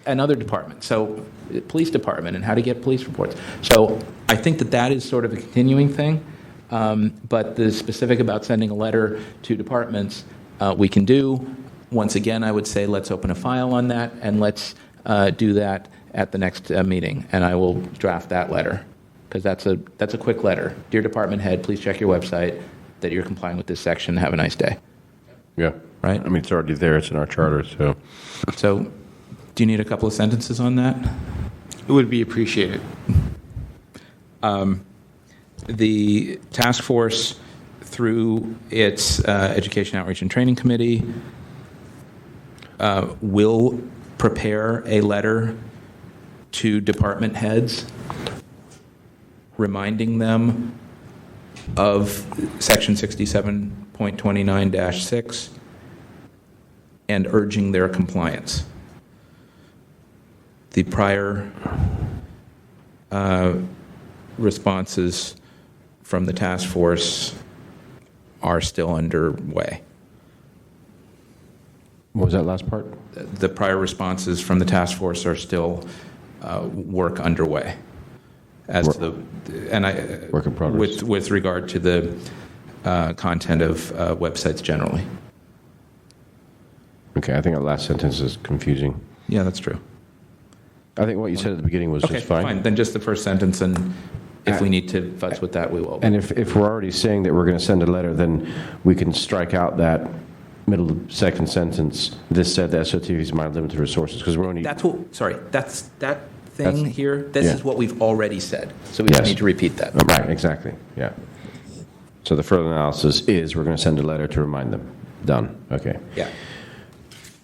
other departments. So police department and how to get police reports. So I think that is sort of a continuing thing. But the specific about sending a letter to departments, we can do. Once again, I would say let's open a file on that, and let's do that at the next meeting. And I will draft that letter, because that's a quick letter. Dear Department Head, please check your website that you're complying with this section. Have a nice day. Yeah. Right? I mean, it's already there. It's in our charter, so... So, do you need a couple of sentences on that? It would be appreciated. The task force, through its Education, Outreach, and Training Committee, will prepare a letter to department heads reminding them of Section 67.29-6 and urging their compliance. The prior responses from the task force are still underway. What was that last part? The prior responses from the task force are still work underway. As to the work in progress. with regard to the content of websites generally. Okay, I think that last sentence is confusing. Yeah, that's true. I think what you said at the beginning was Okay, just fine. Then just the first sentence, and if we need to futz with that, we will. And if we're already saying that we're going to send a letter, then we can strike out that middle second sentence. This said the SOTVs might have limited resources because we're only. That's that thing here. This yeah. is what we've already said, so we don't need to repeat that. Right, exactly. Yeah. So the further analysis is we're going to send a letter to remind them. Done. Okay. Yeah.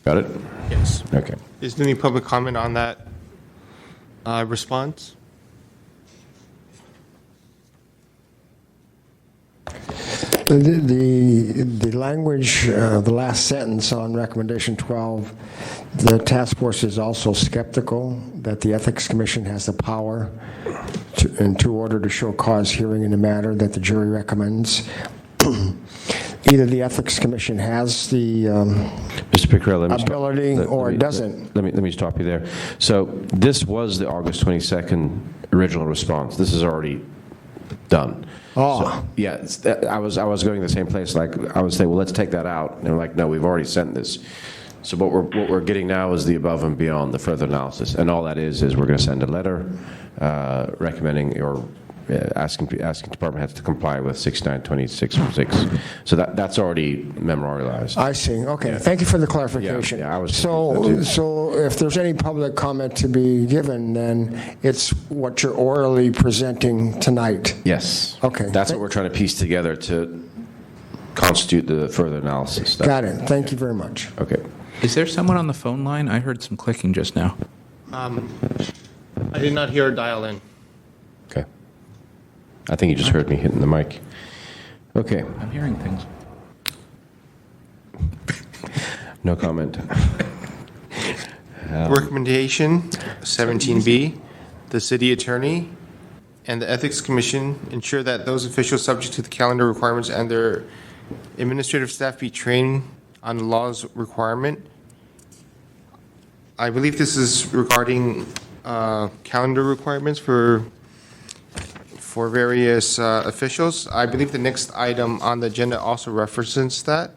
Got it? Yes. Okay. Is there any public comment on that response? The language, the last sentence on recommendation 12, the task force is also skeptical that the Ethics Commission has the power to order to show cause hearing in a matter that the jury recommends. Either the Ethics Commission has the Mr. Piccarello, ability or it doesn't. Let me stop you there. So this was the August 22nd original response. This is already done. Oh. So, yeah, I was going to the same place. Like I would say, well, let's take that out. And they're like, no, we've already sent this. So what we're getting now is the above and beyond, the further analysis, and all that is we're going to send a letter recommending or asking department heads to comply with 6926.6. So that's already memorialized. I see. Okay. Yeah. Thank you for the clarification. Yeah, I was. So if there's any public comment to be given, then it's what you're orally presenting tonight. Yes. Okay. That's what we're trying to piece together to constitute the further analysis. Got it. Thank you very much. Okay. Is there someone on the phone line? I heard some clicking just now. I did not hear a dial in. Okay. I think you just heard me hitting the mic. Okay. I'm hearing things. No comment. Recommendation 17B, the city attorney and the Ethics Commission ensure that those officials subject to the calendar requirements and their administrative staff be trained on the law's requirement. I believe this is regarding calendar requirements for various officials. I believe the next item on the agenda also references that.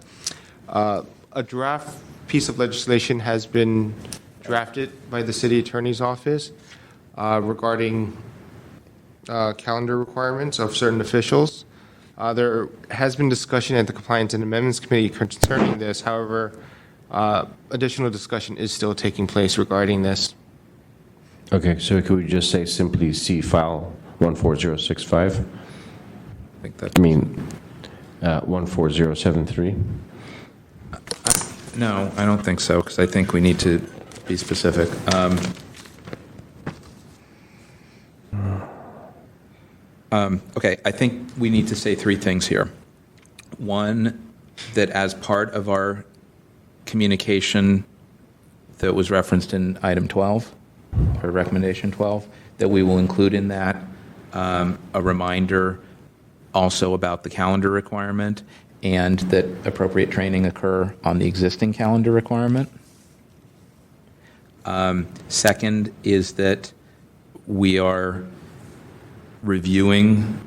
A draft piece of legislation has been drafted by the city attorney's office regarding calendar requirements of certain officials. There has been discussion at the Compliance and Amendments Committee concerning this. However, additional discussion is still taking place regarding this. Okay, so could we just say simply see file 14065? I think that. 14073? No, I don't think so, because I think we need to be specific. Okay, I think we need to say three things here. One, that as part of our communication that was referenced in item 12, or recommendation 12, that we will include in that a reminder also about the calendar requirement and that appropriate training occur on the existing calendar requirement. Second is that we are reviewing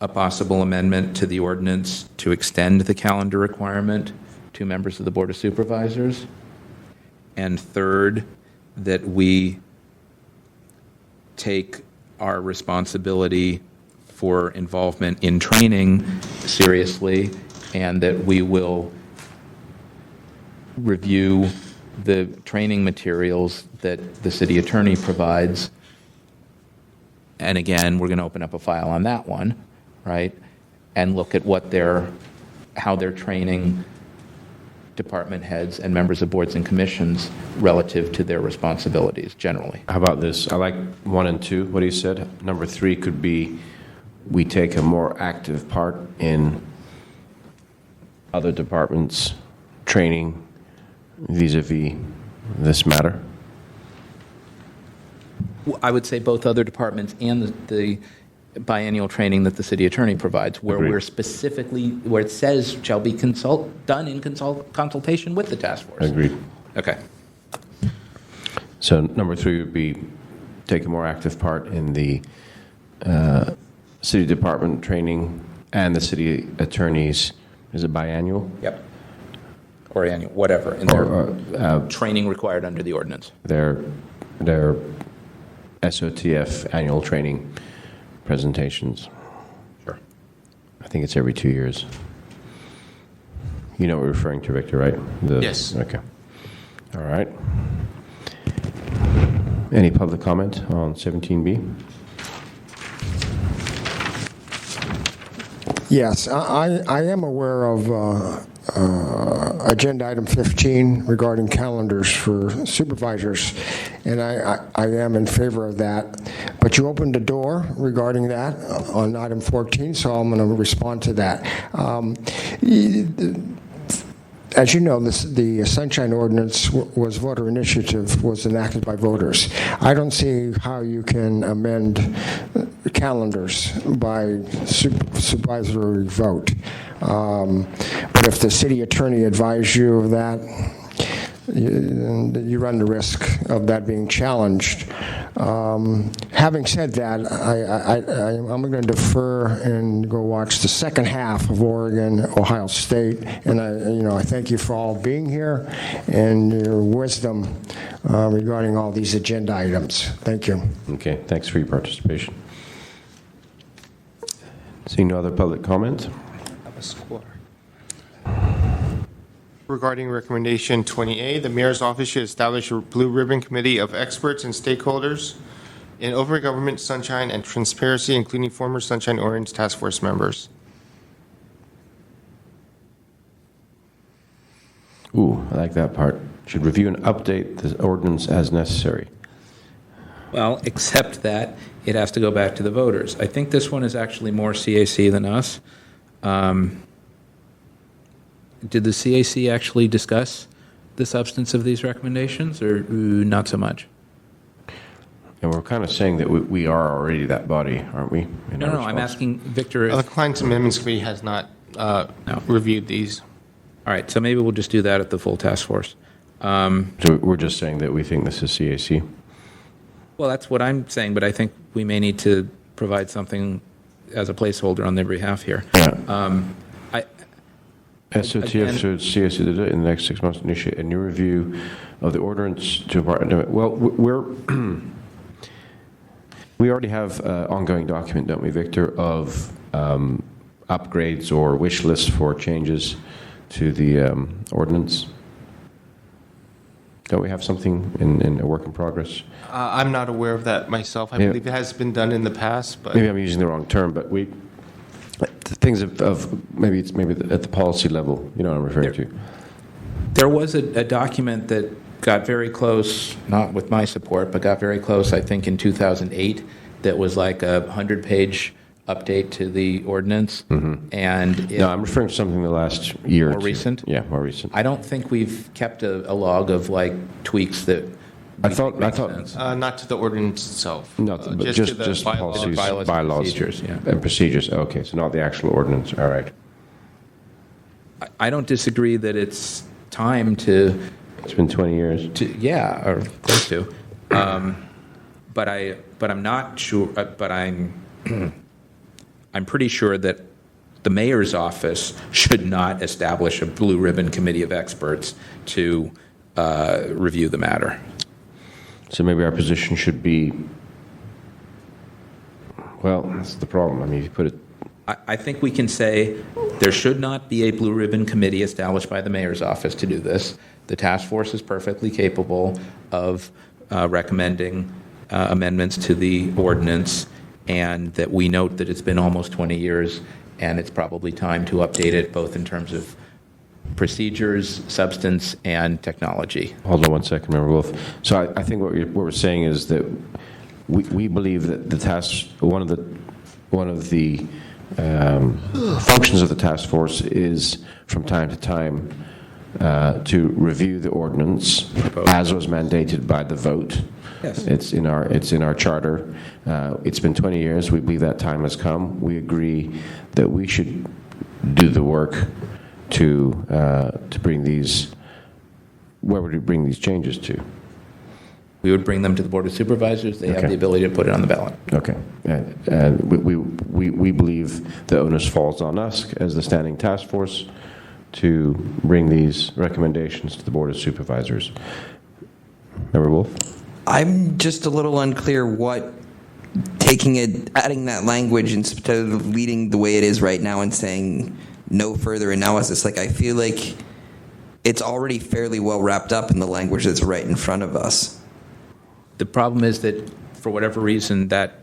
a possible amendment to the ordinance to extend the calendar requirement to members of the Board of Supervisors. And third, that we take our responsibility for involvement in training seriously, and that we will review the training materials that the city attorney provides. And again, we're going to open up a file on that one, right? and look at how they're training department heads and members of boards and commissions relative to their responsibilities generally. How about this? I like 1 and 2, what he said. Number 3 could be, we take a more active part in other departments' training vis-a-vis this matter. I would say both other departments and the biennial training that the city attorney provides, where Agreed. we're specifically, where it says shall be done in consultation with the task force. Agreed. Okay. So number 3 would be take a more active part in the city department training and the city attorneys. Is it biannual? Yep. Or annual, whatever, in their training required under the ordinance. Their SOTF annual training presentations. Sure. I think it's every 2 years. You know what we're referring to, Victor, right? Yes. Okay. All right. Any public comment on 17B? Yes, I am aware of agenda item 15 regarding calendars for supervisors, and I am in favor of that. But you opened the door regarding that on item 14, so I'm going to respond to that. As you know, the Sunshine Ordinance was voter initiative, was enacted by voters. I don't see how you can amend calendars by supervisory vote. But if the city attorney advised you of that, you run the risk of that being challenged. Having said that, I'm going to defer and go watch the second half of Oregon, Ohio State, and I thank you for all being here and your wisdom regarding all these agenda items. Thank you. Okay, thanks for your participation. Seeing no other public comment? Regarding recommendation 20A, the mayor's office should establish a blue ribbon committee of experts and stakeholders in open government, sunshine, and transparency, including former Sunshine Orange Task Force members. Ooh, I like that part. Should review and update the ordinance as necessary. Well, except that it has to go back to the voters. I think this one is actually more CAC than us. Did the CAC actually discuss the substance of these recommendations, or not so much? And we're kind of saying that we are already that body, aren't we? No, I'm asking Victor. The Clients Amendments Committee has not reviewed these. All right, so maybe we'll just do that at the full task force. So we're just saying that we think this is CAC? Well, that's what I'm saying, but I think we may need to provide something as a placeholder on their behalf here. Yeah. SOTF should CAC in the next 6 months initiate a new review of the ordinance to well, we already have an ongoing document, don't we, Victor, of upgrades or wish lists for changes to the ordinance? Don't we have something in a work in progress? I'm not aware of that myself. I believe it has been done in the past, but maybe I'm using the wrong term, but things of maybe at the policy level, you know what I'm referring to. There was a document that got very close, not with my support, but got very close, I think, in 2008, that was like a 100-page update to the ordinance. Mm-hmm. And no, I'm referring to something the last year. More recent? Yeah, more recent. I don't think we've kept a log of like tweaks that. I thought not to the ordinance itself. No, just to the policies, bylaws, and procedures, yeah. And procedures. Okay, so not the actual ordinance. All right. I don't disagree that it's time to. It's been 20 years. Or close to. But I'm not sure. But I'm pretty sure that the mayor's office should not establish a blue ribbon committee of experts to review the matter. So maybe our position should be, well, that's the problem. I mean, if you put it... I think we can say there should not be a blue ribbon committee established by the mayor's office to do this. The task force is perfectly capable of recommending amendments to the ordinance, and that we note that it's been almost 20 years, and it's probably time to update it both in terms of procedures, substance, and technology. Hold on one second, Member Wolf. So I think what we're saying is that we believe that the task, one of the functions of the task force is from time to time to review the ordinance as was mandated by the vote. Yes. It's in our charter. It's been 20 years. We believe that time has come. We agree that we should do the work to bring these. Where would we bring these changes to? We would bring them to the Board of Supervisors. They have the ability to put it on the ballot. Okay. And we believe the onus falls on us as the standing task force to bring these recommendations to the Board of Supervisors. Member Wolf? I'm just a little unclear what adding that language instead of leading the way it is right now and saying no further analysis. Like, I feel like it's already fairly well wrapped up in the language that's right in front of us. The problem is that, for whatever reason, that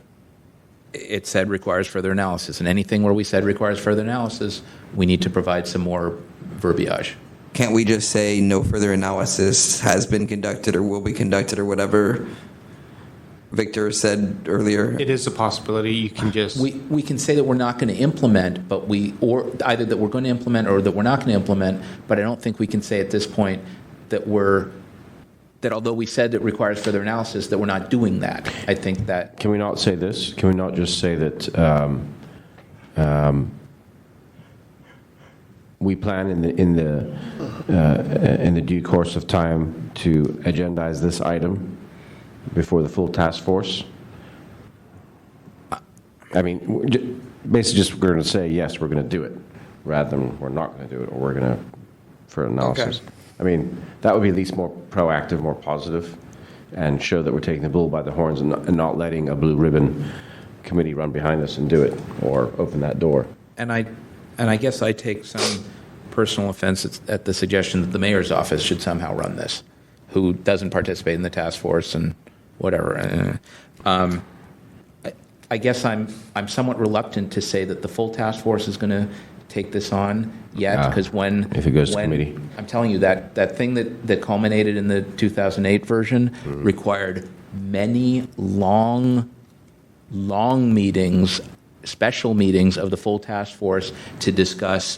it said requires further analysis. And anything where we said requires further analysis, we need to provide some more verbiage. Can't we just say no further analysis has been conducted or will be conducted or whatever Victor said earlier? It is a possibility. You can just... We can say that we're not going to implement, but or either that we're going to implement or that we're not going to implement, but I don't think we can say at this point that although we said it requires further analysis, that we're not doing that. I think that... Can we not say this? Can we not just say that we plan in the due course of time to agendize this item before the full task force? I mean, basically just we're going to say, yes, we're going to do it, rather than we're not going to do it, or we're going to, for analysis. Okay. I mean, that would be at least more proactive, more positive, and show that we're taking the bull by the horns and not letting a blue ribbon committee run behind us and do it, or open that door. And I guess I take some personal offense at the suggestion that the mayor's office should somehow run this, who doesn't participate in the task force and whatever. I guess I'm somewhat reluctant to say that the full task force is going to take this on yet, because if it goes to committee, I'm telling you that thing that culminated in the 2008 version required many long meetings, special meetings of the full task force to discuss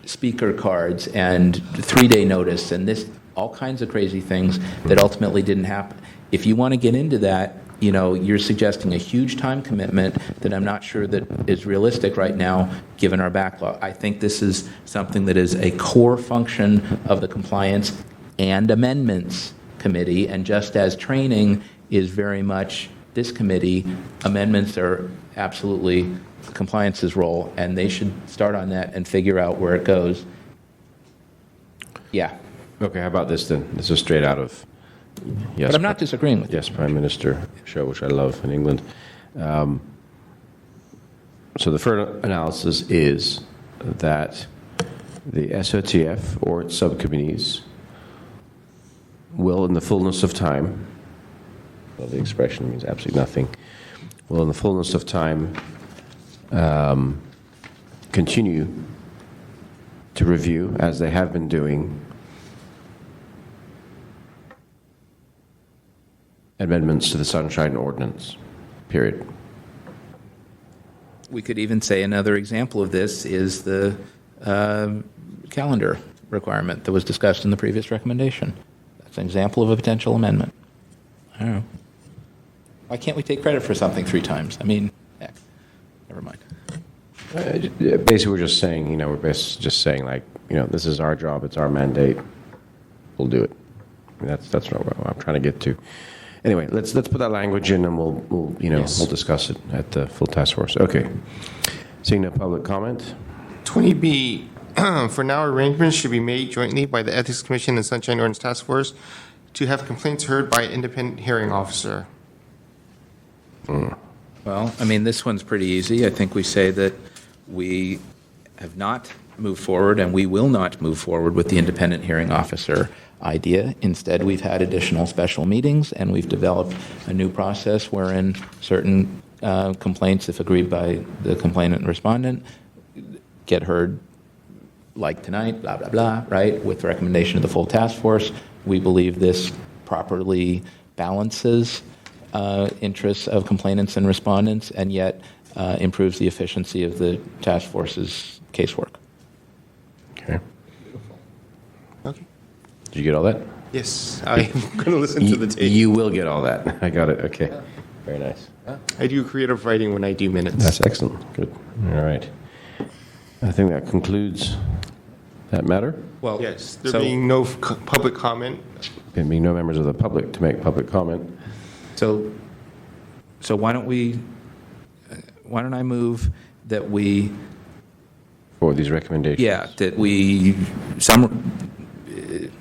speaker cards and 3-day notice and all kinds of crazy things that ultimately didn't happen. If you want to get into that, you're suggesting a huge time commitment that I'm not sure that is realistic right now, given our backlog. I think this is something that is a core function of the Compliance and Amendments Committee, and just as training is very much this committee, amendments are absolutely Compliance's role, and they should start on that and figure out where it goes. Yeah. Okay, how about this then? This is straight out of... Yes, but I'm not disagreeing with you. Yes, Prime Minister show, which I love in England. So the further analysis is that the SOTF or its subcommittees will, in the fullness of time, well, the expression means absolutely nothing, will, in the fullness of time, continue to review, as they have been doing, amendments to the Sunshine Ordinance, period. We could even say another example of this is the calendar requirement that was discussed in the previous recommendation. That's an example of a potential amendment. I don't know. Why can't we take credit for something 3 times? I mean, heck, never mind. Basically, we're just saying, we're basically just saying, like, this is our job, it's our mandate, we'll do it. I mean, that's what I'm trying to get to. Anyway, let's put that language in, and we'll discuss it at the full task force. Okay. Seeing no public comment. 20B, for now, arrangements should be made jointly by the Ethics Commission and Sunshine Ordinance Task Force to have complaints heard by an independent hearing officer. Well, I mean, this one's pretty easy. I think we say that we have not moved forward, and we will not move forward with the independent hearing officer idea. Instead, we've had additional special meetings, and we've developed a new process wherein certain complaints, if agreed by the complainant and respondent, get heard like tonight, blah, blah, blah, right, with the recommendation of the full task force. We believe this properly balances interests of complainants and respondents, and yet improves the efficiency of the task force's casework. Okay. Okay. Did you get all that? Yes, I'm going to listen to the tape. You will get all that. I got it. Okay. Very nice. I do creative writing when I do minutes. That's excellent. Good. All right. I think that concludes that matter. Well, Yes, there being no public comment. There being no members of the public to make public comment. So why don't I move that we, For these recommendations. that we,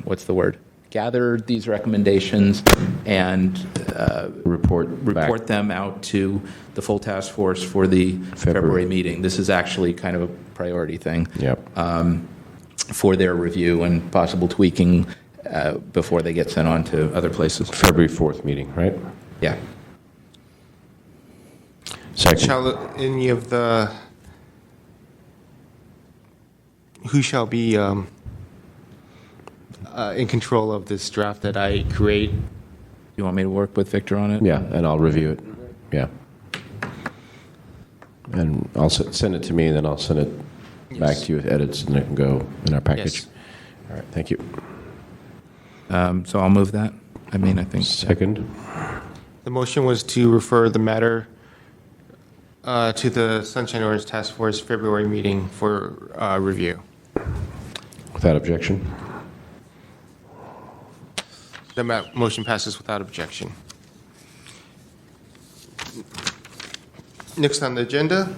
what's the word? Gather these recommendations and report them out to the full task force for the February meeting. This is actually kind of a priority thing. Yep. For their review and possible tweaking before they get sent on to other places. February 4th meeting, right? Yeah. Second. Shall any of the, who shall be in control of this draft that I create? You want me to work with Victor on it? Yeah, and I'll review it. Yeah. And I'll send it to me, and then I'll send it back to you with edits, and it can go in our package. Yes. All right, thank you. So I'll move that. I think. Second. The motion was to refer the matter to the Sunshine Ordinance Task Force February meeting for review. Without objection. The motion passes without objection. Next on the agenda,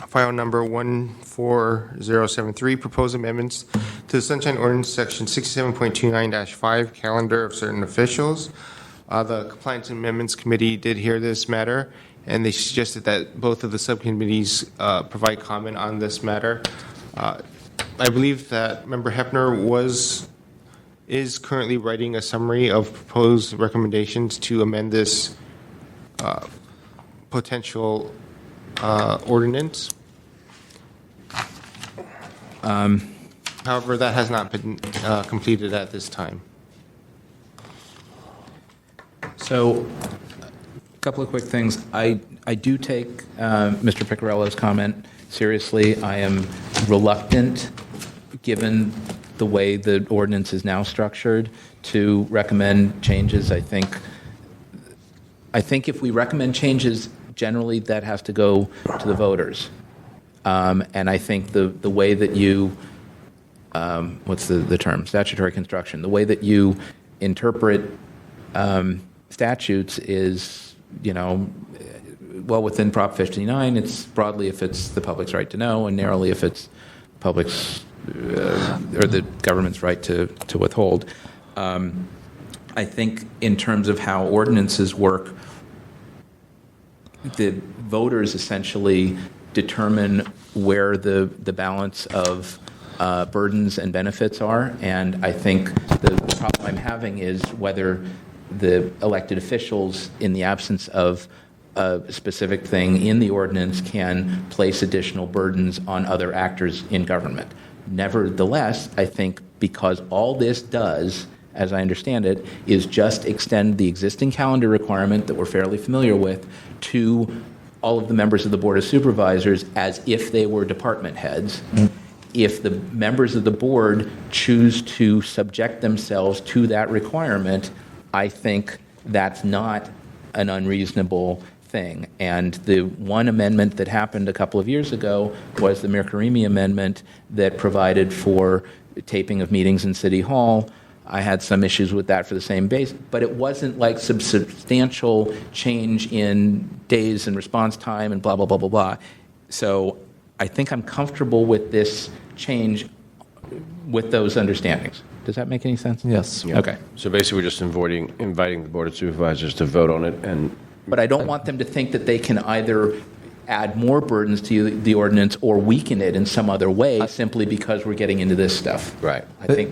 file number 14073, proposed amendments to the Sunshine Ordinance Section 67.29-5, calendar of certain officials. The Compliance Amendments Committee did hear this matter, and they suggested that both of the subcommittees provide comment on this matter. I believe that Member Hepner is currently writing a summary of proposed recommendations to amend this potential ordinance. However, that has not been completed at this time. So, a couple of quick things. I do take Mr. Piccarello's comment seriously. I am reluctant, given the way the ordinance is now structured, to recommend changes. I think if we recommend changes, generally that has to go to the voters. And I think the way that you, what's the term, statutory construction, the way that you interpret statutes is, well, within Prop 59, it's broadly if it's the public's right to know, and narrowly if it's public's or the government's right to withhold. I think in terms of how ordinances work, the voters essentially determine where the balance of burdens and benefits are, and I think the problem I'm having is whether the elected officials, in the absence of a specific thing in the ordinance, can place additional burdens on other actors in government. Nevertheless, I think because all this does, as I understand it, is just extend the existing calendar requirement that we're fairly familiar with to all of the members of the Board of Supervisors as if they were department heads. If the members of the board choose to subject themselves to that requirement, I think that's not an unreasonable thing. And the one amendment that happened a couple of years ago was the Mirkarimi amendment that provided for taping of meetings in City Hall. I had some issues with that for the same base, but it wasn't like substantial change in days and response time and blah, blah, blah, blah, blah. So I think I'm comfortable with this change with those understandings. Does that make any sense? Yes. Yeah. Okay. So basically, we're just inviting the Board of Supervisors to vote on it, But I don't want them to think that they can either add more burdens to the ordinance or weaken it in some other way simply because we're getting into this stuff. Right. I think.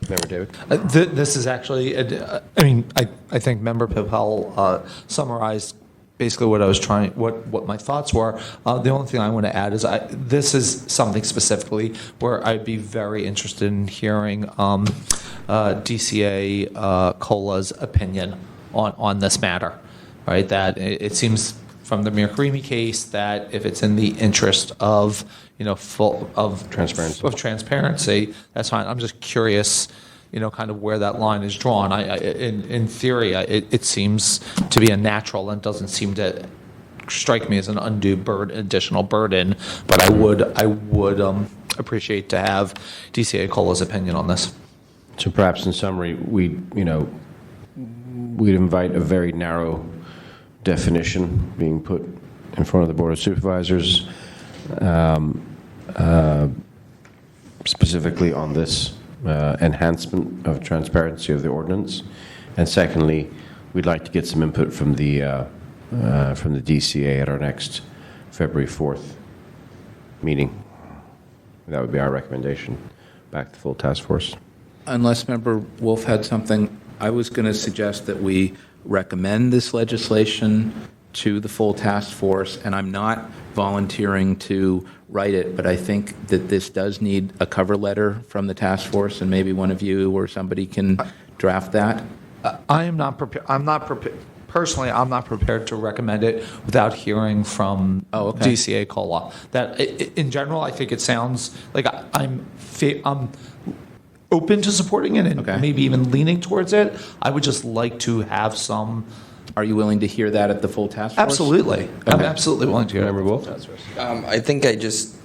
Member David? This is actually, I think Member Pipel summarized basically what I was trying, what my thoughts were. The only thing I want to add is this is something specifically where I'd be very interested in hearing DCA COLA's opinion on this matter, right? That it seems from the Mirkarimi case that if it's in the interest of transparency, that's fine. I'm just curious, kind of where that line is drawn. In theory, it seems to be a natural and doesn't seem to strike me as an undue additional burden. But I would appreciate to have DCA COLA's opinion on this. So perhaps in summary, we'd invite a very narrow definition being put in front of the Board of Supervisors, specifically on this enhancement of transparency of the ordinance. And secondly, we'd like to get some input from the DCA at our next February 4th meeting. That would be our recommendation back to the full task force. Unless Member Wolf had something, I was going to suggest that we recommend this legislation to the full task force, and I'm not volunteering to write it, but I think that this does need a cover letter from the task force, and maybe one of you or somebody can draft that. I am not prepared. Personally, I'm not prepared to recommend it without hearing from DCA COLA. That in general, I think it sounds like I'm open to supporting it and maybe even leaning towards it. I would just like to have some. Are you willing to hear that at the full task force? Absolutely. Okay. I'm absolutely willing to hear Member Wolf? I think I just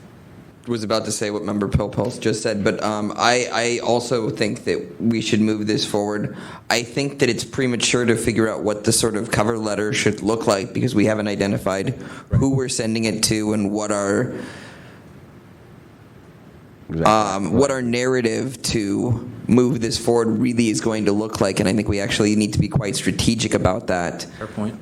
was about to say what Member Pilpels just said, but I also think that we should move this forward. I think that it's premature to figure out what the sort of cover letter should look like because we haven't identified who we're sending it to and what our narrative to move this forward really is going to look like, and I think we actually need to be quite strategic about that. Fair point.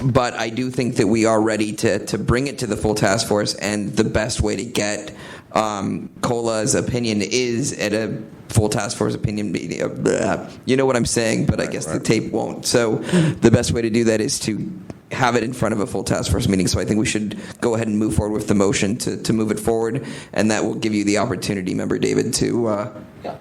But I do think that we are ready to bring it to the full task force, and the best way to get COLA's opinion is at a full task force opinion meeting. You know what I'm saying, but I guess the tape won't. So the best way to do that is to have it in front of a full task force meeting. So I think we should go ahead and move forward with the motion to move it forward, and that will give you the opportunity, Member David, to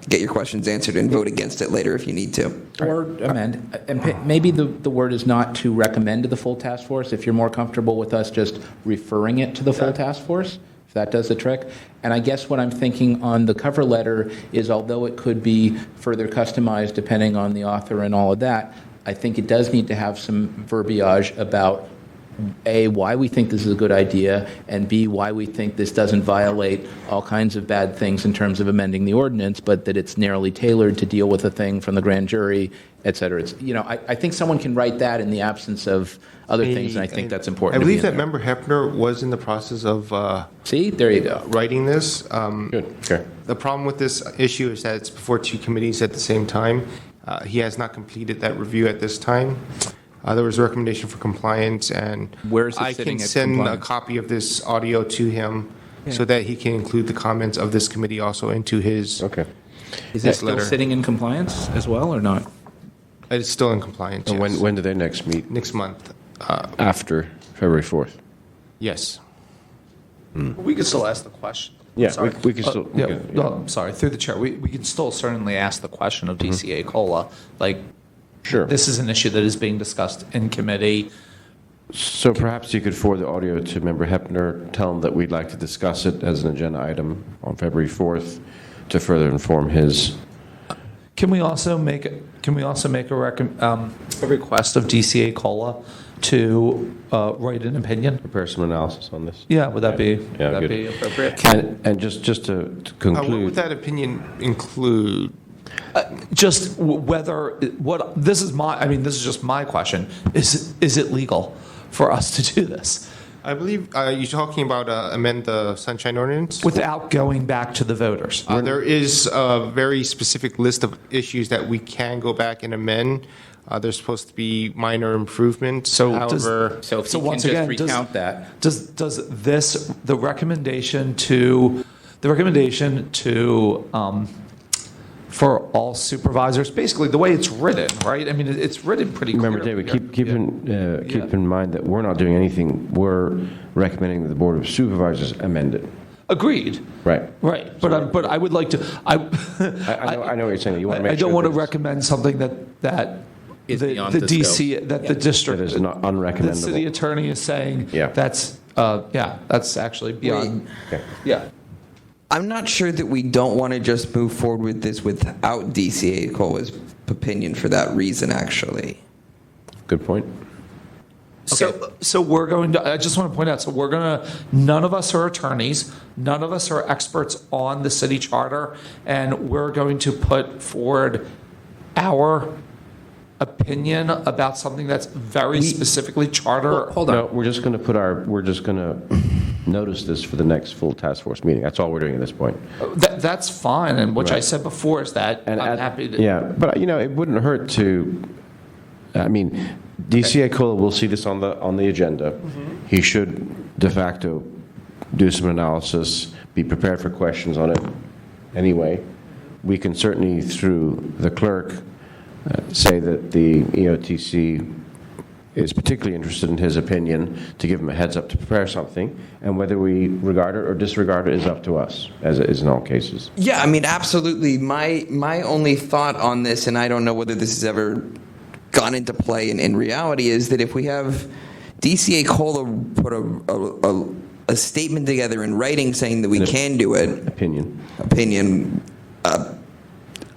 get your questions answered and vote against it later if you need to. Or amend. And maybe the word is not to recommend to the full task force. If you're more comfortable with us just referring it to the full task force, if that does the trick. And I guess what I'm thinking on the cover letter is, although it could be further customized depending on the author and all of that, I think it does need to have some verbiage about A, why we think this is a good idea, and B, why we think this doesn't violate all kinds of bad things in terms of amending the ordinance, but that it's narrowly tailored to deal with a thing from the grand jury, et cetera. I think someone can write that in the absence of other things, and I think that's important. I believe to be that Member Hepner was in the process of See, there you go. Writing this. Good. Okay. The problem with this issue is that it's before two committees at the same time. He has not completed that review at this time. There was a recommendation for compliance, and Where is it I sitting can at send compliance? a copy of this audio to him so that he can include the comments of this committee also into his Is it still letter. sitting in compliance as well or not? It's still in compliance. And Yes. when do they next meet? Next month. After February 4th. Yes. We could still ask the question. Yeah, Sorry. we can still. we can- yeah. I'm sorry, through the chair. We can still certainly ask the question of DCA COLA. Like, Sure. this is an issue that is being discussed in committee. So perhaps you could forward the audio to Member Hepner, tell him that we'd like to discuss it as an agenda item on February 4th to further inform his. Can we also make a request of DCA COLA to write an opinion? Prepare some analysis on this. Yeah, would that be good. appropriate? And just to What conclude. would that opinion include? Just this is just my question. Is it legal for us to do this I believe you're talking about amend the Sunshine Ordinance? without going back to the voters? There is a very specific list of issues that we can go back and amend. There's supposed to be minor improvements. However, So if you once can just again, recount that. Does the recommendation to for all supervisors, basically the way it's written, right? I mean, it's written pretty clearly. Remember, David, here. keep in mind that we're not doing anything. We're recommending that the Board of Supervisors amend it. Agreed. Right. Right, but I would like to, I know what you're saying. You want to make I don't sure want to that it's- recommend something that Is the beyond the the DC, scope. that the district. That is not The unrecommendable. city attorney is saying, Yeah. that's actually beyond, Okay. yeah. I'm not sure that we don't want to just move forward with this without DCA Cola's opinion for that reason, actually. Good point. So we're going to, I just want to point out, so we're going to, none of us are attorneys, none of us are experts on the city charter, and we're going to put forward our opinion about something that's very specifically charter. Hold on. No, we're just going to notice this for the next full task force meeting. That's all we're doing at this point. That's fine, and which I Right. said before is that I'm happy to. Yeah, but it wouldn't hurt to. I mean, DCA Cola will see this on the agenda. Mm-hmm. He should de facto do some analysis, be prepared for questions on it. Anyway, we can certainly, through the clerk, say that the EOTC is particularly interested in his opinion, to give him a heads up to prepare something, and whether we regard it or disregard it is up to us, as it is in all cases. Yeah, I mean, absolutely. My only thought on this, and I don't know whether this has ever gone into play in reality, is that if we have DCA Cola put a statement together in writing saying that we can do it,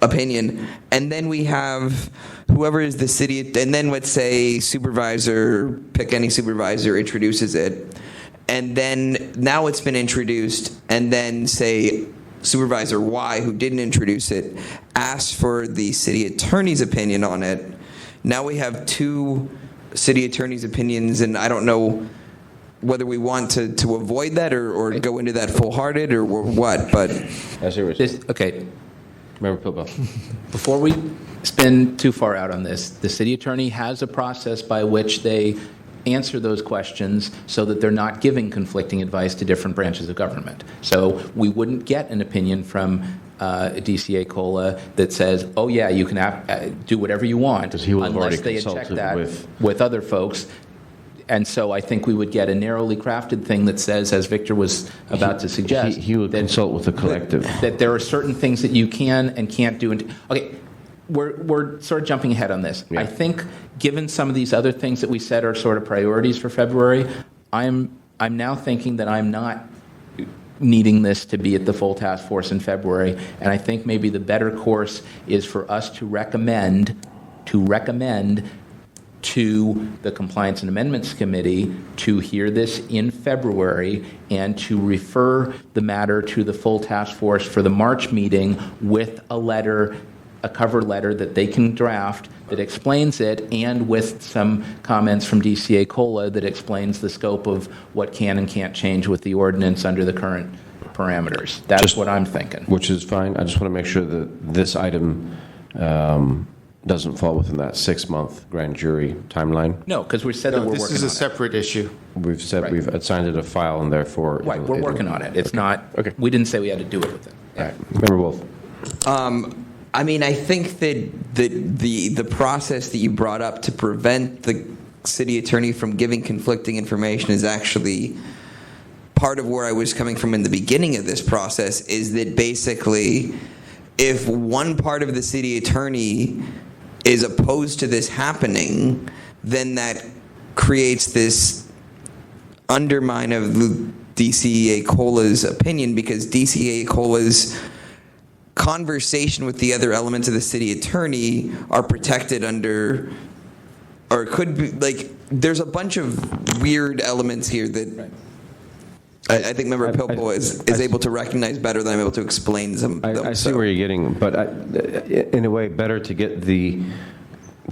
Opinion. and then we have whoever is the city, and then let's say supervisor, pick any supervisor, introduces it, and then now it's been introduced, and then say Supervisor Y, who didn't introduce it, asked for the city attorney's opinion on it. Now we have two city attorneys' opinions, and I don't know whether we want to avoid that or go into that full-hearted or what, but... As it was. Okay, Member Pilbo. before we spin too far out on this, the city attorney has a process by which they answer those questions so that they're not giving conflicting advice to different branches of government. So we wouldn't get an opinion from DCA Cola that says, oh yeah, you can do whatever you want, Because he will have already unless they had checked consulted that with other folks. And so I think we would get a narrowly crafted thing that says, as Victor was about to suggest, He would consult with the collective. that there are certain things that you can and can't do. Okay, we're sort of jumping ahead on this. Yeah. I think, given some of these other things that we said are sort of priorities for February, I'm now thinking that I'm not needing this to be at the full task force in February, and I think maybe the better course is for us to recommend to the Compliance and Amendments Committee to hear this in February and to refer the matter to the full task force for the March meeting with a cover letter that they can draft that explains it, and with some comments from DCA Cola that explains the scope of what can and can't change with the ordinance under the current parameters. That's what I'm thinking. Which is fine. I just want to make sure that this item doesn't fall within that 6-month grand jury timeline. No, because we said that we're This working is on a separate issue. We've said Right. we've assigned it a file, and therefore... Right, we're working on it. It's not, Okay. we didn't say we had to do it with it. All right. Member Wolf. I mean, I think that the process that you brought up to prevent the city attorney from giving conflicting information is actually part of where I was coming from in the beginning of this process, is that basically if one part of the city attorney is opposed to this happening, then that creates this undermine of DCA Cola's opinion, because DCA Cola's conversation with the other elements of the city attorney are protected under, or could be, like, there's a bunch of weird elements here that I think Member Pilpo is able to recognize better than I'm able to explain some of them. I see where you're getting, but in a way, better to get the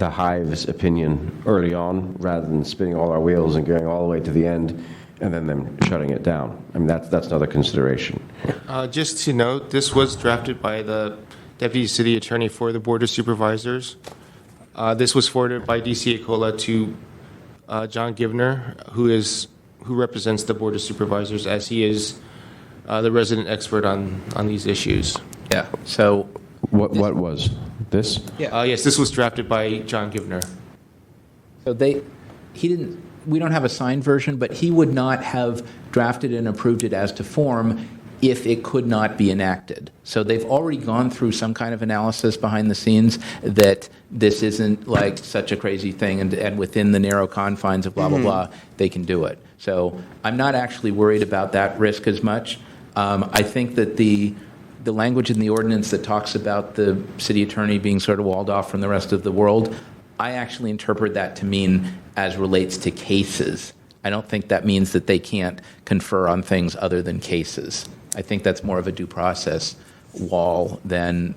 hive's opinion early on rather than spinning all our wheels and going all the way to the end and then them shutting it down. I mean, that's another consideration. Just to note, this was drafted by the Deputy City Attorney for the Board of Supervisors. This was forwarded by DCA Cola to John Givner, who represents the Board of Supervisors, as he is the resident expert on these issues. Yeah, so What was this? Yes, this was drafted by John Givner. So we don't have a signed version, but he would not have drafted and approved it as to form if it could not be enacted. So they've already gone through some kind of analysis behind the scenes that this isn't like such a crazy thing, and within the narrow confines of blah, blah, blah, they can do it. So I'm not actually worried about that risk as much. I think that the language in the ordinance that talks about the city attorney being sort of walled off from the rest of the world, I actually interpret that to mean as relates to cases. I don't think that means that they can't confer on things other than cases. I think that's more of a due process wall than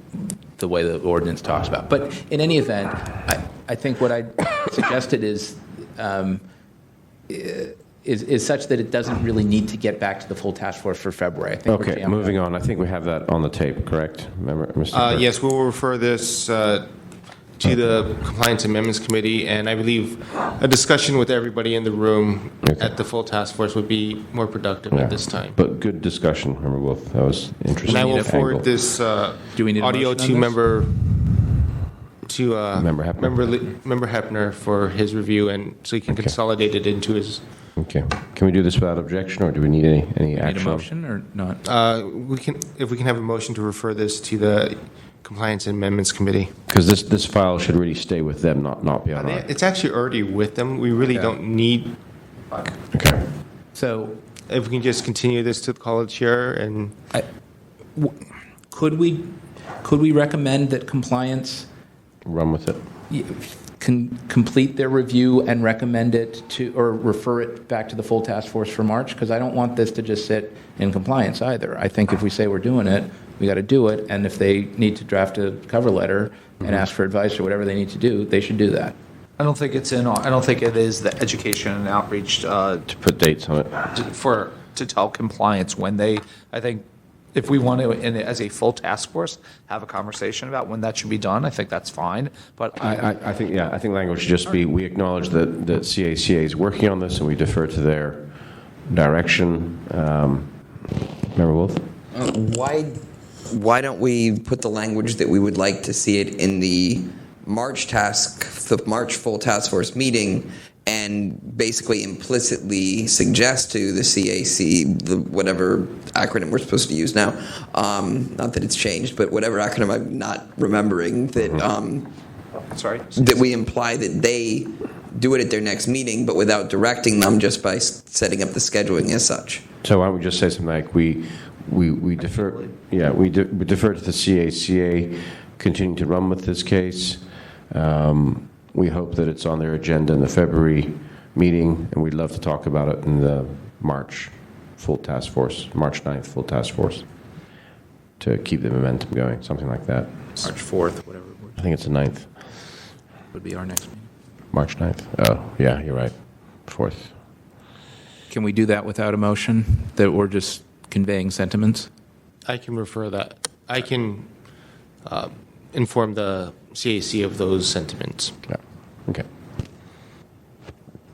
the way the ordinance talks about. But in any event, I think what I suggested is such that it doesn't really need to get back to the full task force for February. I think we're Okay, jammed moving up. on. I think we have that on the tape, correct? Remember, Mr. Clerk? Yes, we will refer this to the Compliance Amendments Committee, and I believe a discussion with everybody in the room at the full task force would be more productive Yeah. at this time. But good discussion, Member Wolf. That was interesting. And I will angle. forward this Do we need a audio motion on to this? Member Hepner. Member Hepner for his review, and so he can consolidate it into his. Okay. Can we do this without objection, or do we need any Need a action? motion or not? If we can have a motion to refer this to the Compliance Amendments Committee. Because this file should really stay with them, not be on our. It's actually already with them. We really don't need. Okay. So If we can just continue this to the college chair and. could we recommend that compliance Run with it. can complete their review and recommend it to, or refer it back to the full task force for March? Because I don't want this to just sit in compliance either. I think if we say we're doing it, we got to do it. And if they need to draft a cover letter and ask for advice or whatever they need to do, they should do that. I don't think it's I don't think it is the education and outreach To put dates on it. to tell compliance when I think if we want to, as a full task force, have a conversation about when that should be done, I think that's fine. But I think language should just be, we acknowledge that CACA is working on this, and we defer to their direction. Member Wolf? Why don't we put the language that we would like to see it in the March full task force meeting, and basically implicitly suggest to the CAC, whatever acronym we're supposed to use now, not that it's changed, but whatever acronym I'm not remembering, that that we imply that they do it at their next meeting, but without directing them, just by setting up the scheduling as such. So why don't we just say something like, we defer, we defer to the CACA, continue to run with this case. We hope that it's on their agenda in the February meeting, and we'd love to talk about it in the March full task force, March 9th full task force, to keep the momentum going, something like that. March 4th, whatever it I think it's the 9th, would be our next meeting. March 9th. Oh, yeah, you're right, 4th. Can we do that without a motion, that we're just conveying sentiments? I can refer that. I can inform the CAC of those sentiments. Yeah, okay.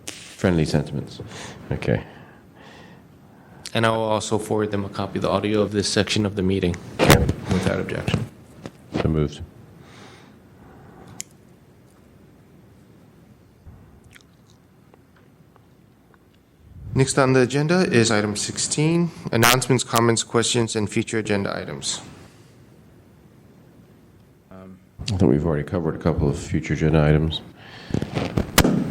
Friendly sentiments. Okay. And I will also forward them a copy of the audio of this section of the meeting. Without objection. So moved. Next on the agenda is item 16, announcements, comments, questions, and future agenda items. I think we've already covered a couple of future agenda items.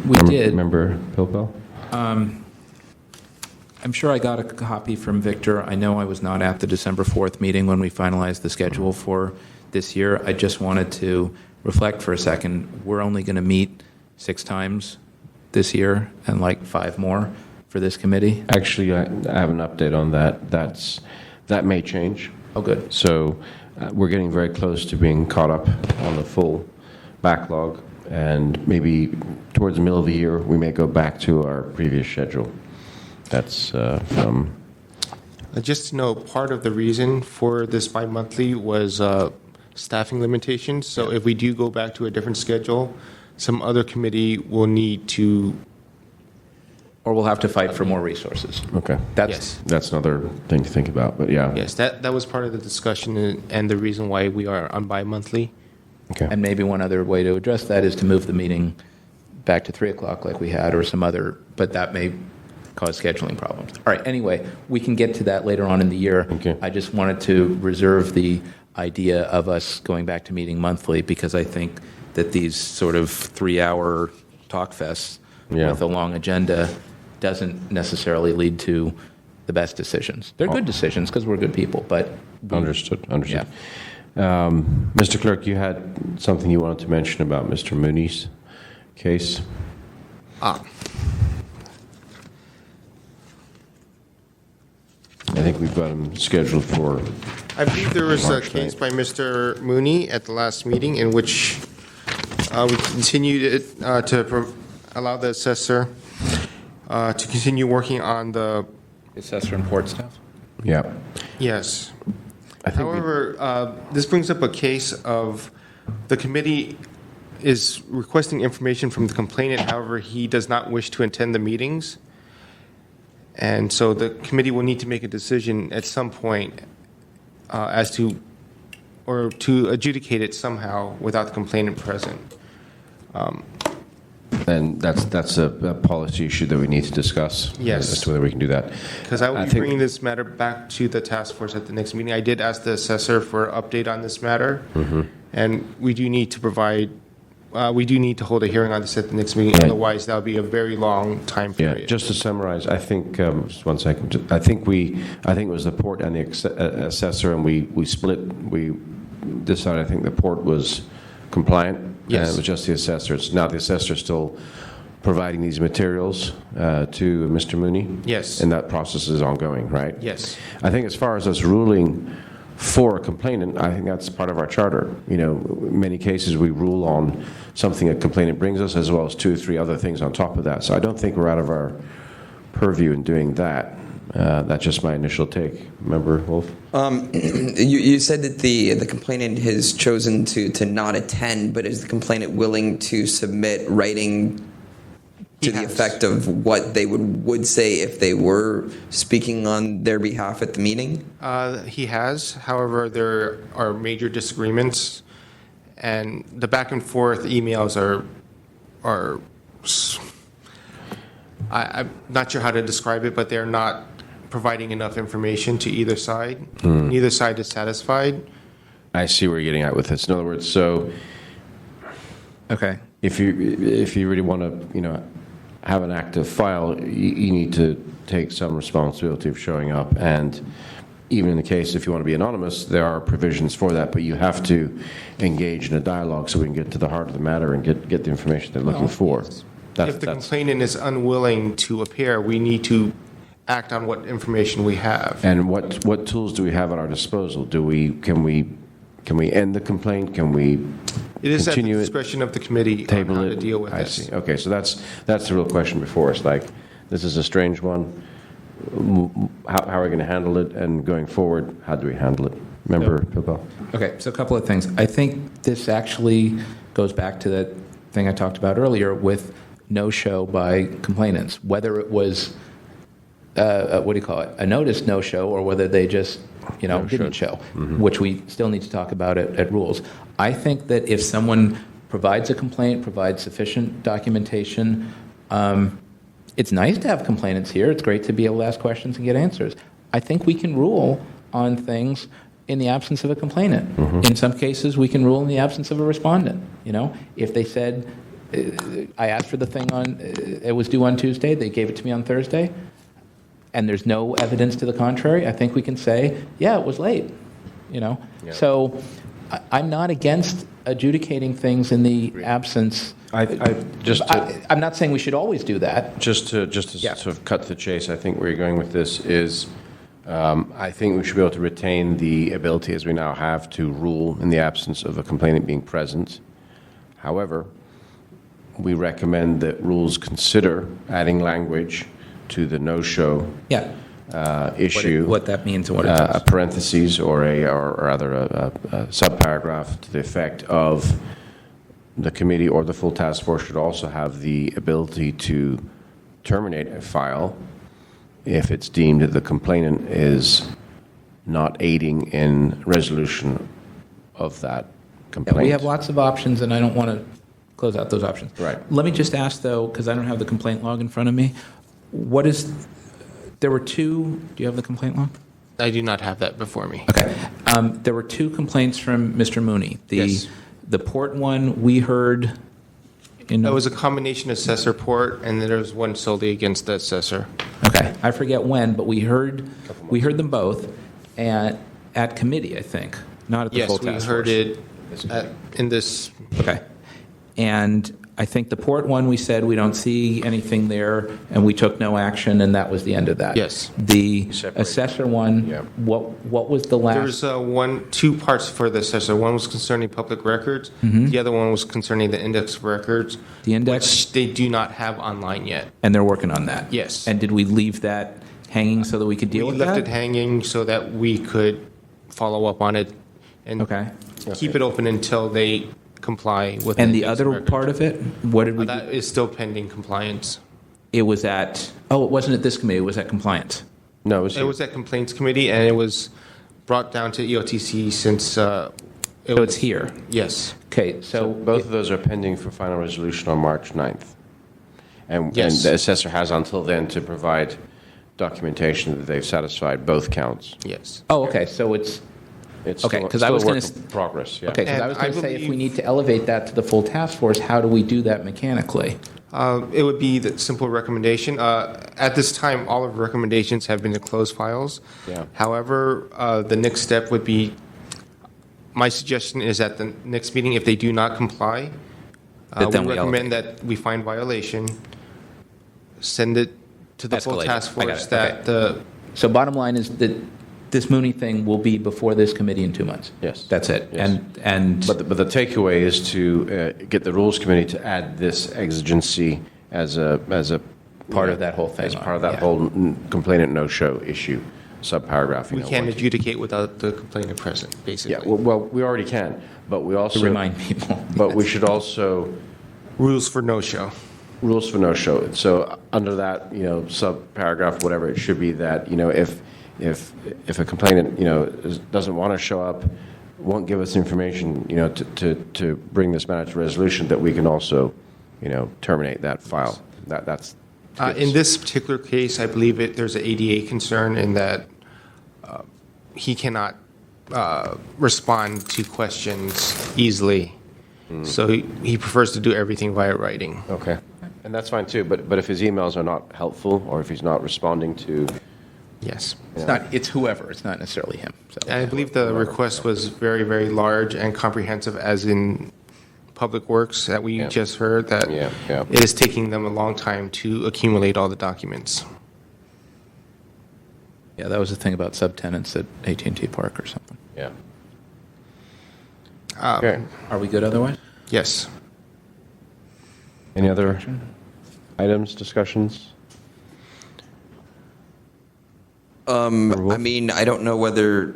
We did. Member Pilpel? I'm sure I got a copy from Victor. I know I was not at the December 4th meeting when we finalized the schedule for this year. I just wanted to reflect for a second. We're only going to meet 6 times this year and like 5 more for this committee. Actually, I have an update on that. That may change. Oh, good. So we're getting very close to being caught up on the full backlog, and maybe towards the middle of the year, we may go back to our previous schedule. That's from... Just to know, part of the reason for this bi-monthly was staffing limitations. So if we do go back to a different schedule, some other committee will need to or we'll have to fight for more resources. Okay. Yes. That's another thing to think about, but yeah. Yes, that was part of the discussion and the reason why we are on bi-monthly. Okay. And maybe one other way to address that is to move the meeting back to 3 o'clock like we had, or some other, but that may cause scheduling problems. All right, anyway, we can get to that later on in the year. Okay. I just wanted to reserve the idea of us going back to meeting monthly, because I think that these sort of 3-hour talk fests Yeah. with a long agenda doesn't necessarily lead to the best decisions. They're good decisions because we're good people, but... Understood. Yeah. Mr. Clerk, you had something you wanted to mention about Mr. Mooney's case? I think we've got him scheduled for... I believe there was a March case 9th. by Mr. Mooney at the last meeting in which we continued it to allow the assessor to continue working on the... Assessor and port staff? Yeah. Yes. I think However, this brings up a case of the committee is requesting information from the complainant, however, he does not wish to attend the meetings. And so the committee will need to make a decision at some point as to, or to adjudicate it somehow without the complainant present. And that's a policy issue that we need to discuss. Yes. As to whether we can do that. Because I will be think- bringing this matter back to the task force at the next meeting. I did ask the assessor for an update on this matter. And we do need to provide, we do need to hold a hearing on this at the next meeting. Right. Otherwise, that'll be a very long time Yeah, period. just to summarize, I think, just 1 second, I think it was the port and the assessor, and we decided, I think the port was compliant. Yes. And it was just the assessor. It's now the assessor still providing these materials to Mr. Mooney? Yes. And that process is ongoing, right? Yes. I think as far as us ruling for a complainant, I think that's part of our charter. You know, in many cases we rule on something a complainant brings us, as well as 2 or 3 other things on top of that. So I don't think we're out of our purview in doing that. That's just my initial take. Remember, Wolf? You said that the complainant has chosen to not attend, but is the complainant willing to submit writing to the effect of what they would say if they were speaking on their behalf at the meeting? He has. However, there are major disagreements, and the back and forth emails I'm not sure how to describe it, but they're not providing enough information to either side. Neither side is satisfied. I see where you're getting at with this. In other words, so Okay. if you really want to, have an active file, you need to take some responsibility of showing up. And even in the case, if you want to be anonymous, there are provisions for that, but you have to engage in a dialogue so we can get to the heart of the matter and get the information they're looking for. If the complainant is unwilling to appear, we need to act on what information we have. And what tools do we have at our disposal? Can we end the complaint? Can we It is at the continue it? discretion of the committee on Table how it? to deal with I this. see. Okay, so that's the real question before us. Like, this is a strange one. How are we going to handle it? And going forward, how do we handle it? Remember, Pippo? Okay, so a couple of things. I think this actually goes back to that thing I talked about earlier with no-show by complainants, whether it was, a notice no-show, or whether they just, didn't show, which we still need to talk about at rules. I think that if someone provides a complaint, provides sufficient documentation, it's nice to have complainants here. It's great to be able to ask questions and get answers. I think we can rule on things in the absence of a complainant. In some cases, we can rule in the absence of a respondent. If they said, I asked for the thing it was due on Tuesday, they gave it to me on Thursday, and there's no evidence to the contrary, I think we can say, yeah, it was late. So I'm not against adjudicating things in the absence. I'm not saying we should always do that. Just to sort of cut to the chase, I think where you're going with this is, I think we should be able to retain the ability, as we now have, to rule in the absence of a complainant being present. However, we recommend that rules consider adding language to the no-show issue. What that means and what it does. A parentheses or rather a subparagraph to the effect of the committee or the full task force should also have the ability to terminate a file if it's deemed that the complainant is not aiding in resolution of that complaint. Yeah, we have lots of options, and I don't want to close out those options. Right. Let me just ask, though, because I don't have the complaint log in front of me, there were two, do you have the complaint log? I do not have that before me. Okay. There were two complaints from Mr. Mooney. Yes. The port one, we heard in... It was a combination assessor port, and then there was one solely against the assessor. Okay. I forget when, but we heard them both at committee, I think, not at the full task Yes, we force. heard it in this. Okay. And I think the port one, we said we don't see anything there, and we took no action, and that was the end of that. Yes. The Separate. assessor one, Yeah. what was the last? There was two parts for the assessor. One was concerning public records. The other one was concerning the index of records. The index? Which they do not have online yet. And they're working on that? Yes. And did we leave that hanging so that we could deal We with left that? it hanging so that we could follow up on it and Okay. keep it open until they comply with. And the index other records. part of it, what did we do? That is still pending compliance. It was at, it wasn't at this committee, it was at compliance. No, it It was at complaints committee, and it was brought down to EOTC since So it's here. Yes. Okay, So both of those are pending for final resolution on March 9th. And Yes. the assessor has until then to provide documentation that they've satisfied both counts. Yes. Oh, okay, so it's, It's Okay, still- 'cause I still was a gonna work s- in progress, yeah. okay, because I And was going I to say, if we believe- need to elevate that to the full task force, how do we do that mechanically? It would be the simple recommendation. At this time, all of the recommendations have been to close files. Yeah. However, the next step would be, my suggestion is at the next meeting, if they do not comply, That then we we recommend that we find violation, send it to the full Escalate it. task I got force it. that Okay. the, So bottom line is that this Mooney thing will be before this committee in 2 months? Yes. That's it? Yes. And But the takeaway is to get the Rules Committee to add this exigency as a Part of that whole thing as part of that yeah. whole complainant no-show issue, subparagraph. we can't adjudicate without the complainant present, basically. Yeah, well, we already can, but we also to remind people. But we should also Rules for no-show. rules for no-show. So under that, sub-paragraph, whatever, it should be that, if a complainant, doesn't want to show up, won't give us information, to bring this matter to resolution, that we can also, terminate that file. That's. In this particular case, I believe there's an ADA concern in that he cannot respond to questions easily. So he prefers to do everything via writing. Okay. And that's fine too, but if his emails are not helpful, or if he's not responding to. Yes. It's whoever, it's not necessarily him. So. And I believe the request was very, very large and comprehensive, as in Public Works that we just heard, that Yeah, yeah. it is taking them a long time to accumulate all the documents. Yeah, that was the thing about subtenants at AT&T Park or something. Yeah. Okay. Are we good otherwise? Yes. Any other items, discussions? I mean, I don't know whether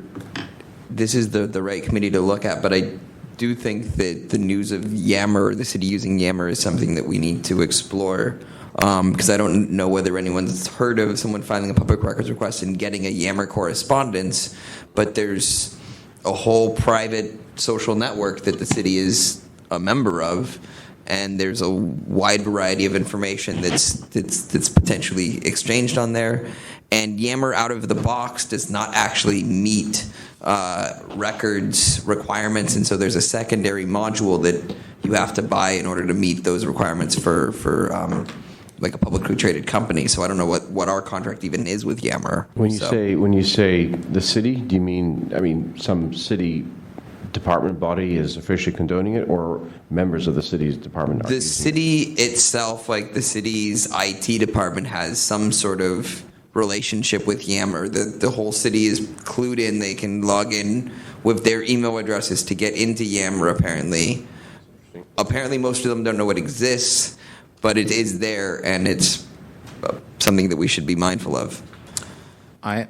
this is the right committee to look at, but I do think that the news of Yammer, the city using Yammer, is something that we need to explore. Because I don't know whether anyone's heard of someone filing a public records request and getting a Yammer correspondence, but there's a whole private social network that the city is a member of, and there's a wide variety of information that's potentially exchanged on there. And Yammer out of the box does not actually meet records requirements, and so there's a secondary module that you have to buy in order to meet those requirements for like a publicly traded company. So I don't know what our contract even is with Yammer. When you say the city, do you mean some city department body is officially condoning it, or members of the city's department? The city itself, like the city's IT department, has some sort of relationship with Yammer. The whole city is clued in. They can log in with their email addresses to get into Yammer, apparently. Apparently most of them don't know it exists, but it is there, and it's something that we should be mindful of. I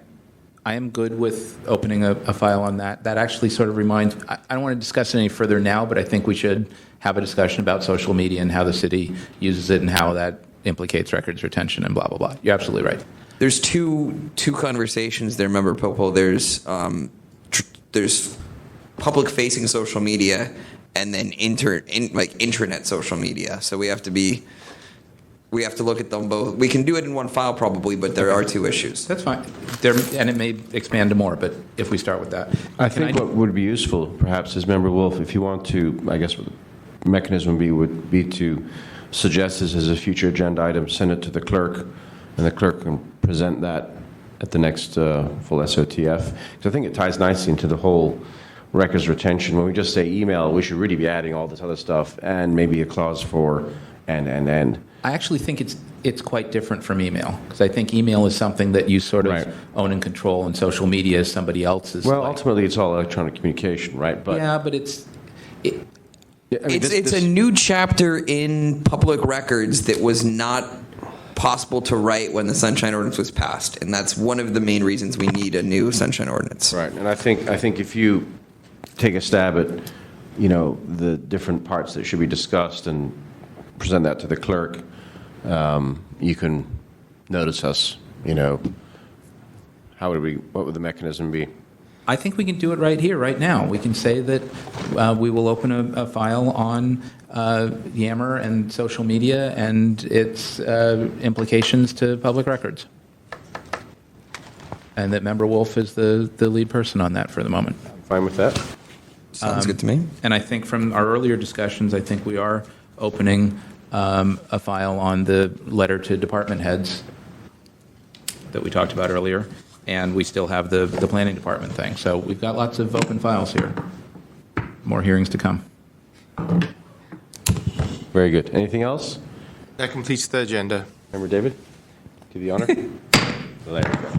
am good with opening a file on that. That actually sort of reminds, I don't want to discuss it any further now, but I think we should have a discussion about social media and how the city uses it and how that implicates records retention and blah, blah, blah. You're absolutely right. There's two conversations there, Member Popo. There's public-facing social media, and then intranet social media. So we have to look at them both. We can do it in one file probably, but there are two issues. That's fine. And it may expand to more, but if we start with that. I think what would be useful, perhaps, is Member Wolf, if you want to, I guess what the mechanism would be to suggest this as a future agenda item, send it to the clerk, and the clerk can present that at the next full SOTF. Because I think it ties nicely into the whole records retention. When we just say email, we should really be adding all this other stuff and maybe a clause for and. I actually think it's quite different from email, because I think email is something that you sort of own and control, and social media is somebody else's. Well, ultimately, it's all electronic communication, right? But yeah, but it's a new chapter in public records that was not possible to write when the Sunshine Ordinance was passed, and that's one of the main reasons we need a new Sunshine Ordinance. Right, and I think if you take a stab at, the different parts that should be discussed and present that to the clerk, you can notice us. What would the mechanism be? I think we can do it right here, right now. We can say that we will open a file on Yammer and social media and its implications to public records. And that Member Wolf is the lead person on that for the moment. I'm fine with that. Sounds good to me. And I think from our earlier discussions, I think we are opening a file on the letter to department heads that we talked about earlier. And we still have the planning department thing. So we've got lots of open files here. More hearings to come. Very good. Anything else? That completes the agenda. Member David, give the honor. There we go.